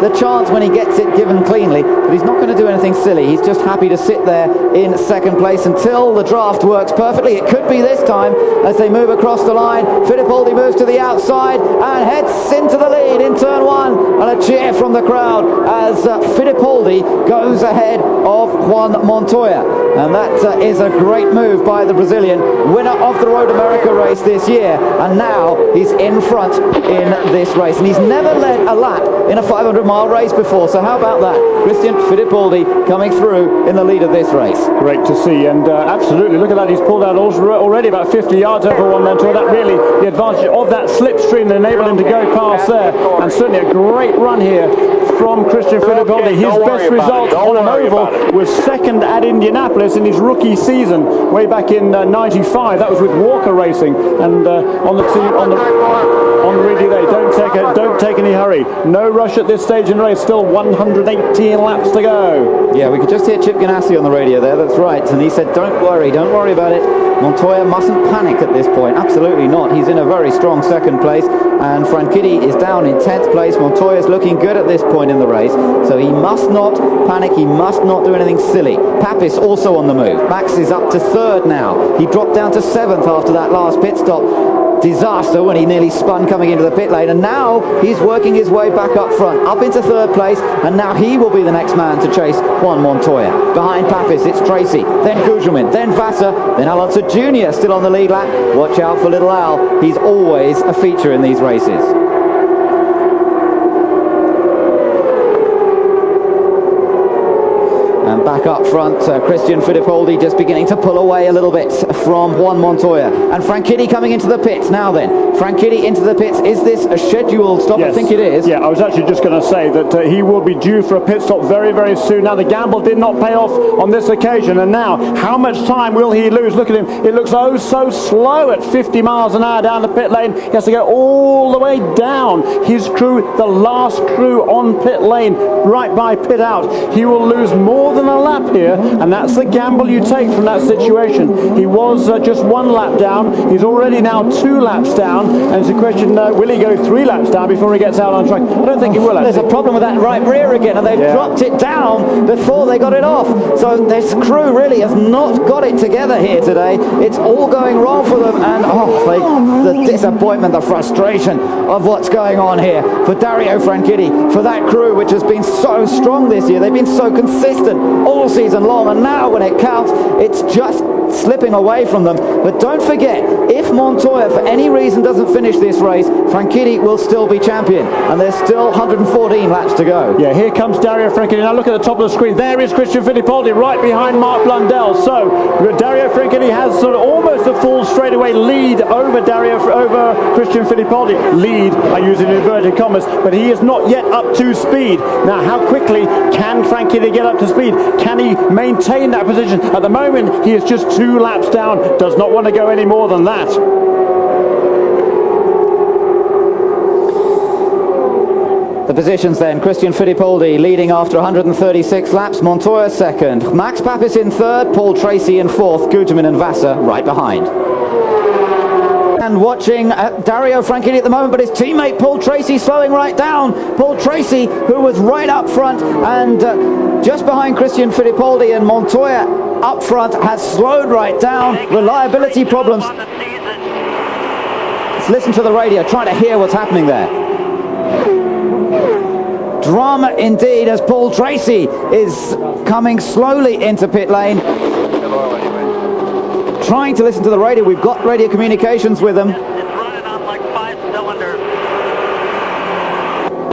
the chance when he gets it given cleanly, but he's not going to do anything silly. He's just happy to sit there in second place until the draft works perfectly. It could be this time as they move across the line. Fittipaldi moves to the outside and heads into the lead in turn 1, and a cheer from the crowd as Fittipaldi goes ahead of Juan Montoya, and that is a great move by the Brazilian, winner of the Road America race this year, and now he's in front in this race, and he's never led a lap in a 500-mile race before, so how about that? Christian Fittipaldi coming through in the lead of this race. Great to see, and absolutely, look at that, he's pulled out already about 50 yards over Juan Montoya. That really, the advantage of that slipstream that enabled him to go past there, and certainly a great run here from Christian Fittipaldi. His best result on an oval was second at Indianapolis in his rookie season way back in '95. That was with Walker Racing, and on the radio they don't take any hurry. No rush at this stage in the race. Still 118 laps to go. Yeah, we could just hear Chip Ganassi on the radio there. That's right, and he said, "Don't worry about it. Montoya mustn't panic at this point." Absolutely not. He's in a very strong second place, and Franchitti is down in 10th place. Montoya's looking good at this point in the race, so he must not panic. He must not do anything silly. Papis also on the move. Max is up to 3rd now. He dropped down to 7th after that last pit stop disaster when he nearly spun coming into the pit lane, and now he's working his way back up front, up into 3rd place, and now he will be the next man to chase Juan Montoya. Behind Papis it's Tracy, then Gugelmin, then Vassar, then Alonso Jr. still on the lead lap. Watch out for little Al, he's always a feature in these races. And back up front, Christian Fittipaldi just beginning to pull away a little bit from Juan Montoya. And Franchitti coming into the pits now then. Franchitti into the pits. Is this a scheduled stop? Yes. I think it is. Yeah, I was actually just going to say that he will be due for a pit stop very, very soon. Now, the gamble did not pay off on this occasion. And now, how much time will he lose? Look at him. It looks oh so slow at 50 miles an hour down the pit lane. He has to go all the way down. His crew, the last crew on pit lane, right by pit out. He will lose more than a lap here, and that's the gamble you take from that situation. He was just 1 lap down. He's already now 2 laps down, and it's a question, will he go 3 laps down before he gets out on track? I don't think he will, actually. There's a problem with that right rear again, and they've dropped it down before they got it off. So this crew really has not got it together here today. It's all going wrong for them, and the disappointment, the frustration of what's going on here for Dario Franchitti, for that crew which has been so strong this year. They've been so consistent all season long, and now when it counts, it's just slipping away from them. But don't forget, if Montoya for any reason doesn't finish this race, Franchitti will still be champion, and there's still 114 laps to go. Yeah, here comes Dario Franchitti. Now look at the top of the screen. There is Christian Fittipaldi right behind Mark Blundell. So Dario Franchitti has sort of almost a full straightaway lead over Christian Fittipaldi. Lead, I use in inverted commas, but he is not yet up to speed. Now, how quickly can Franchitti get up to speed? Can he maintain that position? At the moment, he is just 2 laps down. Does not want to go any more than that. The positions then, Christian Fittipaldi leading after 136 laps, Montoya 2nd, Max Papis in 3rd, Paul Tracy in 4th, Gugelmin and Vassar right behind. And watching Dario Franchitti at the moment, but his teammate Paul Tracy slowing right down. Paul Tracy, who was right up front and just behind Christian Fittipaldi, and Montoya up front has slowed right down. Reliability problems. Let's listen to the radio, trying to hear what's happening there. Drama indeed, as Paul Tracy is coming slowly into pit lane. Trying to listen to the radio. We've got radio communications with him. It's running on like 5 cylinders.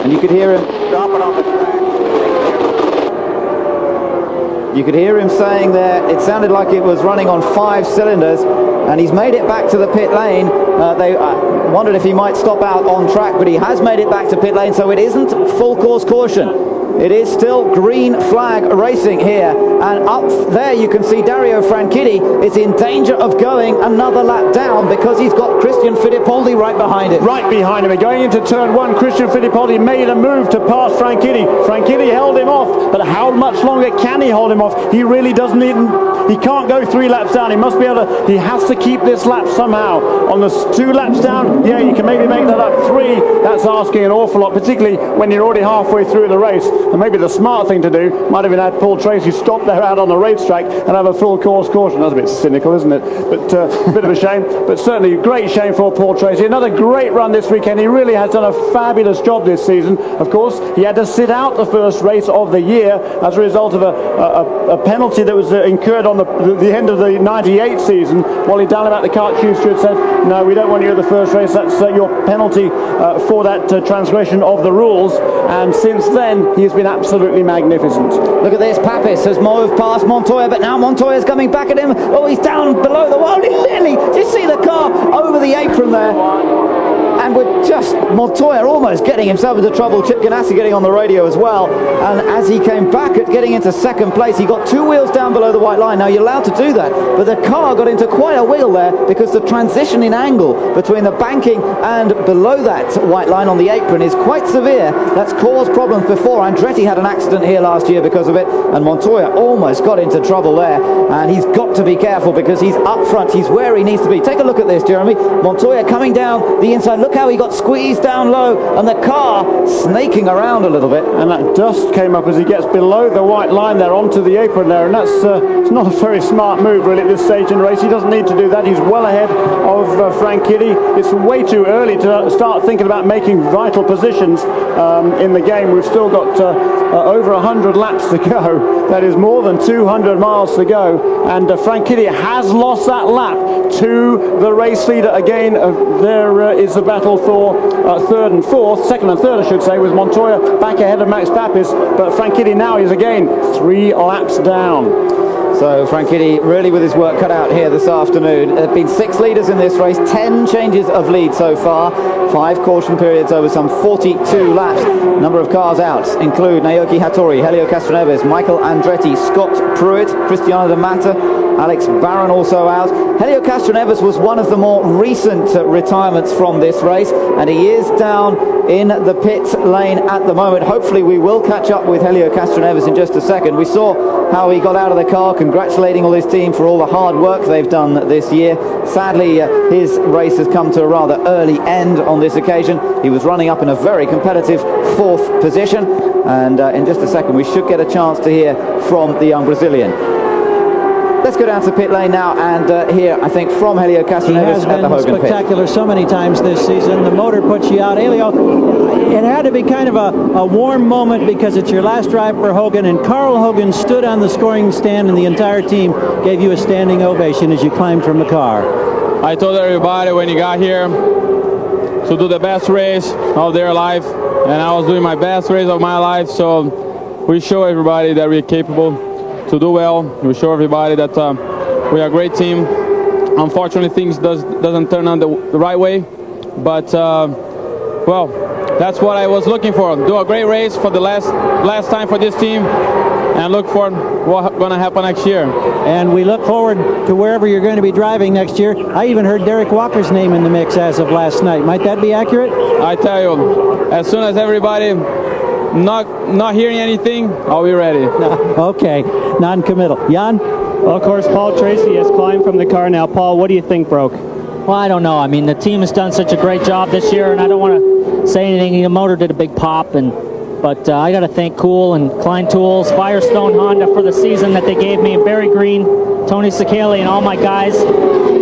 And you could hear him. Drop it on the track. You could hear him saying there, it sounded like it was running on 5 cylinders, and he's made it back to the pit lane. They wondered if he might stop out on track, but he has made it back to pit lane, so it isn't full course caution. It is still green flag racing here, and up there you can see Dario Franchitti is in danger of going another lap down because he's got Christian Fittipaldi right behind it. Right behind him. Going into turn 1, Christian Fittipaldi made a move to pass Franchitti. Franchitti held him off, but how much longer can he hold him off? He really doesn't even, he can't go 3 laps down. He must be able to, he has to keep this lap somehow. On the 2 laps down, yeah, you can maybe make that up 3. That's asking an awful lot, particularly when you're already halfway through the race. And maybe the smart thing to do might have been had Paul Tracy stop there out on the racetrack and have a full course caution. That's a bit cynical, isn't it? But a bit of a shame. But certainly a great shame for Paul Tracy. Another great run this weekend. He really has done a fabulous job this season. Of course, he had to sit out the first race of the year as a result of a penalty that was incurred on the end of the 98 season. Wally Dallin at the kart chief had said, no, we don't want you at the first race. That's your penalty for that transgression of the rules. And since then, he has been absolutely magnificent. Look at this, Papis has moved past Montoya, but now Montoya's coming back at him. Oh, he's down below the wall. Nearly, do you see the car over the apron there? And we're just, Montoya almost getting himself into trouble. Chip Ganassi getting on the radio as well. And as he came back at getting into second place, he got 2 wheels down below the white line. Now, you're allowed to do that, but the car got into quite a wiggle there because the transition in angle between the banking and below that white line on the apron is quite severe. That's caused problems before. Andretti had an accident here last year because of it, and Montoya almost got into trouble there. And he's got to be careful because he's up front. He's where he needs to be. Take a look at this, Jeremy. Montoya coming down the inside. Look how he got squeezed down low, and the car snaking around a little bit. And that dust came up as he gets below the white line there onto the apron there, and that's it's not a very smart move really at this stage in the race. He doesn't need to do that. He's well ahead of Franchitti. It's way too early to start thinking about making vital positions in the game. We've still got over 100 laps to go. That is more than 200 miles to go, and Franchitti has lost that lap to the race leader again. There is a battle for second and third I should say, with Montoya back ahead of Max Papis, but Franchitti now is again 3 laps down. So Franchitti really with his work cut out here this afternoon. There have been 6 leaders in this race, 10 changes of lead so far, 5 caution periods over some 42 laps. Number of cars out include Naoki Hattori, Helio Castroneves, Michael Andretti, Scott Pruitt, Cristiano De Mata, Alex Barron also out. Helio Castroneves was one of the more recent retirements from this race, and he is down in the pit lane at the moment. Hopefully we will catch up with Helio Castroneves in just a second. We saw how he got out of the car, congratulating all his team for all the hard work they've done this year. Sadly, his race has come to a rather early end on this occasion. He was running up in a very competitive 4th position, and in just a second we should get a chance to hear from the young Brazilian. Let's go down to the pit lane now and hear, I think, from Helio Castroneves at the Hogan pit. Spectacular so many times this season. The motor puts you out. Helio, it had to be kind of a warm moment because it's your last drive for Hogan, and Carl Hogan stood on the scoring stand and the entire team gave you a standing ovation as you climbed from the car. I told everybody when you got here to do the best race of their life, and I was doing my best race of my life, so we show everybody that we're capable to do well. We show everybody that we are a great team. Unfortunately, things doesn't turn out the right way, but well, that's what I was looking for. Do a great race for the last time for this team, and look for what's going to happen next year. And we look forward to wherever you're going to be driving next year. I even heard Derek Walker's name in the mix as of last night. Might that be accurate? I tell you, as soon as everybody not hearing anything, I'll be ready. Okay, non-committal. Jan? Well, of course, Paul Tracy has climbed from the car now. Paul, what do you think broke? Well, I don't know. I mean, the team has done such a great job this year, and I don't want to say anything. The motor did a big pop, but I got to thank Cool and Klein Tools, Firestone Honda for the season that they gave me, Barry Green, Tony Sicali, and all my guys.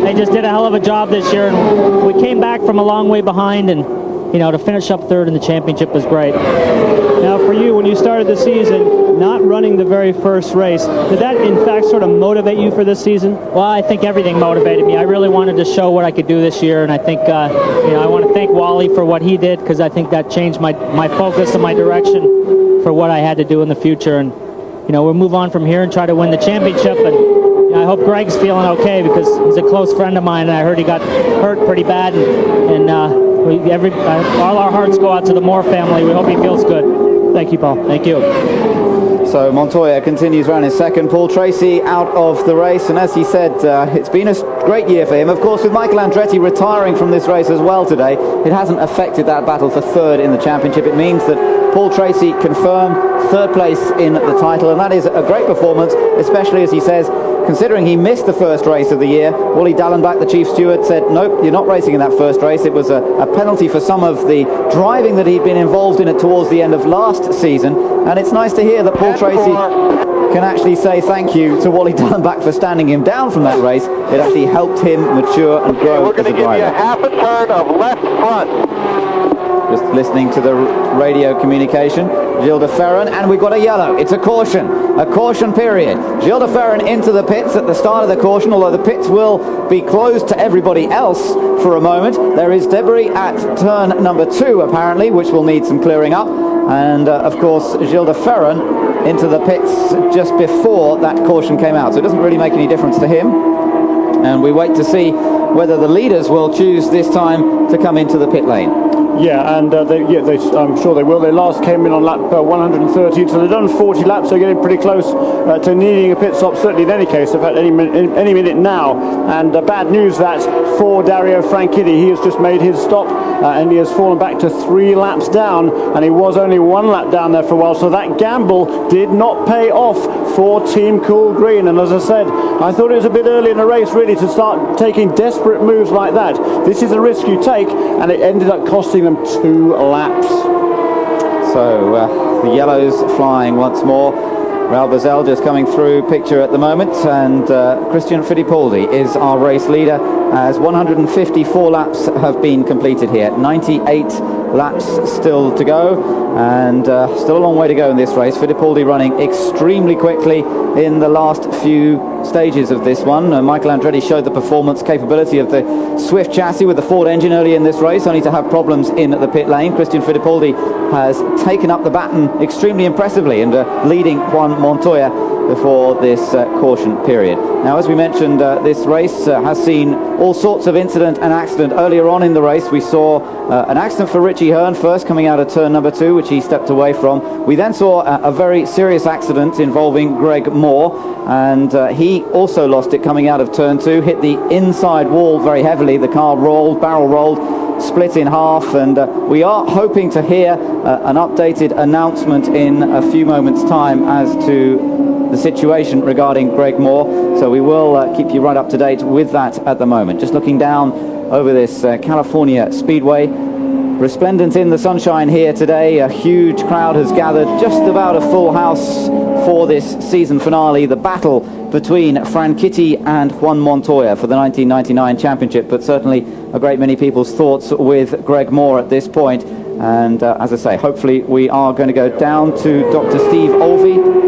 They just did a hell of a job this year, and we came back from a long way behind, and to finish up third in the championship was great. Now for you, when you started the season, not running the very first race, did that in fact sort of motivate you for this season? Well, I think everything motivated me. I really wanted to show what I could do this year, and I think, I want to thank Wally for what he did, because I think that changed my focus and my direction for what I had to do in the future. And, we'll move on from here and try to win the championship. And I hope Greg's feeling okay, because he's a close friend of mine, and I heard he got hurt pretty bad. And all our hearts go out to the Moore family. We hope he feels good. Thank you, Paul. Thank you. So Montoya continues around in second. Paul Tracy out of the race, and as he said, it's been a great year for him. Of course, with Michael Andretti retiring from this race as well today, it hasn't affected that battle for third in the championship. It means that Paul Tracy confirmed third place in the title, and that is a great performance, especially as he says, considering he missed the first race of the year. Wally Dallenbach, the chief steward, said, nope, you're not racing in that first race. It was a penalty for some of the driving that he'd been involved in it towards the end of last season. And it's nice to hear that Paul Tracy can actually say thank you to Wally Dallenbach for standing him down from that race. It actually helped him mature and grow We're going to give you a half a turn of left front. Just listening to the radio communication, Gilles de Ferran, and we've got a yellow. It's a caution period. Gilles de Ferran into the pits at the start of the caution, although the pits will be closed to everybody else for a moment. There is debris at turn number 2, apparently, which will need some clearing up. And, of course, Gilles de Ferran into the pits just before that caution came out. So it doesn't really make any difference to him. And we wait to see whether the leaders will choose this time to come into the pit lane. Yeah, and I'm sure they will. They last came in on lap 113, so they've done 40 laps. They're getting pretty close to needing a pit stop, certainly in any case, at any minute now. And bad news that for Dario Franchitti, he has just made his stop, and he has fallen back to 3 laps down, and he was only 1 lap down there for a while, so that gamble did not pay off for Team Cool Green. And as I said, I thought it was a bit early in the race really to start taking desperate moves like that. This is a risk you take, and it ended up costing them 2 laps. So the yellows flying once more. Raul Boesel just coming through picture at the moment, and Christian Fittipaldi is our race leader as 154 laps have been completed here. 98 laps still to go, and still a long way to go in this race. Fittipaldi running extremely quickly in the last few stages of this one. Michael Andretti showed the performance capability of the Swift chassis with the Ford engine early in this race, only to have problems in the pit lane. Christian Fittipaldi has taken up the baton extremely impressively and leading Juan Montoya before this caution period. Now, as we mentioned, this race has seen all sorts of incident and accident. Earlier on in the race, we saw an accident for Richie Hearn first coming out of turn number 2, which he stepped away from. We then saw a very serious accident involving Greg Moore, and he also lost it coming out of turn 2, hit the inside wall very heavily. The car rolled, barrel rolled, split in half, and we are hoping to hear an updated announcement in a few moments' time as to the situation regarding Greg Moore, so we will keep you right up to date with that at the moment. Just looking down over this California Speedway, resplendent in the sunshine here today. A huge crowd has gathered, just about a full house for this season finale, the battle between Franchitti and Juan Montoya for the 1999 championship, but certainly a great many people's thoughts with Greg Moore at this point. And as I say, hopefully we are going to go down to Dr. Steve Olvey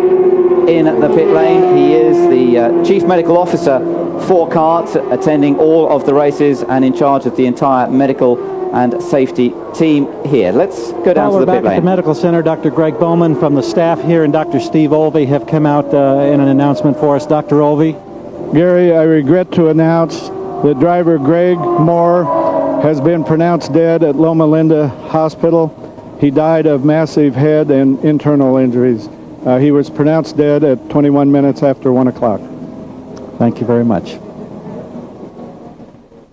in the pit lane. He is the Chief Medical Officer for CART, attending all of the races and in charge of the entire medical and safety team here. Let's go down to the pit lane. We're back at the medical center. Dr. Greg Bowman from the staff here and Dr. Steve Olvey have come out in an announcement for us. Dr. Olvey. Gary, I regret to announce that driver Greg Moore has been pronounced dead at Loma Linda Hospital. He died of massive head and internal injuries. He was pronounced dead at 21 minutes after 1 o'clock. Thank you very much.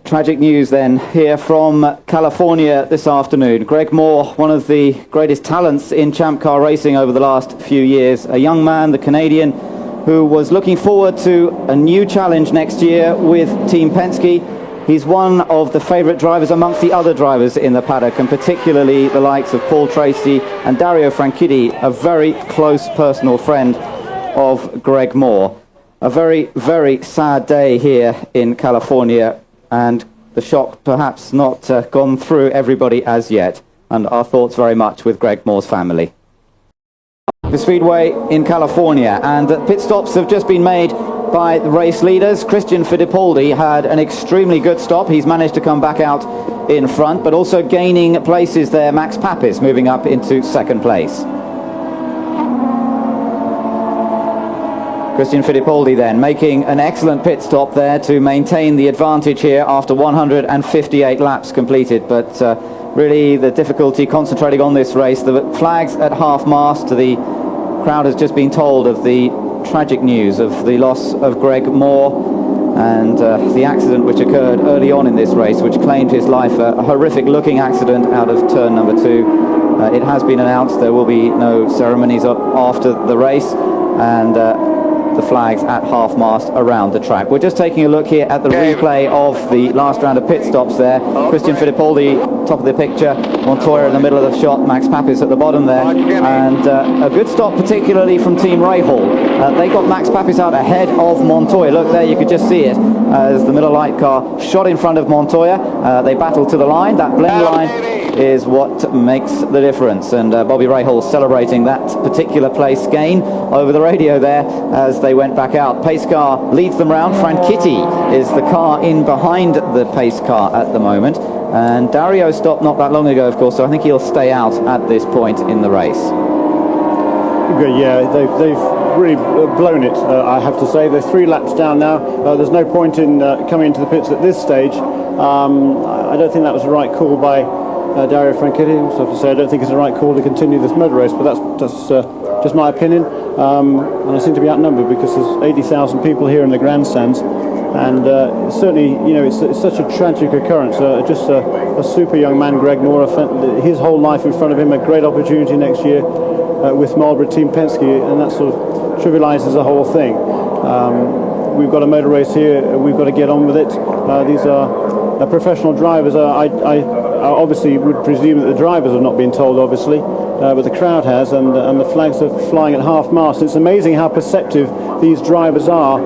Tragic news then here from California this afternoon. Greg Moore, one of the greatest talents in Champ Car racing over the last few years. A young man, the Canadian, who was looking forward to a new challenge next year with Team Penske. He's one of the favourite drivers amongst the other drivers in the paddock, and particularly the likes of Paul Tracy and Dario Franchitti, a very close personal friend of Greg Moore. A very, very sad day here in California, and the shock perhaps not gone through everybody as yet, and our thoughts very much with Greg Moore's family. The Speedway in California, and pit stops have just been made by the race leaders. Christian Fittipaldi had an extremely good stop. He's managed to come back out in front, but also gaining places there. Max Papis moving up into second place. Christian Fittipaldi then making an excellent pit stop there to maintain the advantage here after 158 laps completed, but really the difficulty concentrating on this race. The flags at half-mast. The crowd has just been told of the tragic news of the loss of Greg Moore and the accident which occurred early on in this race, which claimed his life, a horrific looking accident out of turn number 2. It has been announced there will be no ceremonies after the race, and the flags at half-mast around the track. We're just taking a look here at the replay of the last round of pit stops there. Christian Fittipaldi, top of the picture, Montoya in the middle of the shot, Max Papis at the bottom there, and a good stop particularly from Team Rahal. They got Max Papis out ahead of Montoya. Look there, you could just see it as the Miller Lite car shot in front of Montoya. They battled to the line. That blend line is what makes the difference, and Bobby Rahal celebrating that particular place gain over the radio there as they went back out. Pace car leads them round. Franchitti is the car in behind the pace car at the moment, and Dario stopped not that long ago, of course, so I think he'll stay out at this point in the race. Yeah, they've really blown it, I have to say. They're 3 laps down now. There's no point in coming into the pits at this stage. I don't think that was the right call by Dario Franchitti. So I have to say, I don't think it's the right call to continue this motor race, but that's just my opinion. And I seem to be outnumbered because there's 80,000 people here in the grandstands, and certainly, you know, it's such a tragic occurrence. Just a super young man, Greg Moore, his whole life in front of him, a great opportunity next year with Marlboro Team Penske, and that sort of trivializes the whole thing. We've got a motor race here. We've got to get on with it. These are professional drivers. I obviously would presume that the drivers have not been told, obviously, but the crowd has, and the flags are flying at half-mast. It's amazing how perceptive these drivers are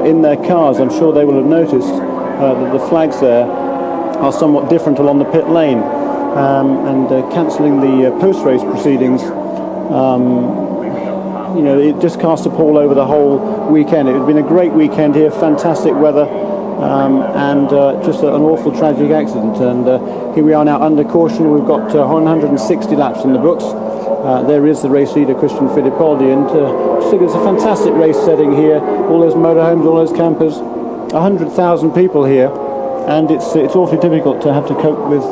in their cars. I'm sure they will have noticed that the flags there are somewhat different along the pit lane, and cancelling the post-race proceedings. You know, it just cast a pall over the whole weekend. It had been a great weekend here, fantastic weather, and just an awful tragic accident. And here we are now under caution. We've got 160 laps in the books. There is the race leader, Christian Fittipaldi, and it's a fantastic race setting here. All those motorhomes, all those campers, 100,000 people here, and it's awfully difficult to have to cope with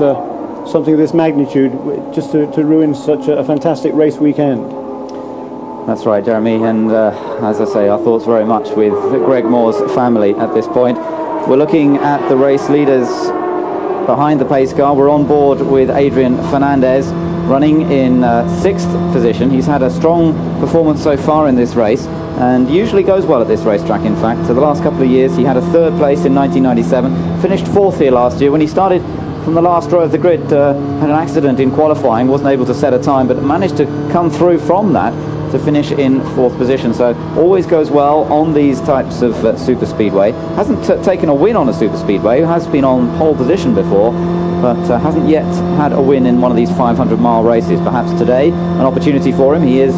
something of this magnitude, just to ruin such a fantastic race weekend. That's right, Jeremy, and as I say, our thoughts very much with Greg Moore's family at this point. We're looking at the race leaders behind the pace car. We're on board with Adrian Fernandez, running in 6th position. He's had a strong performance so far in this race, and usually goes well at this racetrack, in fact. So the last couple of years, he had a 3rd place in 1997, finished 4th here last year. When he started from the last row of the grid, had an accident in qualifying, wasn't able to set a time, but managed to come through from that to finish in 4th position. So always goes well on these types of super speedway. Hasn't taken a win on a super speedway, has been on pole position before, but hasn't yet had a win in one of these 500-mile races. Perhaps today an opportunity for him. He is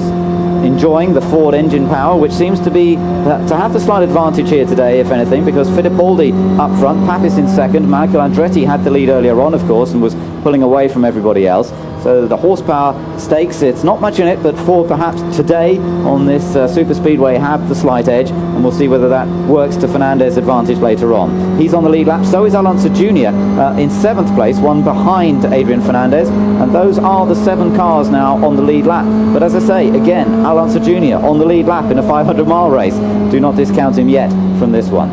enjoying the Ford engine power, which seems to be to have the slight advantage here today, if anything, because Fittipaldi up front, Papis in second. Michael Andretti had the lead earlier on, of course, and was pulling away from everybody else. So the horsepower stakes, it's not much in it, but Ford perhaps today on this super speedway have the slight edge, and we'll see whether that works to Fernandez's advantage later on. He's on the lead lap, so is Alonso Jr. In 7th place, one behind Adrian Fernandez, and those are the 7 cars now on the lead lap. But as I say, again, Alonso Jr. on the lead lap in a 500-mile race. Do not discount him yet from this one.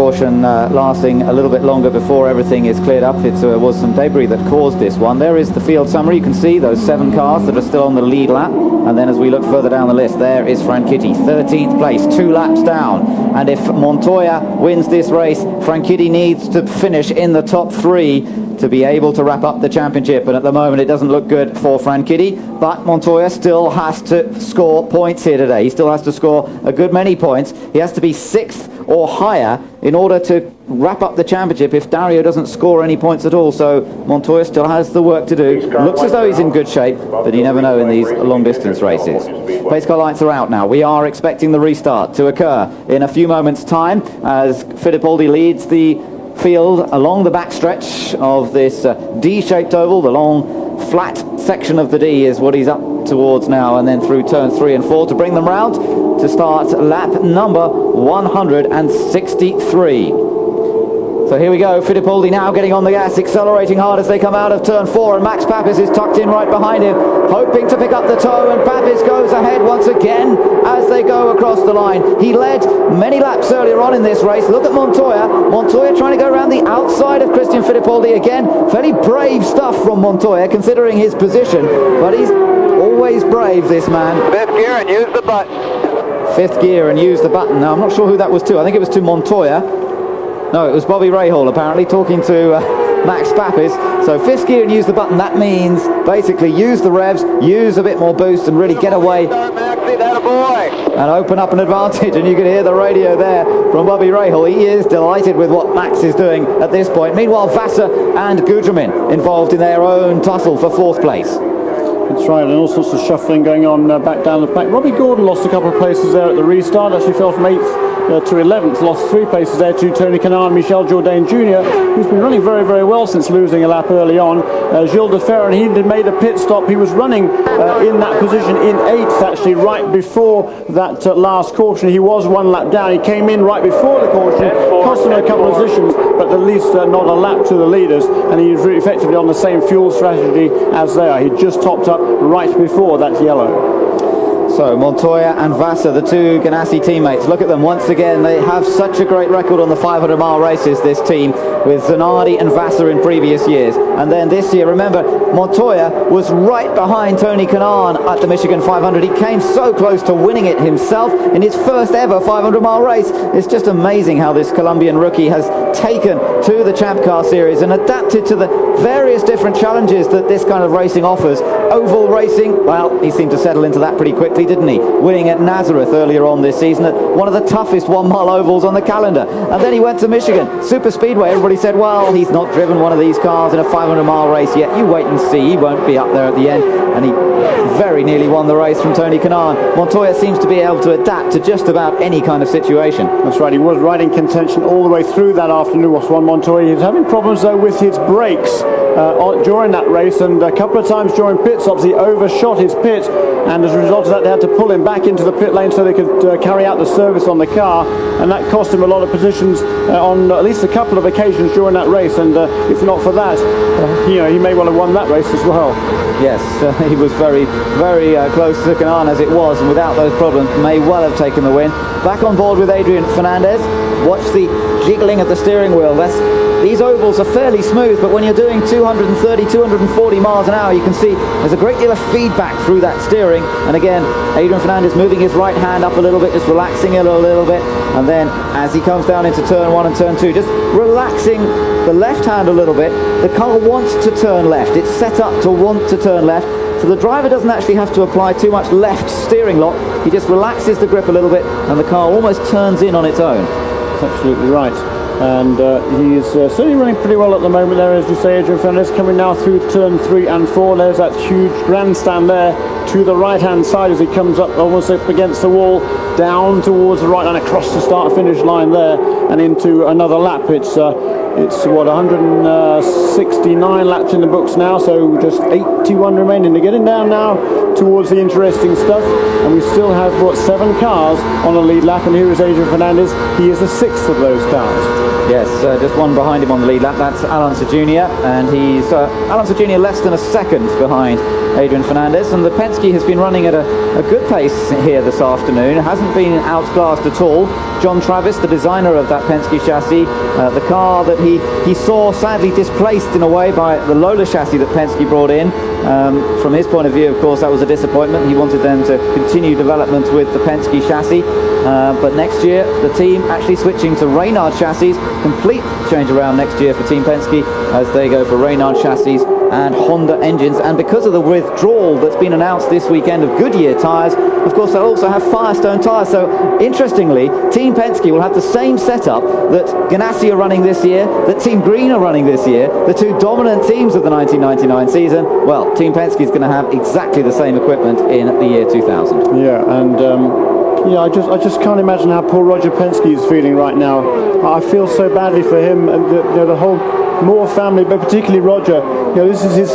caution lasting a little bit longer before everything is cleared up. It was some debris that caused this one. There is the field summary. You can see those 7 cars that are still on the lead lap. And then as we look further down the list, there is Franchitti, 13th place, 2 laps down. And if Montoya wins this race, Franchitti needs to finish in the top 3 to be able to wrap up the championship. And at the moment it doesn't look good for Franchitti, but Montoya still has to score points here today. He still has to score a good many points. He has to be 6th or higher in order to wrap up the championship if Dario doesn't score any points at all. So Montoya still has the work to do. Looks as though he's in good shape, but you never know in these long distance races. Pace car lights are out now. We are expecting the restart to occur in a few moments time as Fittipaldi leads the field along the backstretch of this D-shaped oval. The long flat section of the D is what he's up towards now, and then through turns 3 and 4 to bring them round to start lap number 163. So here we go, Fittipaldi now getting on the gas, accelerating hard as they come out of turn 4, and Max Papis is tucked in right behind him, hoping to pick up the toe, and Papis goes ahead once again as they go across the line. He led many laps earlier on in this race. Look at Montoya. Montoya trying to go around the outside of Christian Fittipaldi again. Fairly brave stuff from Montoya considering his position, but he's always brave, this man. 5th gear and use the button. 5th gear and use the button. Now I'm not sure who that was to. I think it was to Montoya. No, it was Bobby Rahal apparently talking to Max Papis. So 5th gear and use the button. That means basically use the revs, use a bit more boost and really get away and open up an advantage. And you can hear the radio there from Bobby Rahal. He is delighted with what Max is doing at this point. Meanwhile, Vassar and Gugelmin involved in their own tussle for 4th place. That's right, and all sorts of shuffling going on back down the back. Robbie Gordon lost a couple of places there at the restart, actually fell from 8th to 11th, lost 3 places there to Tony Kanaan, Michel Jourdain Jr., who's been running very, very well since losing a lap early on. Gilles de Ferran, he had made a pit stop. He was running in that position in 8th, actually, right before that last caution. He was 1 lap down. He came in right before the caution, cost him a couple of positions, but at least not a lap to the leaders, and he was really effectively on the same fuel strategy as they are. He just topped up right before that yellow. So Montoya and Vassar, the 2 Ganassi teammates, look at them once again. They have such a great record on the 500-mile races, this team, with Zanardi and Vassar in previous years. And then this year, remember, Montoya was right behind Tony Kanaan at the Michigan 500. He came so close to winning it himself in his first ever 500-mile race. It's just amazing how this Colombian rookie has taken to the Champ Car Series and adapted to the various different challenges that this kind of racing offers. Oval racing, well, he seemed to settle into that pretty quickly, didn't he? Winning at Nazareth earlier on this season at one of the toughest 1-mile ovals on the calendar. And then he went to Michigan. Super Speedway, everybody said, well, he's not driven one of these cars in a 500-mile race yet. You wait and see. He won't be up there at the end. And he very nearly won the race from Tony Kanaan. Montoya seems to be able to adapt to just about any kind of situation. That's right. He was right in contention all the way through that afternoon. Juan Montoya. He was having problems, though, with his brakes during that race, and a couple of times during pit stops he overshot his pit, and as a result of that they had to pull him back into the pit lane so they could carry out the service on the car, and that cost him a lot of positions on at least a couple of occasions during that race, and if not for that, he may well have won that race as well. Yes, he was very, very close to Kanaan as it was, and without those problems may well have taken the win. Back on board with Adrian Fernandez. Watch the jiggling of the steering wheel. These ovals are fairly smooth, but when you're doing 230, 240 miles an hour, you can see there's a great deal of feedback through that steering. And again, Adrian Fernandez moving his right hand up a little bit, just relaxing it a little bit. And then as he comes down into turn 1 and turn 2, just relaxing the left hand a little bit. The car wants to turn left. It's set up to want to turn left. So the driver doesn't actually have to apply too much left steering lock. He just relaxes the grip a little bit, and the car almost turns in on its own. Absolutely right. And he is certainly running pretty well at the moment there, as you say, Adrian Fernandez, coming now through turn 3 and 4. There's that huge grandstand there to the right-hand side as he comes up almost up against the wall, down towards the right line, across the start-finish line there, and into another lap. It's what, 169 laps in the books now, so just 81 remaining. They're getting down now towards the interesting stuff, and we still have, what, 7 cars on the lead lap, and here is Adrian Fernandez. He is the 6th of those cars. Yes, just one behind him on the lead lap. That's Alonso Jr., and he's Alonso Jr. less than a second behind Adrian Fernandez, and the Penske has been running at a good pace here this afternoon. It hasn't been outclassed at all. John Travis, the designer of that Penske chassis, the car that he saw sadly displaced in a way by the Lola chassis that Penske brought in. From his point of view, of course, that was a disappointment. He wanted them to continue development with the Penske chassis. But next year, the team actually switching to Reynard chassis. Complete change around next year for Team Penske as they go for Reynard chassis and Honda engines. And because of the withdrawal that's been announced this weekend of Goodyear tyres, of course, they'll also have Firestone tyres. So, interestingly, Team Penske will have the same setup that Ganassi are running this year, that Team Green are running this year, the two dominant teams of the 1999 season. Well, Team Penske is going to have exactly the same equipment in the year 2000. Yeah, and yeah, I just can't imagine how poor Roger Penske is feeling right now. I feel so badly for him and the whole Moore family, but particularly Roger. This is his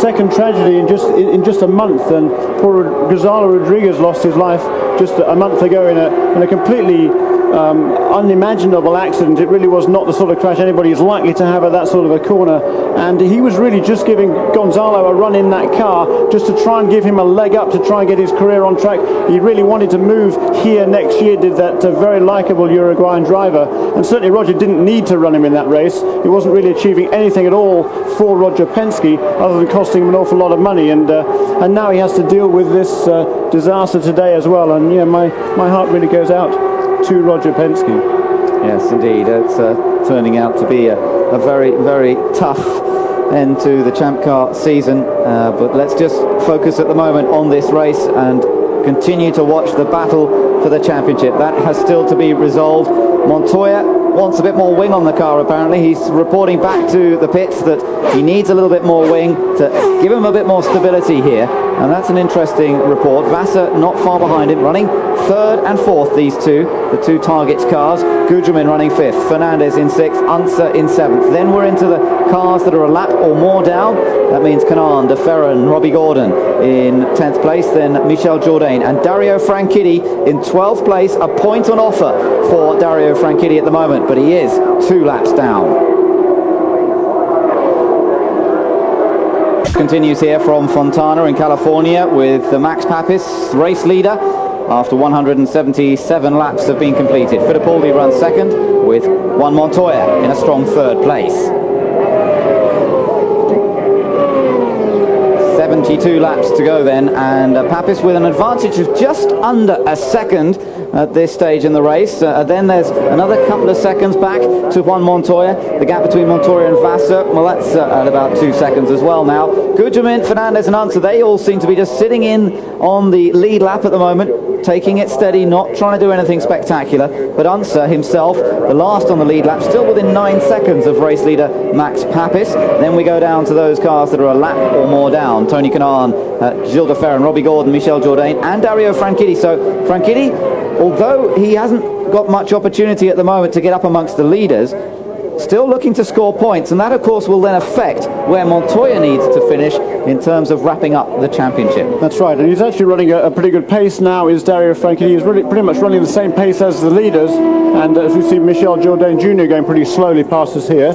second tragedy in just a month, and poor Gonzalo Rodriguez lost his life just a month ago in a completely unimaginable accident. It really was not the sort of crash anybody is likely to have at that sort of a corner, and he was really just giving Gonzalo a run in that car just to try and give him a leg up to try and get his career on track. He really wanted to move here next year, did that very likeable Uruguayan driver, and certainly Roger didn't need to run him in that race. He wasn't really achieving anything at all for Roger Penske other than costing him an awful lot of money, and now he has to deal with this disaster today as well, and yeah, my heart really goes out to Roger Penske. Yes, indeed. It's turning out to be a very, very tough end to the Champ Car season. But let's just focus at the moment on this race and continue to watch the battle for the championship. That has still to be resolved. Montoya wants a bit more wing on the car, apparently. He's reporting back to the pits that he needs a little bit more wing to give him a bit more stability here. And that's an interesting report. Vassar not far behind him, running third and fourth, these two, the two targets cars. Gugelmin running fifth, Fernandez in sixth, Unser in seventh. Then we're into the cars that are a lap or more down. That means Canaan, De Ferran, Robbie Gordon in 10th place, then Michel Jourdain and Dario Franchitti in 12th place. A point on offer for Dario Franchitti at the moment, but he is 2 laps down. Continues here from Fontana in California with the Max Papis race leader after 177 laps have been completed. Fittipaldi runs second with Juan Montoya in a strong third place. 72 laps to go then, and Papis with an advantage of just under a second at this stage in the race. Then there's another couple of seconds back to Juan Montoya. The gap between Montoya and Vassar, well, that's at about 2 seconds as well now. Gugelmin, Fernandez and Unser, they all seem to be just sitting in on the lead lap at the moment, taking it steady, not trying to do anything spectacular. But Unser himself, the last on the lead lap, still within 9 seconds of race leader Max Papis. Then we go down to those cars that are a lap or more down. Tony Kanaan, Gilles de Ferran, Robbie Gordon, Michel Jourdain and Dario Franchitti. So Franchitti, although he hasn't got much opportunity at the moment to get up amongst the leaders, still looking to score points, and that of course will then affect where Montoya needs to finish in terms of wrapping up the championship. That's right, and he's actually running a pretty good pace now, is Dario Franchitti. He's really pretty much running the same pace as the leaders, and as we see Michel Jourdain Jr. going pretty slowly past us here.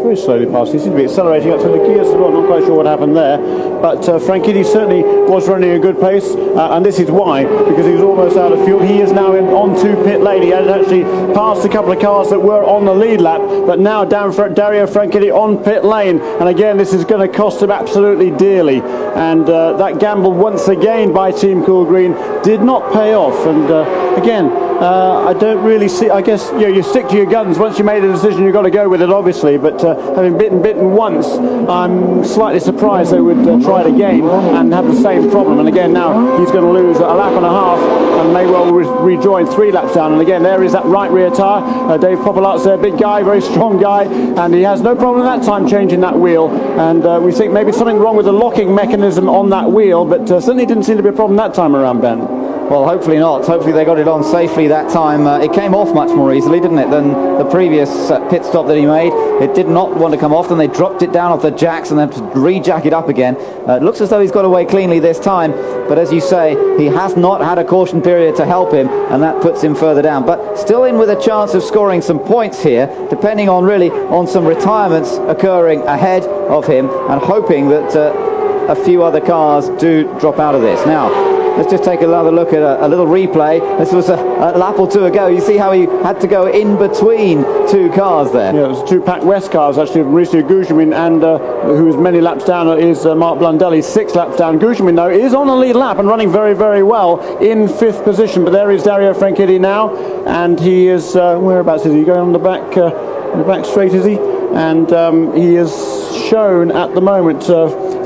Very slowly past. He seemed to be accelerating up to the gears as well. Not quite sure what happened there, but Franchitti certainly was running a good pace, and this is why, because he was almost out of fuel. He is now onto pit lane. He had actually passed a couple of cars that were on the lead lap, but now down for Dario Franchitti on pit lane, and again this is going to cost him absolutely dearly, and that gamble once again by Team Cool Green did not pay off, and again I don't really see, I guess you stick to your guns. Once you made a decision you've got to go with it, obviously, but having bitten once, I'm slightly surprised they would try it again and have the same problem. And again now he's going to lose a lap and a half and may well rejoin 3 laps down. And again there is that right rear tyre. Dave Popolat's a big guy, very strong guy, and he has no problem that time changing that wheel, and we think maybe something wrong with the locking mechanism on that wheel, but certainly didn't seem to be a problem that time around, Ben. Well, hopefully not. Hopefully they got it on safely that time. It came off much more easily, didn't it, than the previous pit stop that he made. It did not want to come off, then they dropped it down off the jacks and then re-jack it up again. It looks as though he's got away cleanly this time, but as you say, he has not had a caution period to help him, and that puts him further down. But still in with a chance of scoring some points here, depending on really on some retirements occurring ahead of him, and hoping that a few other cars do drop out of this. Now, let's just take another look at a little replay. This was a lap or two ago. You see how he had to go in between two cars there. Yeah, it was two Pac West cars actually, Mauricio Gugelmin and who is many laps down is Mark Blundelli, 6 laps down. Gugelmin though is on a lead lap and running very, very well in 5th position. But there is Dario Franchitti now, and he is whereabouts is he going on the back straight? Is he? And he is shown at the moment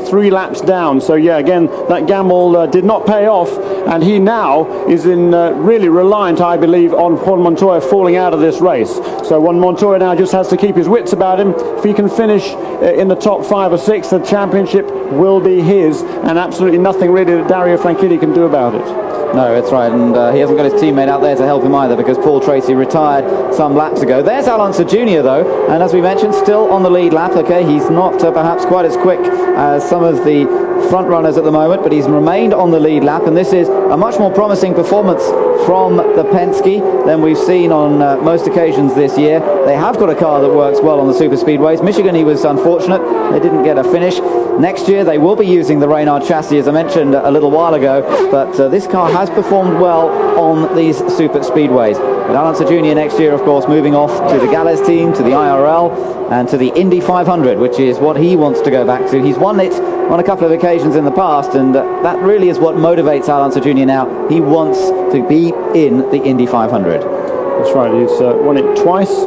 3 laps down. So yeah, again, that gamble did not pay off, and he now is in really reliant, I believe, on Juan Montoya falling out of this race. So Juan Montoya now just has to keep his wits about him. If he can finish in the top 5 or 6, the championship will be his, and absolutely nothing really that Dario Franchitti can do about it. No, that's right, and he hasn't got his teammate out there to help him either, because Paul Tracy retired some laps ago. There's Alonso Jr. though, and as we mentioned, still on the lead lap. Okay, he's not perhaps quite as quick as some of the front runners at the moment, but he's remained on the lead lap, and this is a much more promising performance from the Penske than we've seen on most occasions this year. They have got a car that works well on the super speedways. Michigan, he was unfortunate, they didn't get a finish. Next year they will be using the Reynard chassis, as I mentioned a little while ago, but this car has performed well on these super speedways. But Alonso Jr. next year, of course, moving off to the Gales team, to the IRL, and to the Indy 500, which is what he wants to go back to. He's won it on a couple of occasions in the past, and that really is what motivates Alonso Jr. now. He wants to be in the Indy 500. That's right, he's won it twice.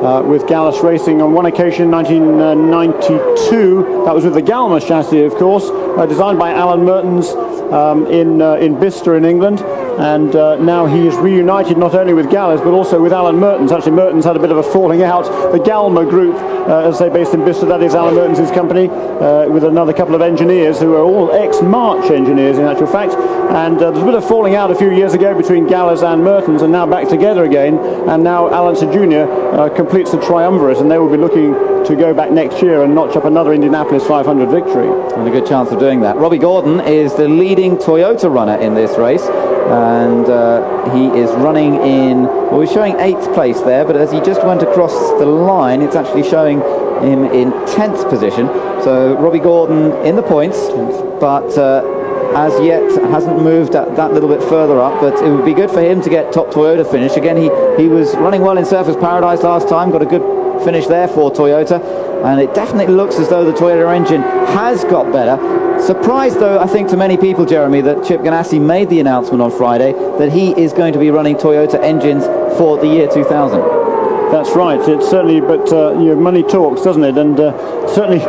With Gallus Racing on one occasion, 1992. That was with the Galmus chassis, of course, designed by Alan Mertens in Bicester in England. And now he is reunited not only with Gallus but also with Alan Mertens. Actually, Mertens had a bit of a falling out. The Galma Group, as they based in Bicester, that is Alan Mertens' company, with another couple of engineers who are all ex-March engineers in actual fact. And there's a bit of falling out a few years ago between Gallus and Mertens, and now back together again. And now Alonso Jr. completes the triumvirate, and they will be looking to go back next year and notch up another Indianapolis 500 victory. And a good chance of doing that. Robbie Gordon is the leading Toyota runner in this race, and he is running in, well, he's showing 8th place there, but as he just went across the line, it's actually showing him in 10th position. So Robbie Gordon in the points, but as yet hasn't moved that little bit further up, but it would be good for him to get top Toyota finish. Again, he was running well in Surfers Paradise last time, got a good finish there for Toyota, and it definitely looks as though the Toyota engine has got better. Surprised though, I think, to many people, Jeremy, that Chip Ganassi made the announcement on Friday that he is going to be running Toyota engines for the year 2000. That's right, it's certainly, but money talks, doesn't it? And certainly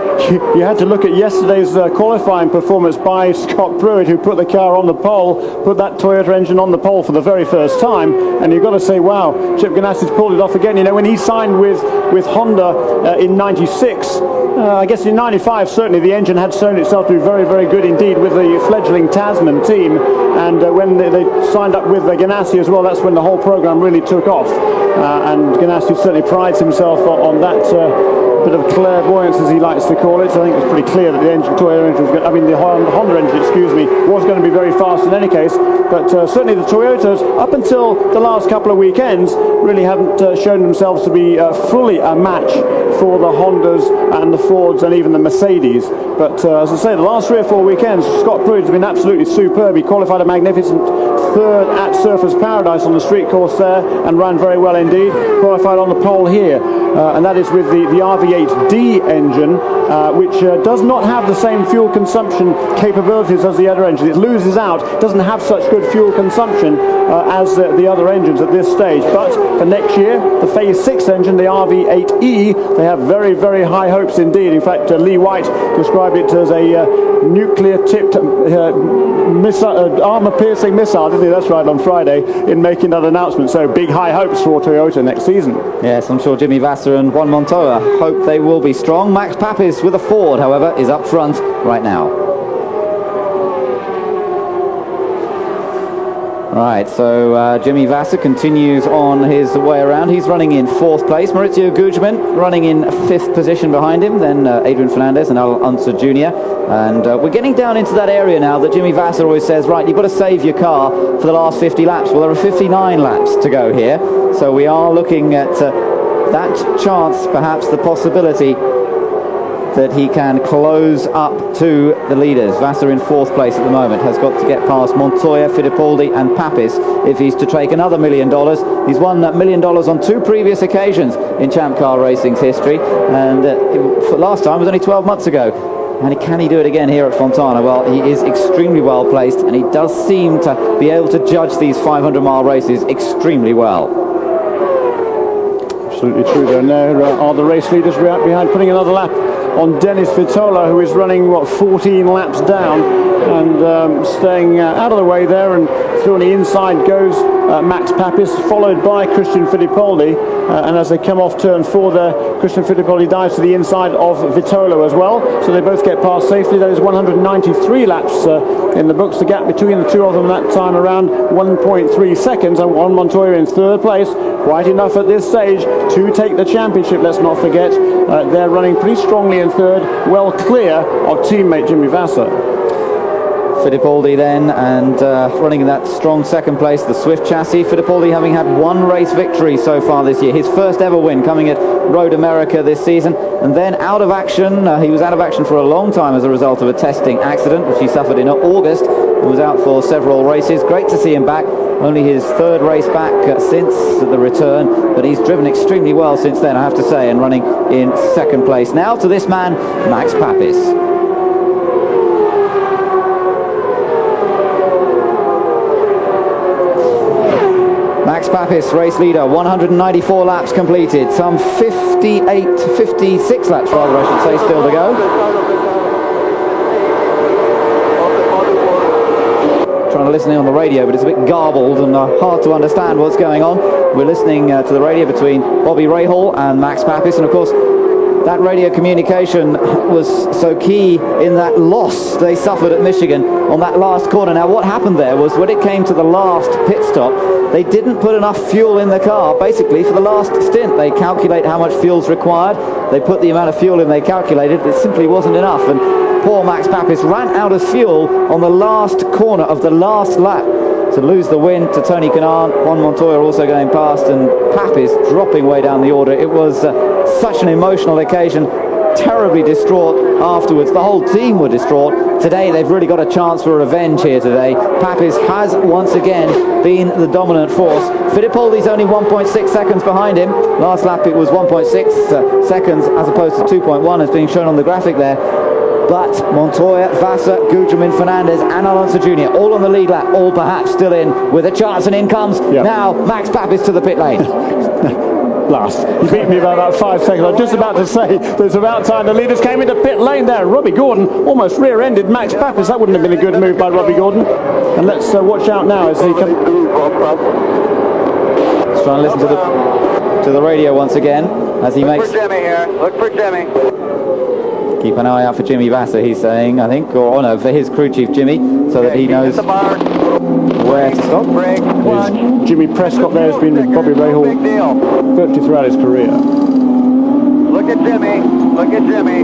you had to look at yesterday's qualifying performance by Scott Pruitt, who put the car on the pole, put that Toyota engine on the pole for the very first time, and you've got to say, wow, Chip Ganassi's pulled it off again. You know, when he signed with Honda in 96, I guess in 95 certainly the engine had shown itself to be very, very good indeed with the fledgling Tasman team, and when they signed up with Ganassi as well, that's when the whole program really took off. And Ganassi certainly prides himself on that bit of clairvoyance, as he likes to call it. So I think it was pretty clear that the Toyota engine was going, the Honda engine, was going to be very fast in any case. But certainly the Toyotas, up until the last couple of weekends, really haven't shown themselves to be fully a match for the Hondas and the Fords and even the Mercedes. But as I say, the last 3 or 4 weekends, Scott Pruitt has been absolutely superb. He qualified a magnificent 3rd at Surfers Paradise on the street course there and ran very well indeed. Qualified on the pole here, and that is with the RV8D engine, which does not have the same fuel consumption capabilities as the other engine. It loses out, doesn't have such good fuel consumption as the other engines at this stage. But for next year, the Phase 6 engine, the RV8E, they have very, very high hopes indeed. In fact, Lee White described it as a nuclear-tipped armor-piercing missile, didn't he? That's right, on Friday, in making that announcement. So big high hopes for Toyota next season. Yes, I'm sure Jimmy Vasser and Juan Montoya hope they will be strong. Max Papis with a Ford, however, is up front right now. Right, so Jimmy Vasser continues on his way around. He's running in 4th place. Mauricio Gugelmin running in 5th position behind him. Then Adrian Fernandez and Alonso Jr. And we're getting down into that area now that Jimmy Vasser always says, right, you've got to save your car for the last 50 laps. Well, there are 59 laps to go here. So we are looking at that chance, perhaps the possibility that he can close up to the leaders. Vassar in 4th place at the moment has got to get past Montoya, Fittipaldi and Papis if he's to take another $1 million. He's won $1 million on 2 previous occasions in Champ Car Racing's history, and last time was only 12 months ago. And can he do it again here at Fontana? Well, he is extremely well placed, and he does seem to be able to judge these 500-mile races extremely well. Absolutely true there. Now are the race leaders behind, putting another lap on Dennis Vitola, who is running, 14 laps down, and staying out of the way there, and through on the inside goes Max Papis, followed by Christian Fittipaldi, and as they come off turn 4 there, Christian Fittipaldi dives to the inside of Vitola as well, so they both get past safely. That is 193 laps in the books. The gap between the two of them that time around 1.3 seconds, and Juan Montoya in 3rd place, quite enough at this stage to take the championship. Let's not forget they're running pretty strongly in 3rd, well clear of teammate Jimmy Vassar. Fittipaldi then, and running in that strong 2nd place, the Swift chassis. Fittipaldi having had 1 race victory so far this year, his first ever win coming at Road America this season, and then out of action. He was out of action for a long time as a result of a testing accident which he suffered in August, and was out for several races. Great to see him back, only his 3rd race back since the return, but he's driven extremely well since then, I have to say, and running in 2nd place. Now to this man, Max Papis. Max Papis, race leader, 194 laps completed, some 56 laps rather, I should say, still to go. Trying to listen in on the radio, but it's a bit garbled and hard to understand what's going on. We're listening to the radio between Bobby Rahal and Max Papis, and of course that radio communication was so key in that loss they suffered at Michigan on that last corner. Now what happened there was, when it came to the last pit stop, they didn't put enough fuel in the car. Basically, for the last stint, they calculate how much fuel's required. They put the amount of fuel in they calculated. It simply wasn't enough, and poor Max Papis ran out of fuel on the last corner of the last lap to lose the win to Tony Kanaan. Juan Montoya also going past, and Papis dropping way down the order. It was such an emotional occasion, terribly distraught afterwards. The whole team were distraught. Today they've really got a chance for revenge here today. Papis has once again been the dominant force. Fittipaldi's only 1.6 seconds behind him. Last lap it was 1.6 seconds as opposed to 2.1 as being shown on the graphic there. But Montoya, Vassar, Guterman, Fernandez and Alonso Jr. all on the lead lap, all perhaps still in with a chance, and in comes now Max Papis to the pit lane. Last. He beat me by about 5 seconds. I was just about to say there's about time the leaders came into pit lane there. Robbie Gordon almost rear-ended Max Papis. That wouldn't have been a good move by Robbie Gordon. And let's watch out now as he comes. Let's try and listen to the radio once again as he makes. Look for Jimmy here. Look for Jimmy. Keep an eye out for Jimmy Vassar, he's saying, I think, or no, for his crew chief Jimmy, so that he knows where to stop. Jimmy Prescott there has been with Bobby Rahal virtually throughout his career. Look at Jimmy. Look at Jimmy.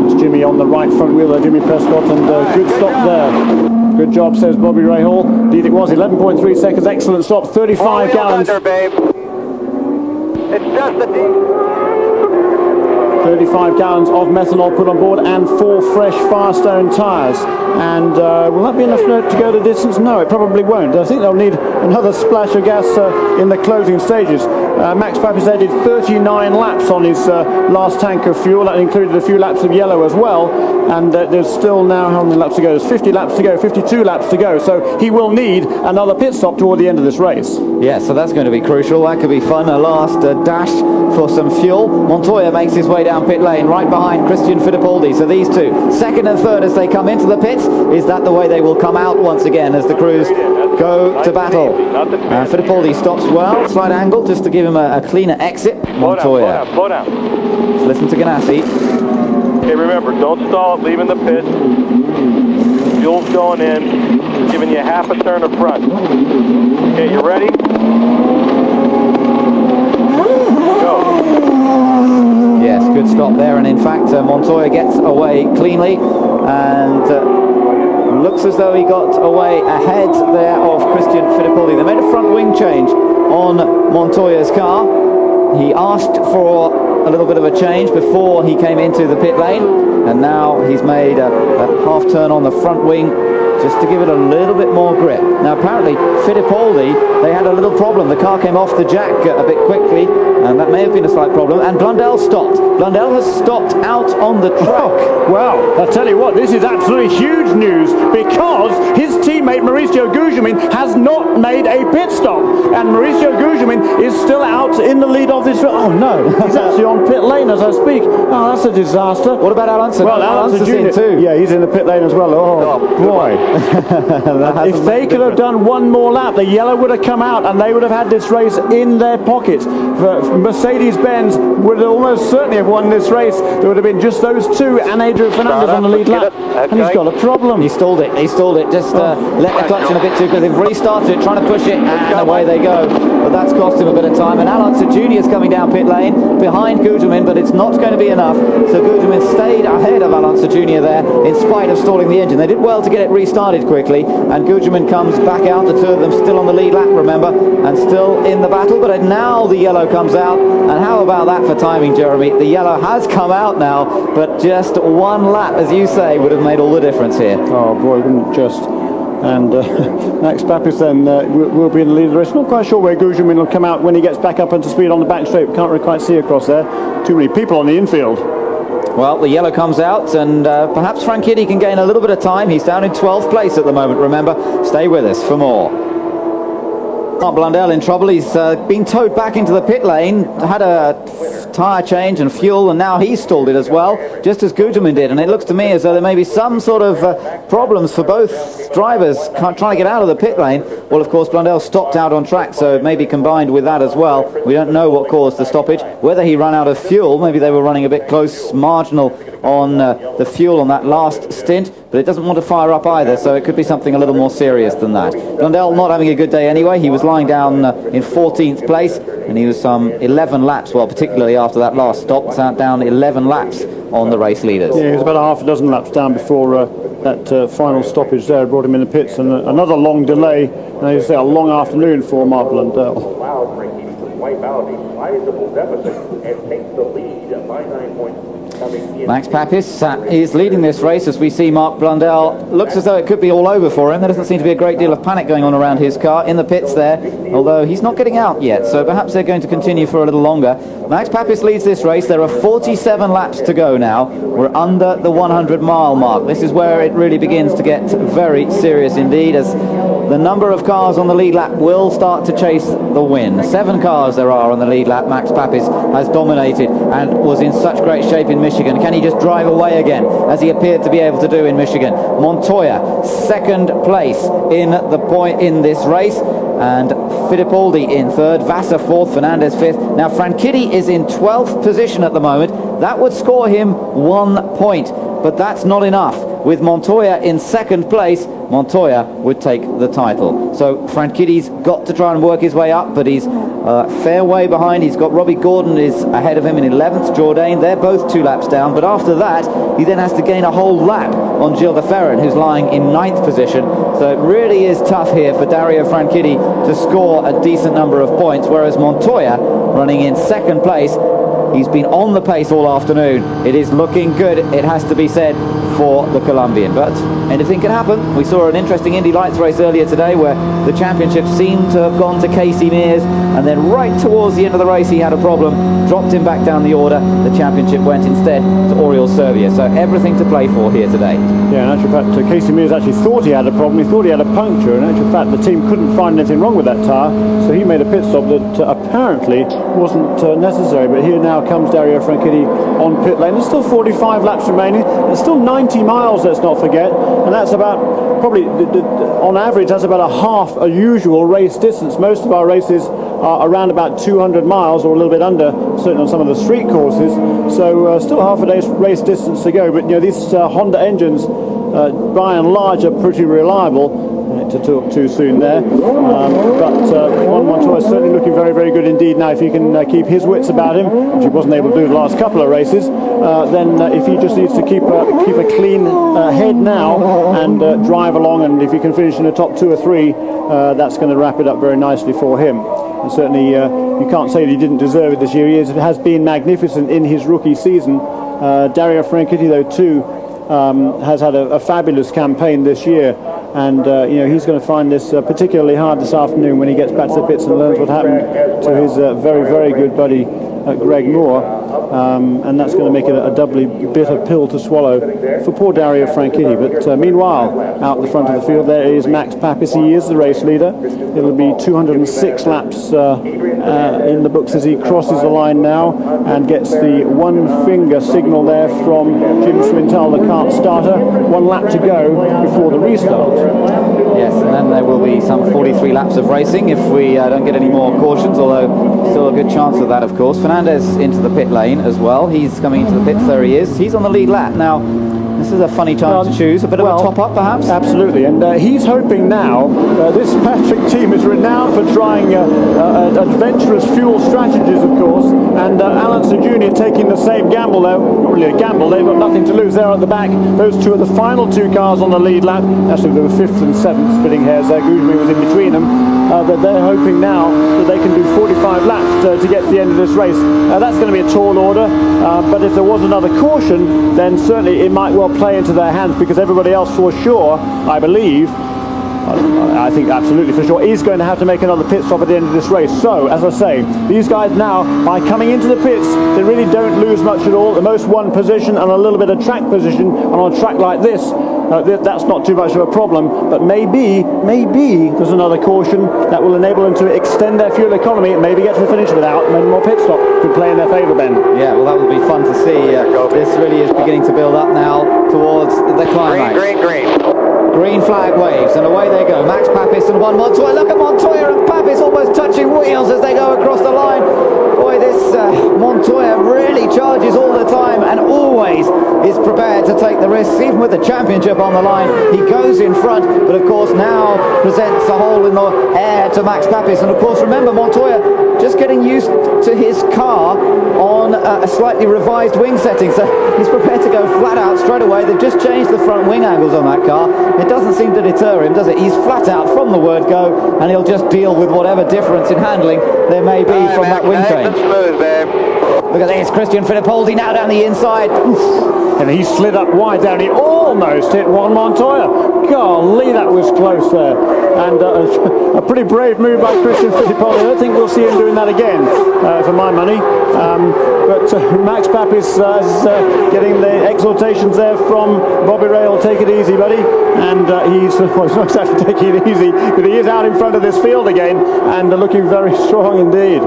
It's Jimmy on the right front wheel there, Jimmy Prescott, and good stop there. Good job, says Bobby Rahal. Indeed it was, 11.3 seconds, excellent stop, 35 gallons. Under, babe. It's just a deep. 35 gallons of methanol put on board and 4 fresh Firestone tyres. And will that be enough to go the distance? No, it probably won't. I think they'll need another splash of gas in the closing stages. Max Papis did 39 laps on his last tank of fuel. That included a few laps of yellow as well. And there's still now, how many laps to go? There's 50 laps to go, 52 laps to go. So he will need another pit stop toward the end of this race. Yeah, so that's going to be crucial. That could be fun. A last dash for some fuel. Montoya makes his way down pit lane right behind Christian Fittipaldi. So these two, 2nd and 3rd as they come into the pits. Is that the way they will come out once again as the crews go to battle? And Fittipaldi stops well, slight angle just to give him a cleaner exit. Montoya. Slow down. Let's listen to Ganassi. Okay, remember, don't stall it leaving the pit. Fuel's going in, giving you half a turn of front. Okay, you ready? Go. Yes, good stop there, and in fact Montoya gets away cleanly and looks as though he got away ahead there of Christian Fittipaldi. They made a front wing change on Montoya's car. He asked for a little bit of a change before he came into the pit lane, and now he's made a half turn on the front wing just to give it a little bit more grip. Now apparently Fittipaldi, they had a little problem. The car came off the jack a bit quickly, and that may have been a slight problem, and Blundell stopped. Blundell has stopped out on the track. Well, I tell you what, this is absolutely huge news, because his teammate Mauricio Gugelmin has not made a pit stop, and Mauricio Gugelmin is still out in the lead of this. Oh no, he's actually on pit lane as I speak. Oh, that's a disaster. What about Alonso? Well, Alonso's in too. Yeah, he's in the pit lane as well. Oh boy. If they could have done one more lap, the yellow would have come out and they would have had this race in their pockets. Mercedes-Benz would almost certainly have won this race. There would have been just those two and Adrian Fernandez on the lead lap. And he's got a problem. He stalled it. He stalled it. Just let the clutch in a bit too, because they've restarted it, trying to push it, and away they go. But that's cost him a bit of time. And Alonso Jr. is coming down pit lane behind Gugelmin, but it's not going to be enough. So Gugelmin stayed ahead of Alonso Jr. there in spite of stalling the engine. They did well to get it restarted quickly, and Gugelmin comes back out. The two of them still on the lead lap, remember, and still in the battle. But now the yellow comes out, and how about that for timing, Jeremy? The yellow has come out now, but just one lap, as you say, would have made all the difference here. Oh boy, wouldn't just. And Max Papis then will be in the lead of the race. Not quite sure where Gugelmin will come out when he gets back up into speed on the back straight. Can't really quite see across there. Too many people on the infield. Well, the yellow comes out, and perhaps Franchitti can gain a little bit of time. He's down in 12th place at the moment, remember. Stay with us for more. Mark Blundell in trouble. He's been towed back into the pit lane, had a tyre change and fuel, and now he's stalled it as well, just as Gugelmin did. And it looks to me as though there may be some sort of problems for both drivers trying to get out of the pit lane. Well, of course, Blundell stopped out on track, so maybe combined with that as well. We don't know what caused the stoppage. Whether he ran out of fuel, maybe they were running a bit close, marginal on the fuel on that last stint, but it doesn't want to fire up either, so it could be something a little more serious than that. Blundell not having a good day anyway. He was lying down in 14th place, and he was some 11 laps, well, particularly after that last stop, down 11 laps on the race leaders. Yeah, he was about a half a dozen laps down before that final stoppage there brought him in the pits, and another long delay, and as you say, a long afternoon for Mark Blundell. Wipe out a sizable deficit and take the lead by 9 points. Max Papis is leading this race as we see Mark Blundell. Looks as though it could be all over for him. There doesn't seem to be a great deal of panic going on around his car in the pits there, although he's not getting out yet, so perhaps they're going to continue for a little longer. Max Papis leads this race. There are 47 laps to go now. We're under the 100-mile mark. This is where it really begins to get very serious indeed, as the number of cars on the lead lap will start to chase the win. 7 cars there are on the lead lap. Max Papis has dominated and was in such great shape in Michigan. Can he just drive away again, as he appeared to be able to do in Michigan? Montoya, second place in this race, and Fittipaldi in third, Vassar fourth, Fernandez fifth. Now Franchitti is in 12th position at the moment. That would score him 1 point, but that's not enough. With Montoya in second place, Montoya would take the title. So Franchitti's got to try and work his way up, but he's a fair way behind. He's got Robbie Gordon is ahead of him in 11th, Jourdain. They're both 2 laps down, but after that, he then has to gain a whole lap on Gilles de Ferran, who's lying in 9th position. So it really is tough here for Dario Franchitti to score a decent number of points, whereas Montoya, running in second place, he's been on the pace all afternoon. It is looking good, it has to be said, for the Colombian. But anything can happen. We saw an interesting Indy Lights race earlier today where the championship seemed to have gone to Casey Mears, and then right towards the end of the race he had a problem, dropped him back down the order. The championship went instead to Oriol Servia. So everything to play for here today. Yeah, in actual fact, Casey Mears actually thought he had a problem. He thought he had a puncture. In actual fact, the team couldn't find anything wrong with that tyre, so he made a pit stop that apparently wasn't necessary. But here now comes Dario Franchitti on pit lane. There's still 45 laps remaining. There's still 90 miles, let's not forget, and that's about, probably on average, that's about a half a usual race distance. Most of our races are around about 200 miles or a little bit under, certainly on some of the street courses, so still half a day's race distance to go. But you know, these Honda engines by and large are pretty reliable. To talk too soon there, but Juan Montoya is certainly looking very, very good indeed. Now, if he can keep his wits about him, which he wasn't able to do the last couple of races, then if he just needs to keep a clean head now and drive along, and if he can finish in the top 2 or 3, that's going to wrap it up very nicely for him. And certainly you can't say that he didn't deserve it this year. He has been magnificent in his rookie season. Dario Franchitti, though, too, has had a fabulous campaign this year, and he's going to find this particularly hard this afternoon when he gets back to the pits and learns what happened to his very, very good buddy Greg Moore, and that's going to make it a doubly bitter pill to swallow for poor Dario Franchitti. But meanwhile, out the front of the field there is Max Papis. He is the race leader. It'll be 206 laps in the books as he crosses the line now and gets the one finger signal there from Jim Swintal, the kart starter. 1 lap to go before the restart. Yes, and then there will be some 43 laps of racing if we don't get any more cautions, although still a good chance of that, of course. Fernandez into the pit lane as well. He's coming into the pits. There he is. He's on the lead lap now. This is a funny time to choose. A bit of a top-up, perhaps? Absolutely, and he's hoping now. This Patrick team is renowned for trying adventurous fuel strategies, of course, and Alan Jr. taking the same gamble there. Not really a gamble, they've got nothing to lose. They're at the back. Those two are the final 2 cars on the lead lap. Actually, there were 5th and 7th, splitting hairs there. Guzman was in between them. But they're hoping now that they can do 45 laps to get to the end of this race. That's going to be a tall order, but if there was another caution, then certainly it might well play into their hands, because everybody else for sure, I believe, I think absolutely for sure, is going to have to make another pit stop at the end of this race. So, as I say, these guys now, by coming into the pits, they really don't lose much at all. The most 1 position and a little bit of track position, and on a track like this, that's not too much of a problem. But maybe there's another caution that will enable them to extend their fuel economy and maybe get to the finish without many more pit stop. Could play in their favour, Ben. Yeah, well, that will be fun to see. This really is beginning to build up now towards the climax. Green flag waves, and away they go. Max Papis and Juan Montoya. Look at Montoya and Papis almost touching wheels as they go across the line. Boy, this Montoya really charges all the time and always is prepared to take the risks, even with the championship on the line. He goes in front, but of course now presents a hole in the air to Max Papis. And of course, remember, Montoya just getting used to his car on a slightly revised wing setting, so he's prepared to go flat out straight away. They've just changed the front wing angles on that car. It doesn't seem to deter him, does it? He's flat out from the word go, and he'll just deal with whatever difference in handling there may be from that wing change. Look at this, Christian Fittipaldi now down the inside. Oof. And he slid up wide down. He almost hit Juan Montoya. Golly, that was close there. And a pretty brave move by Christian Fittipaldi. I don't think we'll see him doing that again, for my money. But Max Papis is getting the exhortations there from Bobby Rahal. Take it easy, buddy. And he's not exactly taking it easy, but he is out in front of this field again and looking very strong indeed.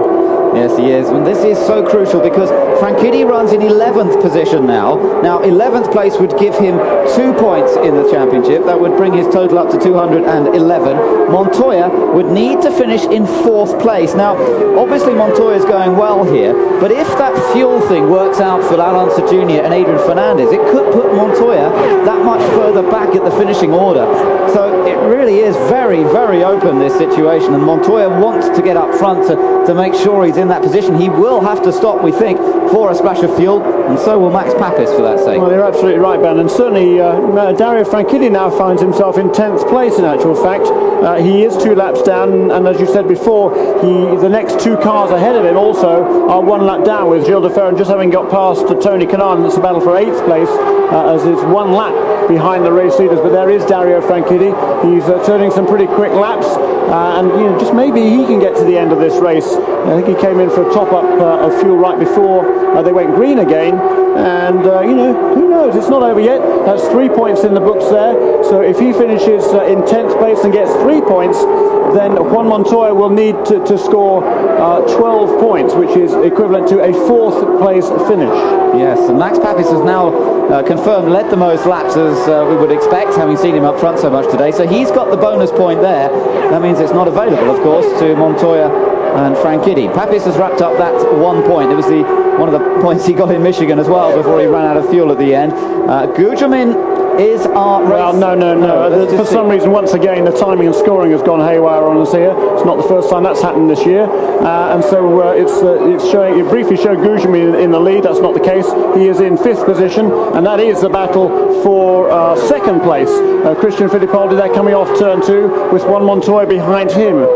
Yes, he is, and this is so crucial because Franchitti runs in 11th position now. Now, 11th place would give him 2 points in the championship. That would bring his total up to 211. Montoya would need to finish in 4th place. Now, obviously Montoya is going well here, but if that fuel thing works out for Alonso Jr. and Adrian Fernandez, it could put Montoya that much further back at the finishing order. So it really is very, very open, this situation, and Montoya wants to get up front to make sure he's in that position. He will have to stop, we think, for a splash of fuel, and so will Max Papis for that sake. Well, you're absolutely right, Ben, and certainly Dario Franchitti now finds himself in 10th place in actual fact. He is 2 laps down, and as you said before, the next 2 cars ahead of him also are 1 lap down, with Gilles de Ferran just having got past Tony Kanaan. It's a battle for 8th place, as it's 1 lap behind the race leaders. But there is Dario Franchitti. He's turning some pretty quick laps, and just maybe he can get to the end of this race. I think he came in for a top-up of fuel right before they went green again, and who knows, it's not over yet. That's 3 points in the books there, so if he finishes in 10th place and gets 3 points, then Juan Montoya will need to score 12 points, which is equivalent to a 4th place finish. Yes, and Max Papis has now confirmed led the most laps, as we would expect, having seen him up front so much today, so he's got the bonus point there. That means it's not available, of course, to Montoya and Franchitti. Papis has wrapped up that 1 point. It was one of the points he got in Michigan as well before he ran out of fuel at the end. Gugelmin is our race. Well, no. For some reason, once again, the timing and scoring has gone haywire on us here. It's not the first time that's happened this year, and so it's showing. It briefly showed Gugelmin in the lead. That's not the case. He is in 5th position, and that is the battle for 2nd place. Christian Fittipaldi there coming off turn 2 with Juan Montoya behind him.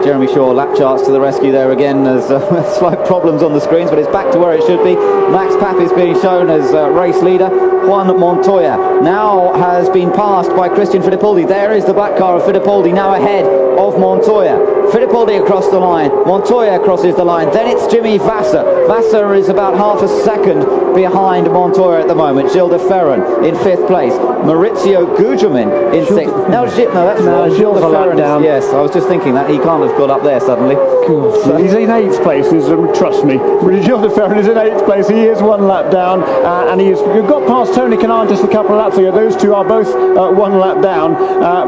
Jeremy Shaw lap charts to the rescue there again. There's slight problems on the screens, but it's back to where it should be. Max Papp is being shown as race leader. Juan Montoya now has been passed by Christian Fittipaldi. There is the black car of Fittipaldi now ahead of Montoya. Fittipaldi across the line. Montoya crosses the line. Then it's Jimmy Vasser. Vasser is about half a second behind Montoya at the moment. Gilles de Ferran in 5th place. Maurizio Gugelmin in 6th. Gilles de Ferran. Yes, I was just thinking that he can't have got up there suddenly. So he's in 8th place. Trust me, Gilles de Ferran is in 8th place. He is 1 lap down, and he's got past Tony Kanaan just a couple of laps ago. Those two are both 1 lap down,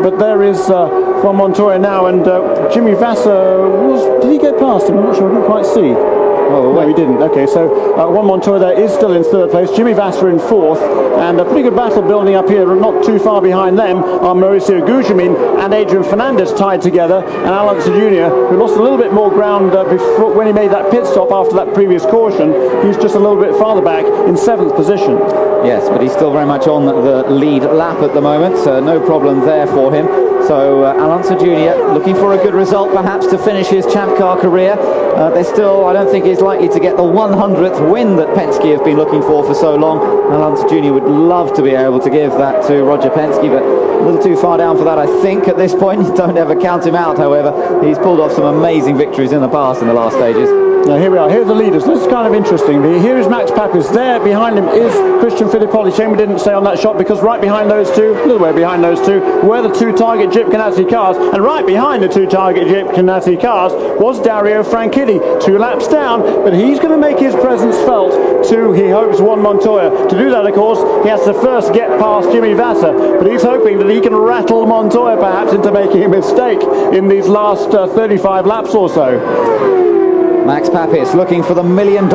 but there is Juan Montoya now, and Jimmy Vasser did he get past him? I'm not sure. I didn't quite see. Oh, no, he didn't. Okay, so Juan Montoya there is still in 3rd place. Jimmy Vasser in 4th, and a pretty good battle building up here. Not too far behind them are Mauricio Gugelmin and Adrian Fernandez tied together, and Alonso Jr., who lost a little bit more ground before, when he made that pit stop after that previous caution. He's just a little bit farther back in 7th position. Yes, but he's still very much on the lead lap at the moment, so no problem there for him. So Alonso Jr. looking for a good result perhaps to finish his Champ Car career. I don't think he's likely to get the 100th win that Penske have been looking for so long. Alonso Jr. would love to be able to give that to Roger Penske, but a little too far down for that, I think, at this point. Don't ever count him out, however. He's pulled off some amazing victories in the past in the last stages. Now here we are, here are the leaders. This is kind of interesting. Here is Max Papis. There behind him is Christian Fittipaldi. Shame we didn't stay on that shot, because right behind those two, a little way behind those two, were the 2 Target Jeep Ganassi cars, and right behind the 2 Target Jeep Ganassi cars was Dario Franchitti, 2 laps down, but he's going to make his presence felt to, he hopes, Juan Montoya. To do that, of course, he has to first get past Jimmy Vasser, but he's hoping that he can rattle Montoya perhaps into making a mistake in these last 35 laps or so. Max Papis looking for the $1 million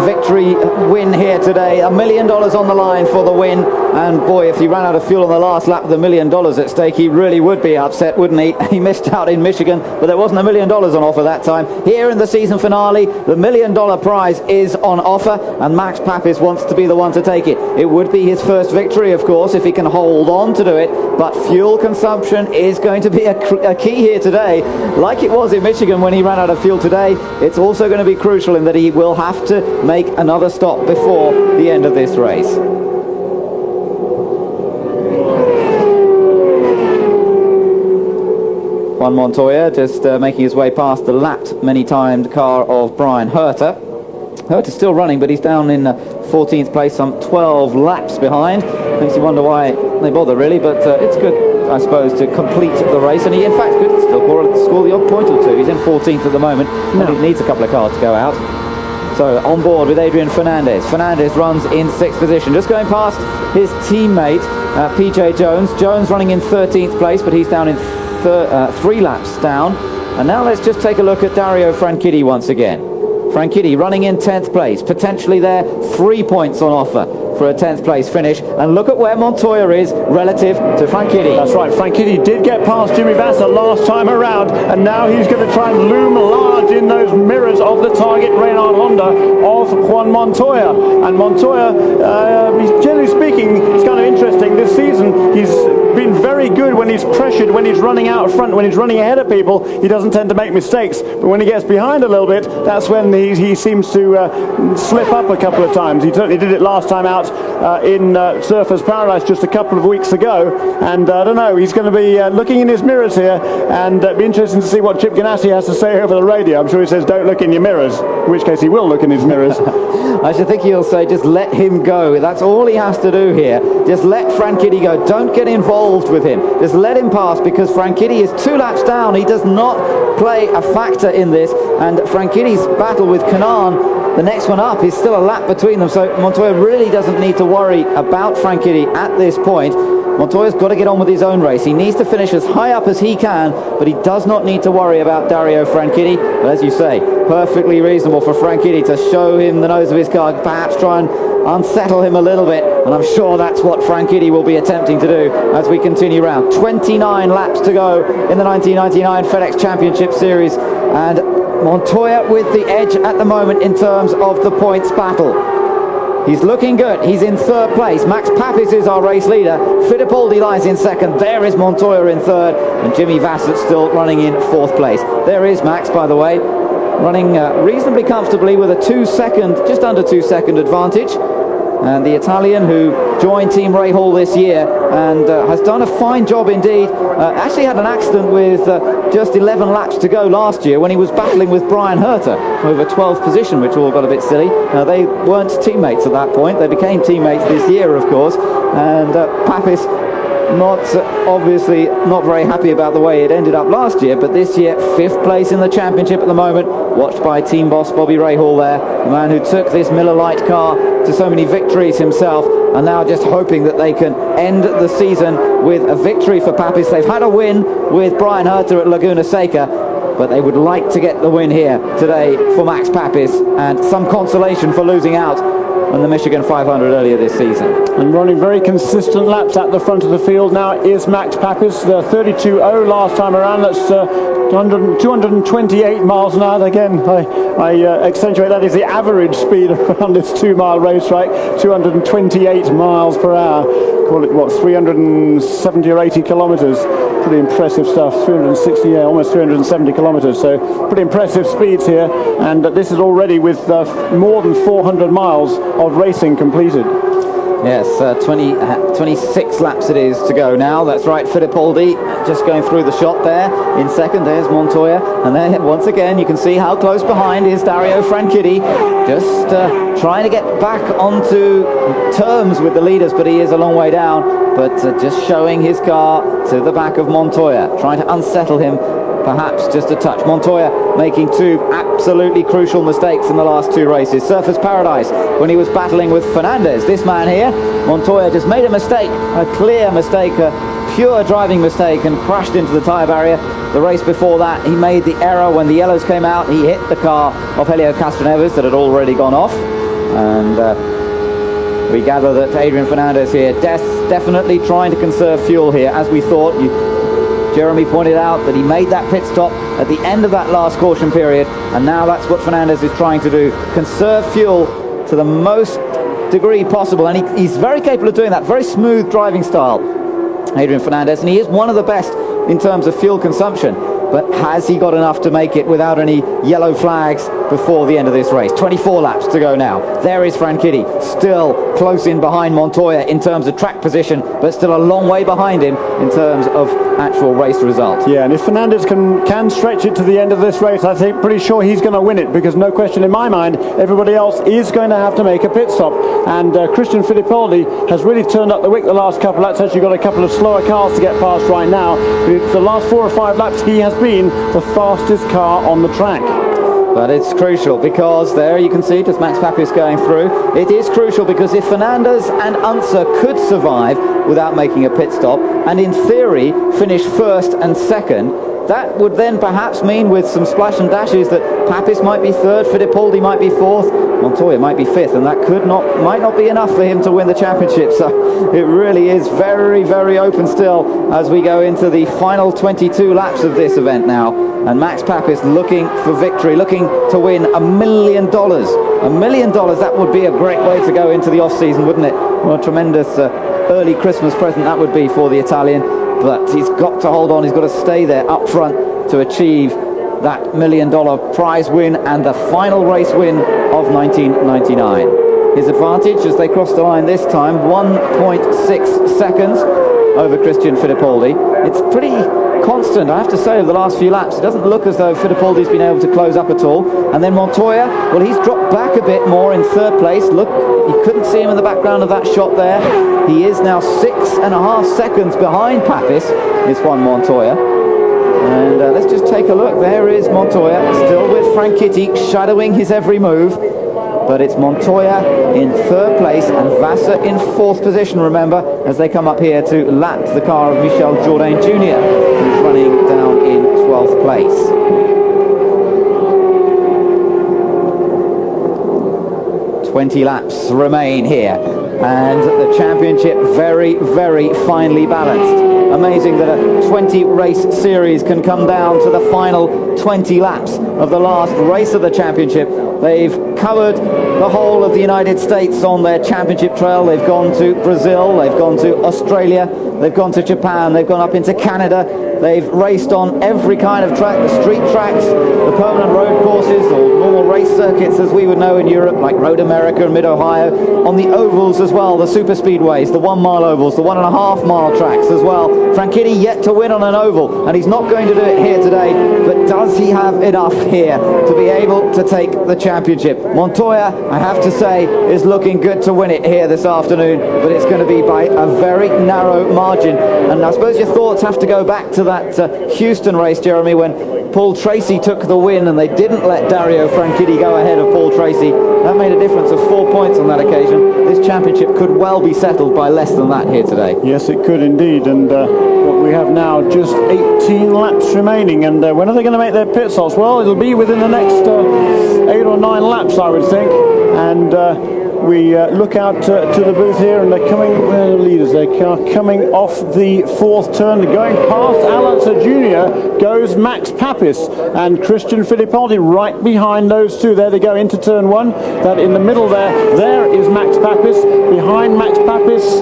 victory win here today. $1 million on the line for the win. And boy, if he ran out of fuel on the last lap with $1 million at stake, he really would be upset, wouldn't he? He missed out in Michigan, but there wasn't $1 million on offer that time. Here in the season finale, the $1 million prize is on offer, and Max Papis wants to be the one to take it. It would be his first victory, of course, if he can hold on to do it, but fuel consumption is going to be a key here today. Like it was in Michigan when he ran out of fuel today, it's also going to be crucial in that he will have to make another stop before the end of this race. Juan Montoya just making his way past the lapped many-timed car of Brian Herter. Herter's still running, but he's down in 14th place, some 12 laps behind. Makes you wonder why they bother, really, but it's good, I suppose, to complete the race, and he in fact could still score the odd point or two. He's in 14th at the moment, and he needs a couple of cars to go out. So on board with Adrian Fernandez. Fernandez runs in 6th position, just going past his teammate PJ Jones. Jones running in 13th place, but he's down in 3 laps down. And now let's just take a look at Dario Franchitti once again. Franchitti running in 10th place, potentially there 3 points on offer for a 10th place finish, and look at where Montoya is relative to Franchitti. That's right, Franchitti did get past Jimmy Vasser last time around, and now he's going to try and loom large in those mirrors of the Target Reynard Honda of Juan Montoya. And Montoya, generally speaking, it's kind of interesting. This season, he's been very good when he's pressured, when he's running out front, when he's running ahead of people. He doesn't tend to make mistakes, but when he gets behind a little bit, that's when he seems to slip up a couple of times. He certainly did it last time out in Surfers Paradise just a couple of weeks ago, and I don't know, he's going to be looking in his mirrors here, and it'd be interesting to see what Chip Ganassi has to say over the radio. I'm sure he says don't look in your mirrors, in which case he will look in his mirrors. I should think he'll say just let him go. That's all he has to do here. Just let Franchitti go. Don't get involved with him. Just let him pass, because Franchitti is 2 laps down. He does not play a factor in this, and Franchitti's battle with Kanaan, the next one up, is still a lap between them, so Montoya really doesn't need to worry about Franchitti at this point. Montoya's got to get on with his own race. He needs to finish as high up as he can, but he does not need to worry about Dario Franchitti. But as you say, perfectly reasonable for Franchitti to show him the nose of his car, perhaps try and unsettle him a little bit, and I'm sure that's what Franchitti will be attempting to do as we continue round. 29 laps to go in the 1999 FedEx Championship Series, and Montoya with the edge at the moment in terms of the points battle. He's looking good. He's in third place. Max Papis is our race leader. Fittipaldi lies in second. There is Montoya in third, and Jimmy Vassett still running in fourth place. There is Max, by the way, running reasonably comfortably with a just under 2 second advantage. And the Italian who joined Team Rahal this year and has done a fine job indeed. Actually had an accident with just 11 laps to go last year when he was battling with Brian Herter over 12th position, which all got a bit silly. They weren't teammates at that point. They became teammates this year, of course. And Papis obviously not very happy about the way it ended up last year, but this year 5th place in the championship at the moment, watched by team boss Bobby Rahal there, the man who took this Miller Lite car to so many victories himself, and now just hoping that they can end the season with a victory for Papis. They've had a win with Brian Herter at Laguna Seca, but they would like to get the win here today for Max Papis, and some consolation for losing out on the Michigan 500 earlier this season. And running very consistent laps at the front of the field now is Max Papis, the 32.0 last time around. That's 228 miles an hour. Again, I accentuate that is the average speed around this 2-mile racetrack, 228 miles per hour. Call it, what, 370 or 80 kilometers. Pretty impressive stuff. 360, yeah, almost 370 kilometers. So pretty impressive speeds here. And this is already with more than 400 miles of racing completed. Yes, 26 laps it is to go now. That's right, Fittipaldi just going through the shot there. In second, there's Montoya. And then once again, you can see how close behind is Dario Franchitti. Just trying to get back onto terms with the leaders, but he is a long way down. But just showing his car to the back of Montoya, trying to unsettle him perhaps just a touch. Montoya making 2 absolutely crucial mistakes in the last 2 races. Surfers Paradise when he was battling with Fernandez. This man here, Montoya, just made a mistake, a clear mistake, a pure driving mistake, and crashed into the tyre barrier. The race before that, he made the error when the yellows came out. He hit the car of Helio Castroneves that had already gone off. And we gather that Adrian Fernandez here definitely trying to conserve fuel here, as we thought. Jeremy pointed out that he made that pit stop at the end of that last caution period, and now that's what Fernandez is trying to do, conserve fuel to the most degree possible, and he's very capable of doing that. Very smooth driving style, Adrian Fernandez, and he is one of the best in terms of fuel consumption. But has he got enough to make it without any yellow flags before the end of this race? 24 laps to go now. There is Franchitti, still close in behind Montoya in terms of track position, but still a long way behind him in terms of actual race result. Yeah, and if Fernandez can stretch it to the end of this race, I think pretty sure he's going to win it, because no question in my mind, everybody else is going to have to make a pit stop. And Christian Fittipaldi has really turned up the wick the last couple of laps. Actually got a couple of slower cars to get past right now. The last 4 or 5 laps, he has been the fastest car on the track. But it's crucial because there you can see just Max Papis going through. It is crucial because if Fernandez and Unser could survive without making a pit stop, and in theory finish first and second, that would then perhaps mean, with some splash and dashes, that Papis might be third, Fittipaldi might be fourth, Montoya might be fifth, and that might not be enough for him to win the championship. So it really is very, very open still as we go into the final 22 laps of this event now. And Max Papis looking for victory, looking to win $1 million. $1 million, that would be a great way to go into the off-season, wouldn't it? What a tremendous early Christmas present that would be for the Italian. But he's got to hold on, he's got to stay there up front to achieve that $1 million prize win and the final race win of 1999. His advantage as they cross the line this time, 1.6 seconds over Christian Fittipaldi. It's pretty constant, I have to say, over the last few laps. It doesn't look as though Fittipaldi's been able to close up at all. And then Montoya, well, he's dropped back a bit more in third place. Look, you couldn't see him in the background of that shot there. He is now 6.5 seconds behind Papis, is Juan Montoya. And let's just take a look. There is Montoya, still with Franchitti, shadowing his every move. But it's Montoya in third place and Vassett in fourth position, remember, as they come up here to lap the car of Michel Jourdain Jr., who's running down in 12th place. 20 laps remain here, and the championship very, very finely balanced. Amazing that a 20 race series can come down to the final 20 laps of the last race of the championship. They've covered the whole of the United States on their championship trail. They've gone to Brazil, they've gone to Australia, they've gone to Japan, they've gone up into Canada. They've raced on every kind of track, the street tracks, the permanent road courses, or normal race circuits as we would know in Europe, like Road America and Mid-Ohio, on the ovals as well, the super speedways, the 1 mile ovals, the 1.5 mile tracks as well. Franchitti yet to win on an oval, and he's not going to do it here today, but does he have enough here to be able to take the championship? Montoya, I have to say, is looking good to win it here this afternoon, but it's going to be by a very narrow margin. And I suppose your thoughts have to go back to that Houston race, Jeremy, when Paul Tracy took the win and they didn't let Dario Franchitti go ahead of Paul Tracy. That made a difference of 4 points on that occasion. This championship could well be settled by less than that here today. Yes, it could indeed. And what we have now, just 18 laps remaining. And when are they going to make their pit stops? Well, it'll be within the next 8 or 9 laps, I would think. And we look out to the booth here, and they're coming, where are the leaders? They are coming off the 4th turn. Going past Alanza Jr. goes Max Papis and Christian Fittipaldi right behind those two. There they go into turn 1. That in the middle there is Max Papis. Behind Max Papis,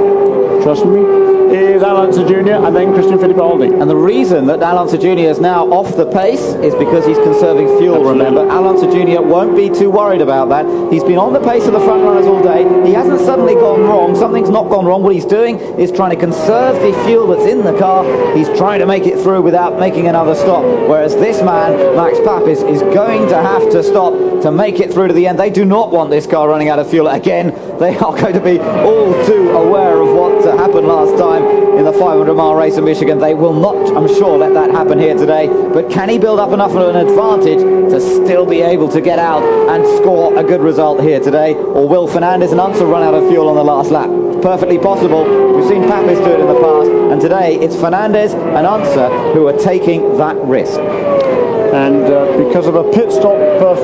trust me, is Alanza Jr. and then Christian Fittipaldi. And the reason that Alanza Jr. is now off the pace is because he's conserving fuel. Absolutely. Remember, Alanza Jr. won't be too worried about that. He's been on the pace of the front runners all day. He hasn't suddenly gone wrong. Something's not gone wrong. What he's doing is trying to conserve the fuel that's in the car. He's trying to make it through without making another stop. Whereas this man, Max Papis, is going to have to stop to make it through to the end. They do not want this car running out of fuel again. They are going to be all too aware of what happened last time in the 500-mile race in Michigan. They will not, I'm sure, let that happen here today. But can he build up enough of an advantage to still be able to get out and score a good result here today? Or will Fernandez and Unser run out of fuel on the last lap? Perfectly possible. We've seen Papis do it in the past, and today it's Fernandez and Unser who are taking that risk. And because of a pit stop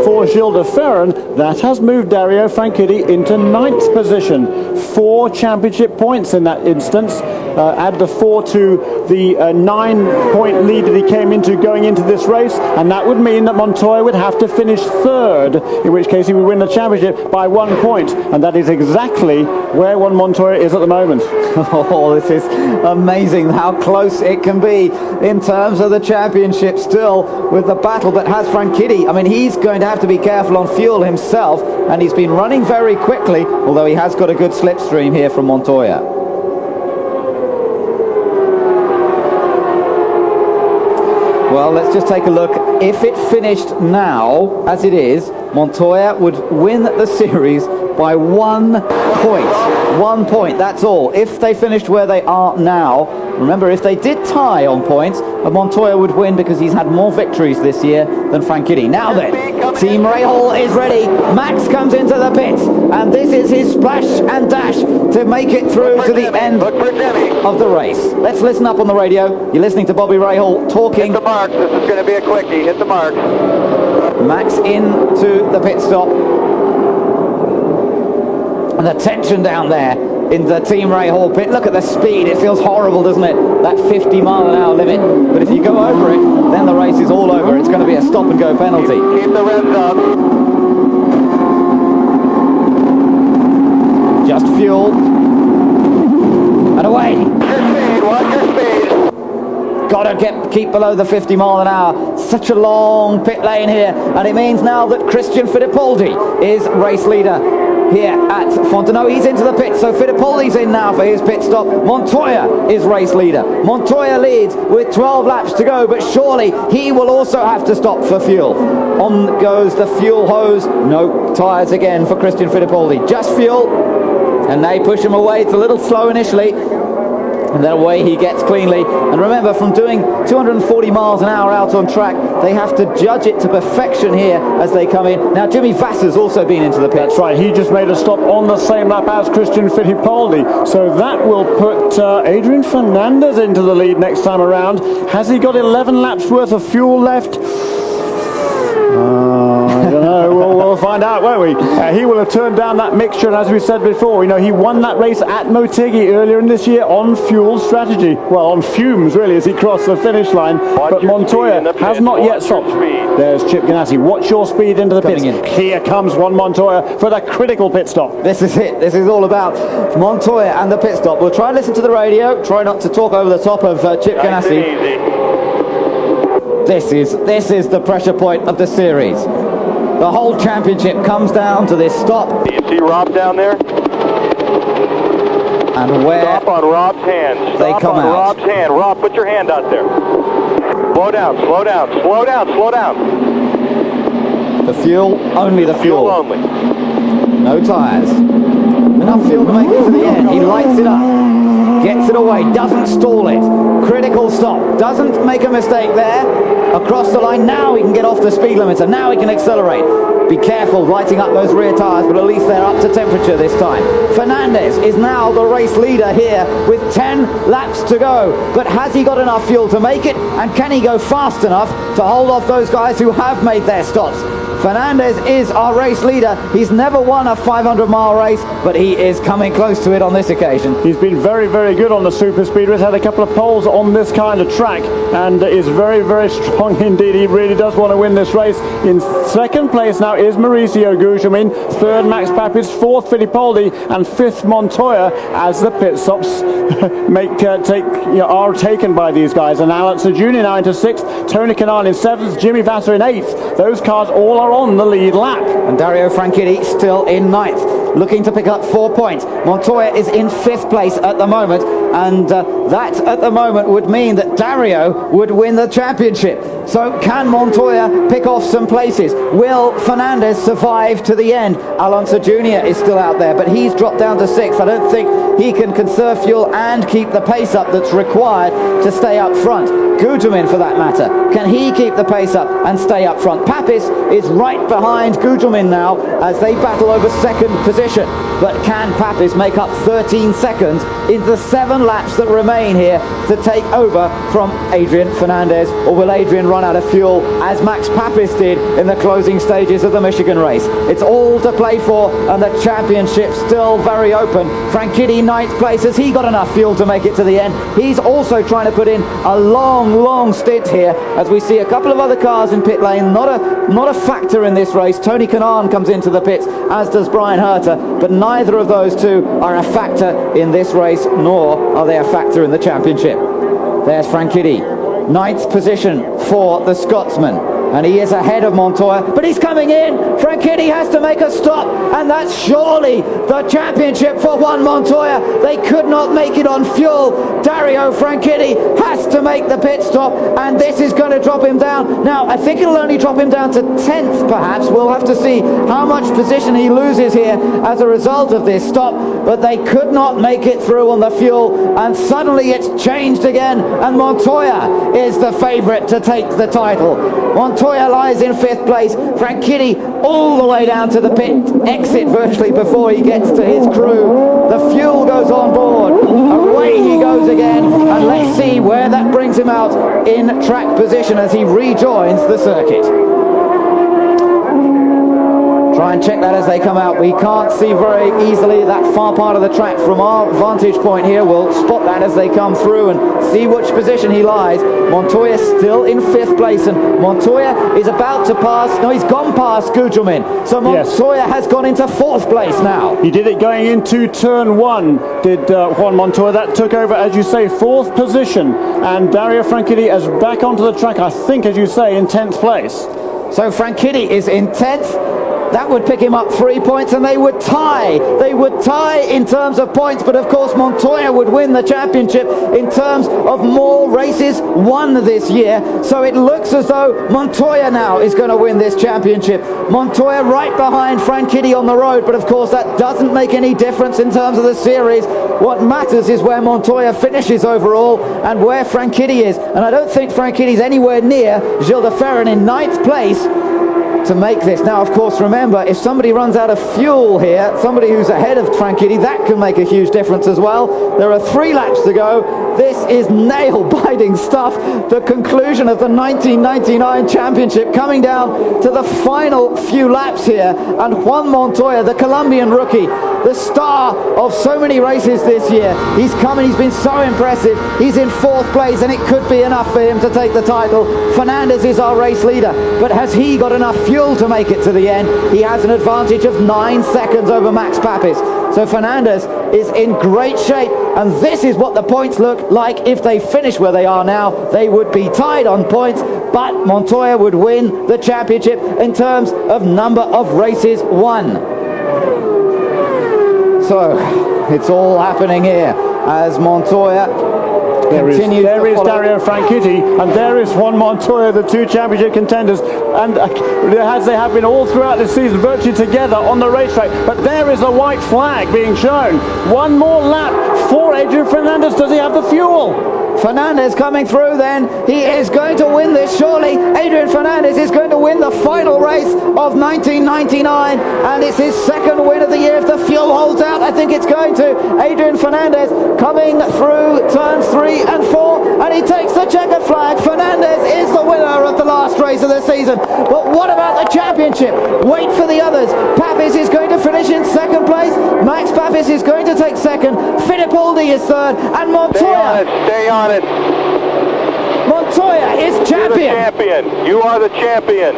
for Gilles de Ferran, that has moved Dario Franchitti into 9th position. 4 championship points in that instance. Add the 4 to the 9-point lead that he came into going into this race, and that would mean that Montoya would have to finish 3rd, in which case he would win the championship by 1 point, and that is exactly where Juan Montoya is at the moment. Oh, this is amazing how close it can be in terms of the championship still with the battle that has Franchitti. I mean, he's going to have to be careful on fuel himself, and he's been running very quickly, although he has got a good slipstream here from Montoya. Well, let's just take a look. If it finished now, as it is, Montoya would win the series by 1 point. 1 point, that's all. If they finished where they are now, remember, if they did tie on points, Montoya would win because he's had more victories this year than Franchitti. Now then, Team Rahal is ready. Max comes into the pits, and this is his splash and dash to make it through to the end of the race. Let's listen up on the radio. You're listening to Bobby Rahal talking. Hit the mark. This is going to be a quickie. Hit the mark. Max into the pit stop. And the tension down there in the Team Rahal pit. Look at the speed. It feels horrible, doesn't it? That 50-mile-an-hour limit. But if you go over it, then the race is all over. It's going to be a stop-and-go penalty. Keep the revs up. Just fuel. And away. Watch your speed. Gotta keep below the 50-mile-an-hour. Such a long pit lane here. And it means now that Christian Fittipaldi is race leader here at Fontenot. He's into the pit, so Fittipaldi's in now for his pit stop. Montoya is race leader. Montoya leads with 12 laps to go, but surely he will also have to stop for fuel. On goes the fuel hose. No tyres again for Christian Fittipaldi. Just fuel, and they push him away. It's a little slow initially, and then away he gets cleanly. And remember, from doing 240 miles an hour out on track, they have to judge it to perfection here as they come in. Now, Jimmy Vassar's also been into the pit. That's right, he just made a stop on the same lap as Christian Fittipaldi. So that will put Adrian Fernandez into the lead next time around. Has he got 11 laps worth of fuel left? I don't know. We'll find find out, won't we? He will have turned down that mixture, and as we said before, you know, he won that race at Motegi earlier in this year on fuel strategy. Well, on fumes, really, as he crossed the finish line. But Montoya has not yet stopped. There's Chip Ganassi. Watch your speed into the pits. Here comes Juan Montoya for the critical pit stop. This is it. This is all about Montoya and the pit stop. We'll try and listen to the radio. Try not to talk over the top of Chip Ganassi. This is the pressure point of the series. The whole championship comes down to this stop. Do you see Rob down there? And where stop on Rob's hand. They Stop come on out. Rob's hand. Rob, put your hand out there. Slow down, slow down, slow down, slow down. The fuel, only the fuel. Fuel only. No tyres. Enough fuel to make it to the end. He lights it up. Gets it away. Doesn't stall it. Critical stop. Doesn't make a mistake there. Across the line. Now he can get off the speed limiter. Now he can accelerate. Be careful lighting up those rear tyres, but at least they're up to temperature this time. Fernandez is now the race leader here with 10 laps to go. But has he got enough fuel to make it? And can he go fast enough to hold off those guys who have made their stops? Fernandez is our race leader. He's never won a 500-mile race, but he is coming close to it on this occasion. He's been very, very good on the super speed race. Had a couple of poles on this kind of track and is very, very strong indeed. He really does want to win this race. In second place now is Mauricio Gugelmin, third Max Papis, fourth Fittipaldi, and fifth Montoya as the pit stops are taken by these guys. And Alex Jr. now into sixth, Tony Kanaan in seventh, Jimmy Vasser in eighth. Those cars all are on the lead lap. And Dario Franchitti still in ninth, looking to pick up 4 points. Montoya is in fifth place at the moment, and that at the moment would mean that Dario would win the championship. So can Montoya pick off some places? Will Fernandez survive to the end? Alonso Jr. is still out there, but he's dropped down to sixth. I don't think he can conserve fuel and keep the pace up that's required to stay up front. Gugelmin, for that matter, can he keep the pace up and stay up front? Papis is right behind Gugelmin now as they battle over second position. But can Papis make up 13 seconds in the 7 laps that remain here to take over from Adrian Fernandez? Or will Adrian run out of fuel as Max Papis did in the closing stages of the Michigan race? It's all to play for, and the championship still very open. Franchitti, ninth place. Has he got enough fuel to make it to the end? He's also trying to put in a long stint here as we see a couple of other cars in pit lane. Not a factor in this race. Tony Kanaan comes into the pits, as does Brian Herter, but neither of those two are a factor in this race, nor are they a factor in the championship. There's Franchitti, ninth position for the Scotsman, and he is ahead of Montoya, but he's coming in. Franchitti has to make a stop, and that's surely the championship for Juan Montoya. They could not make it on fuel. Dario Franchitti has to make the pit stop, and this is going to drop him down. Now, I think it'll only drop him down to 10th, perhaps. We'll have to see how much position he loses here as a result of this stop, but they could not make it through on the fuel, and suddenly it's changed again, and Montoya is the favourite to take the title. Montoya lies in 5th place. Franchitti all the way down to the pit exit virtually before he gets to his crew. The fuel goes on board. Away he goes again, and let's see where that brings him out in track position as he rejoins the circuit. Try and check that as they come out. We can't see very easily that far part of the track from our vantage point here. We'll spot that as they come through and see which position he lies. Montoya still in 5th place, and Montoya is about to pass. No, he's gone past Gugelmin. So Montoya has gone into 4th place now. He did it going into turn 1, did Juan Montoya. That took over, as you say, 4th position. And Dario Franchitti is back onto the track, I think, as you say, in 10th place. So Franchitti is in 10th. That would pick him up 3 points, and they would tie. They would tie in terms of points, but of course Montoya would win the championship in terms of more races won this year. So it looks as though Montoya now is going to win this championship. Montoya right behind Franchitti on the road, but of course that doesn't make any difference in terms of the series. What matters is where Montoya finishes overall and where Franchitti is. And I don't think Franchitti's anywhere near Gilles de Ferran in 9th place. to make this. Now, of course, remember, if somebody runs out of fuel here, somebody who's ahead of Franchitti, that can make a huge difference as well. There are 3 laps to go. This is nail-biting stuff. The conclusion of the 1999 championship coming down to the final few laps here. And Juan Montoya, the Colombian rookie, the star of so many races this year. He's come and he's been so impressive. He's in 4th place and it could be enough for him to take the title. Fernandez is our race leader, but has he got enough fuel to make it to the end? He has an advantage of 9 seconds over Max Papis. So Fernandez is in great shape, and this is what the points look like if they finish where they are now. They would be tied on points, but Montoya would win the championship in terms of number of races won. So it's all happening here as Montoya There is follow. Dario Franchitti, and there is Juan Montoya, the 2 championship contenders, and as they have been all throughout the season, virtually together on the racetrack. But there is a white flag being shown. One more lap for Adrian Fernandez. Does he have the fuel? Fernandez coming through then. He is going to win this, surely. Adrian Fernandez is going to win the final race of 1999, and it's his 2nd win of the year. If the fuel holds out, I think it's going to. Adrian Fernandez coming through turns 3 and 4, and he takes the checkered flag. Fernandez is the winner of the last race of the season. But what about the championship? Wait for the others. Papis is going to finish in 2nd place. Max Papis is going to take 2nd. Fittipaldi is 3rd, and Montoya. Stay on it. Montoya is champion. You're the champion. You are the champion.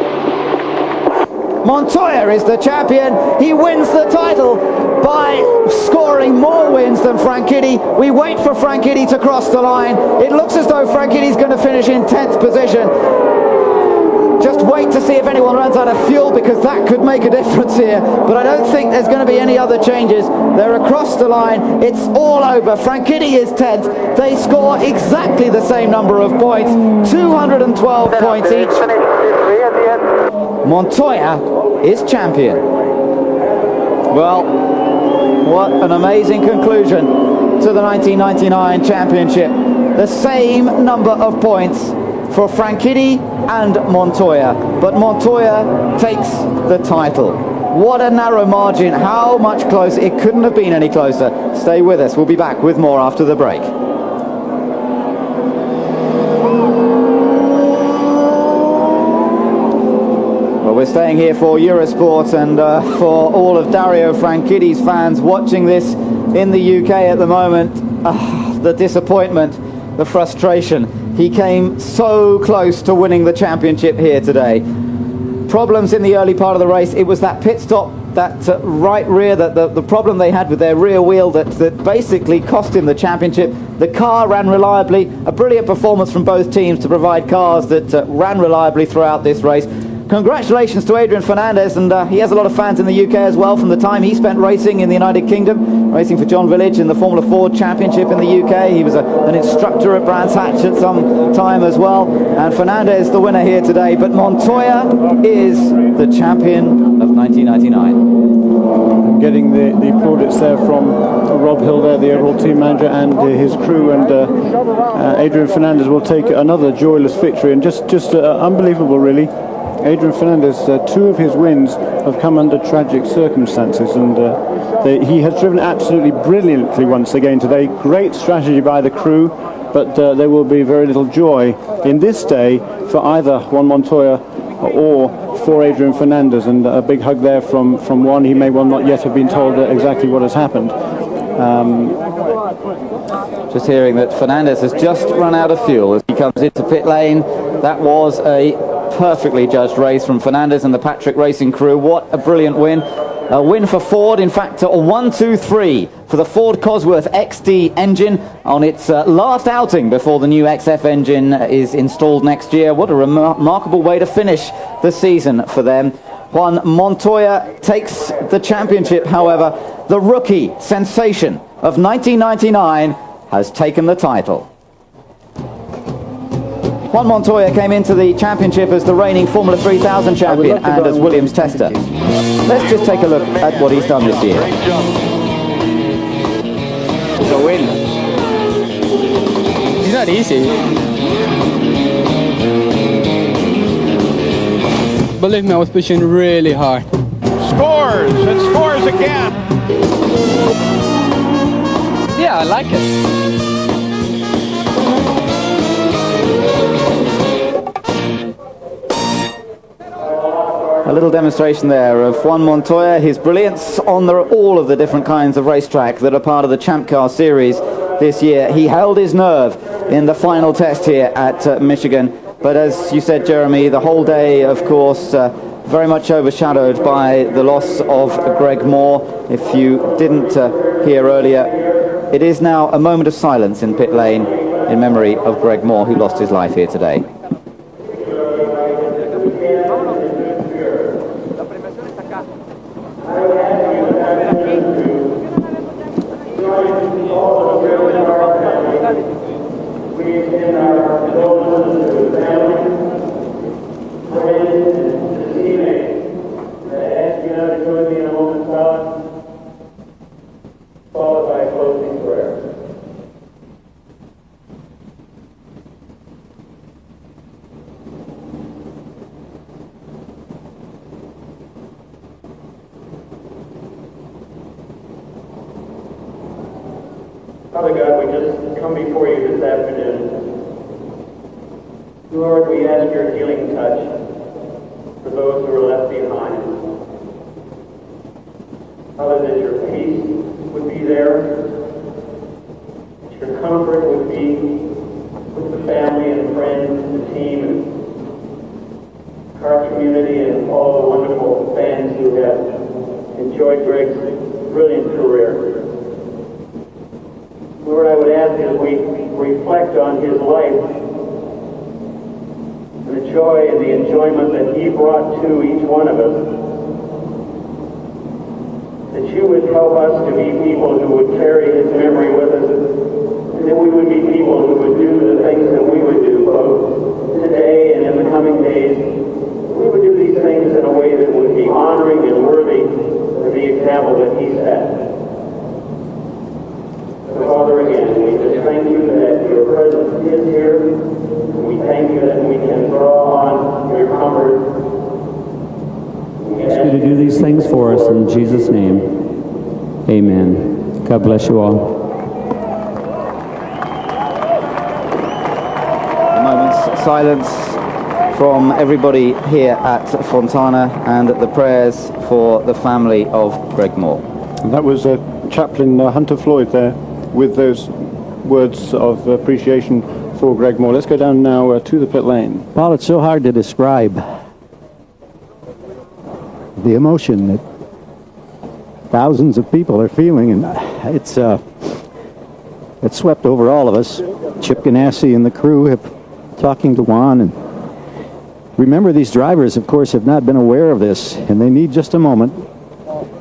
Montoya is the champion. He wins the title by scoring more wins than Franchitti. We wait for Franchitti to cross the line. It looks as though Franchitti's going to finish in 10th position. Just wait to see if anyone runs out of fuel, because that could make a difference here. But I don't think there's going to be any other changes. They're across the line. It's all over. Franchitti is 10th. They score exactly the same number of points. 212 points each. Montoya is champion. Well, what an amazing conclusion to the 1999 championship. The same number of points for Franchitti and Montoya, but Montoya takes the title. What a narrow margin. How much closer? It couldn't have been any closer. Stay with us. We'll be back with more after the break. Well, we're staying here for Eurosport, and for all of Dario Franchitti's fans watching this in the UK at the moment, the disappointment, the frustration. He came so close to winning the championship here today. Problems in the early part of the race. It was that pit stop, that right rear, the problem they had with their rear wheel that basically cost him the championship. The car ran reliably. A brilliant performance from both teams to provide cars that ran reliably throughout this race. Congratulations to Adrian Fernandez, and he has a lot of fans in the UK as well from the time he spent racing in the United Kingdom, racing for John Village in the Formula Ford Championship in the UK. He was an instructor at Brands Hatch at some time as well, and Fernandez the winner here today, but Montoya is the champion of 1999. Getting the plaudits there from Rob Hill there, the overall team manager, and his crew, and Adrian Fernandez will take another joyless victory, and just unbelievable really. Adrian Fernandez, 2 of his wins have come under tragic circumstances, and he has driven absolutely brilliantly once again today. Great strategy by the crew, but there will be very little joy in this day for either Juan Montoya or for Adrian Fernandez, and a big hug there from Juan. He may well not yet have been told exactly what has happened. Just hearing that Fernandez has just run out of fuel as he comes into pit lane. That was a perfectly judged race from Fernandez and the Patrick Racing crew. What a brilliant win. A win for Ford, in fact, a 1-2-3 for the Ford Cosworth XD engine on its last outing before the new XF engine is installed next year. What a remarkable way to finish the season for them. Juan Montoya takes the championship, however. The rookie sensation of 1999 has taken the title. Juan Montoya came into the championship as the reigning Formula 3000 champion and as Williams tester. Let's just take a look at what he's done this year. The win. It's not easy. believe me, I was pushing really hard. Scores and scores again. Yeah, I like it. A little demonstration there of Juan Montoya, his brilliance on all of the different kinds of racetrack that are part of the Champ Car Series this year. He held his nerve in the final test here at Michigan. But as you said, Jeremy, the whole day, of course, very much overshadowed by the loss of Greg Moore. If you didn't hear earlier, it is now a moment of silence in pit lane in memory of Greg Moore, who lost his life here today. Father God, we just come before you this afternoon. Lord, we ask your healing touch for those who are left behind. Father, that your peace would be there, that your comfort would be with the family and friends and the team and our community and all the wonderful fans who have enjoyed Greg's brilliant career. Lord, I would ask as we reflect on his life and the joy and the enjoyment that he brought to each one of us, that you would help us to be people who would carry his memory with us, and that we would be people who would do the things that we would do, both today and in the coming days. We would do these things in a way that would be honoring and worthy of the example that he set. Father, again, we just thank you that your presence is here. We thank you that we can draw on your comfort. We ask you to do these things for us in Jesus' name. Amen. God bless you all. A moment's silence from everybody here at Fontana and the prayers for the family of Greg Moore. And that was Chaplain Hunter Floyd there, with those words of appreciation for Greg Moore. Let's go down now to the pit lane. Paul, it's so hard to describe the emotion that thousands of people are feeling, and it's swept over all of us. Chip Ganassi and the crew have talking to Juan, and remember, these drivers, of course, have not been aware of this, and they need just a moment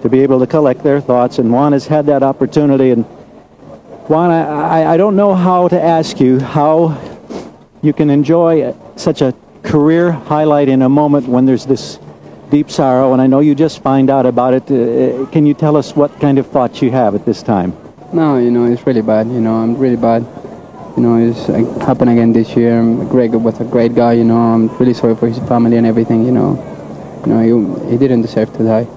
to be able to collect their thoughts, and Juan has had that opportunity. And Juan, I don't know how to ask you how you can enjoy such a career highlight in a moment when there's this deep sorrow, and I know you just find out about it. Can you tell us what kind of thoughts you have at this time? No, it's really bad. I'm really bad. It's happened again this year. Greg was a great guy. I'm really sorry for his family and everything. He didn't deserve to die.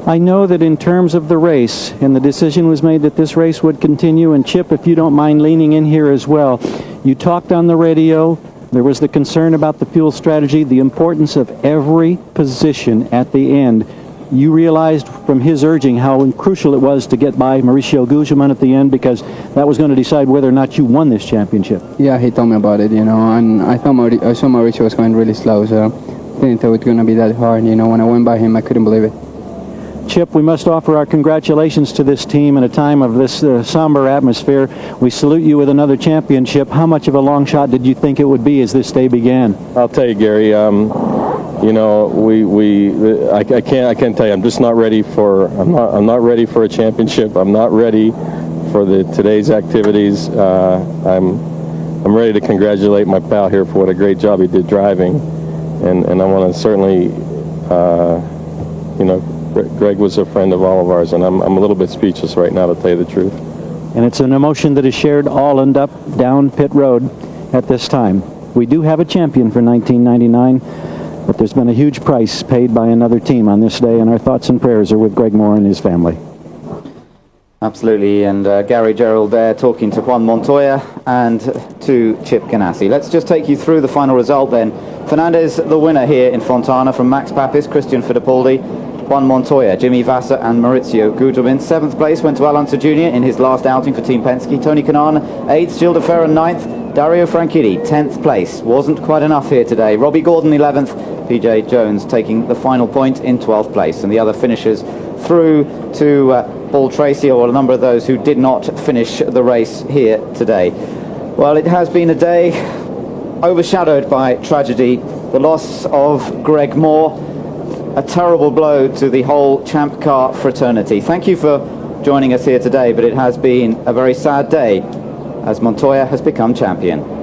I know that in terms of the race, and the decision was made that this race would continue, and Chip, if you don't mind leaning in here as well, you talked on the radio, there was the concern about the fuel strategy, the importance of every position at the end. You realized from his urging how crucial it was to get by Mauricio Gugelmin at the end, because that was going to decide whether or not you won this championship. Yeah, he told me about it, and I saw Mauricio was going really slow, so I didn't think it was going to be that hard. When I went by him, I couldn't believe it. Chip, we must offer our congratulations to this team in a time of this somber atmosphere. We salute you with another championship. How much of a long shot did you think it would be as this day began? I'll tell you, Gary. I can't tell you. I'm just not ready for. I'm not ready for a championship. I'm not ready for today's activities. I'm ready to congratulate my pal here for what a great job he did driving, and I want to certainly, Greg was a friend of all of ours, and I'm a little bit speechless right now, to tell you the truth. And it's an emotion that is shared all and up down pit road at this time. We do have a champion for 1999, But there's been a huge price paid by another team on this day, and our thoughts and prayers are with Greg Moore and his family. Absolutely, and Gary Gerald there talking to Juan Montoya and to Chip Ganassi. Let's just take you through the final result then. Fernandez, the winner here in Fontana, from Max Papis, Christian Fittipaldi, Juan Montoya, Jimmy Vasser and Maurizio Gugelmin. 7th place went to Alonso Jr. in his last outing for Team Penske. Tony Kanaan 8th, Gilles de Ferran 9th, Dario Franchitti 10th place. Wasn't quite enough here today. Robbie Gordon 11th, PJ Jones taking the final point in 12th place. And the other finishers through to Paul Tracy, or a number of those who did not finish the race here today. Well, it has been a day overshadowed by tragedy. The loss of Greg Moore, a terrible blow to the whole Champ Car fraternity. Thank you for joining us here today, but it has been a very sad day as Montoya has become champion.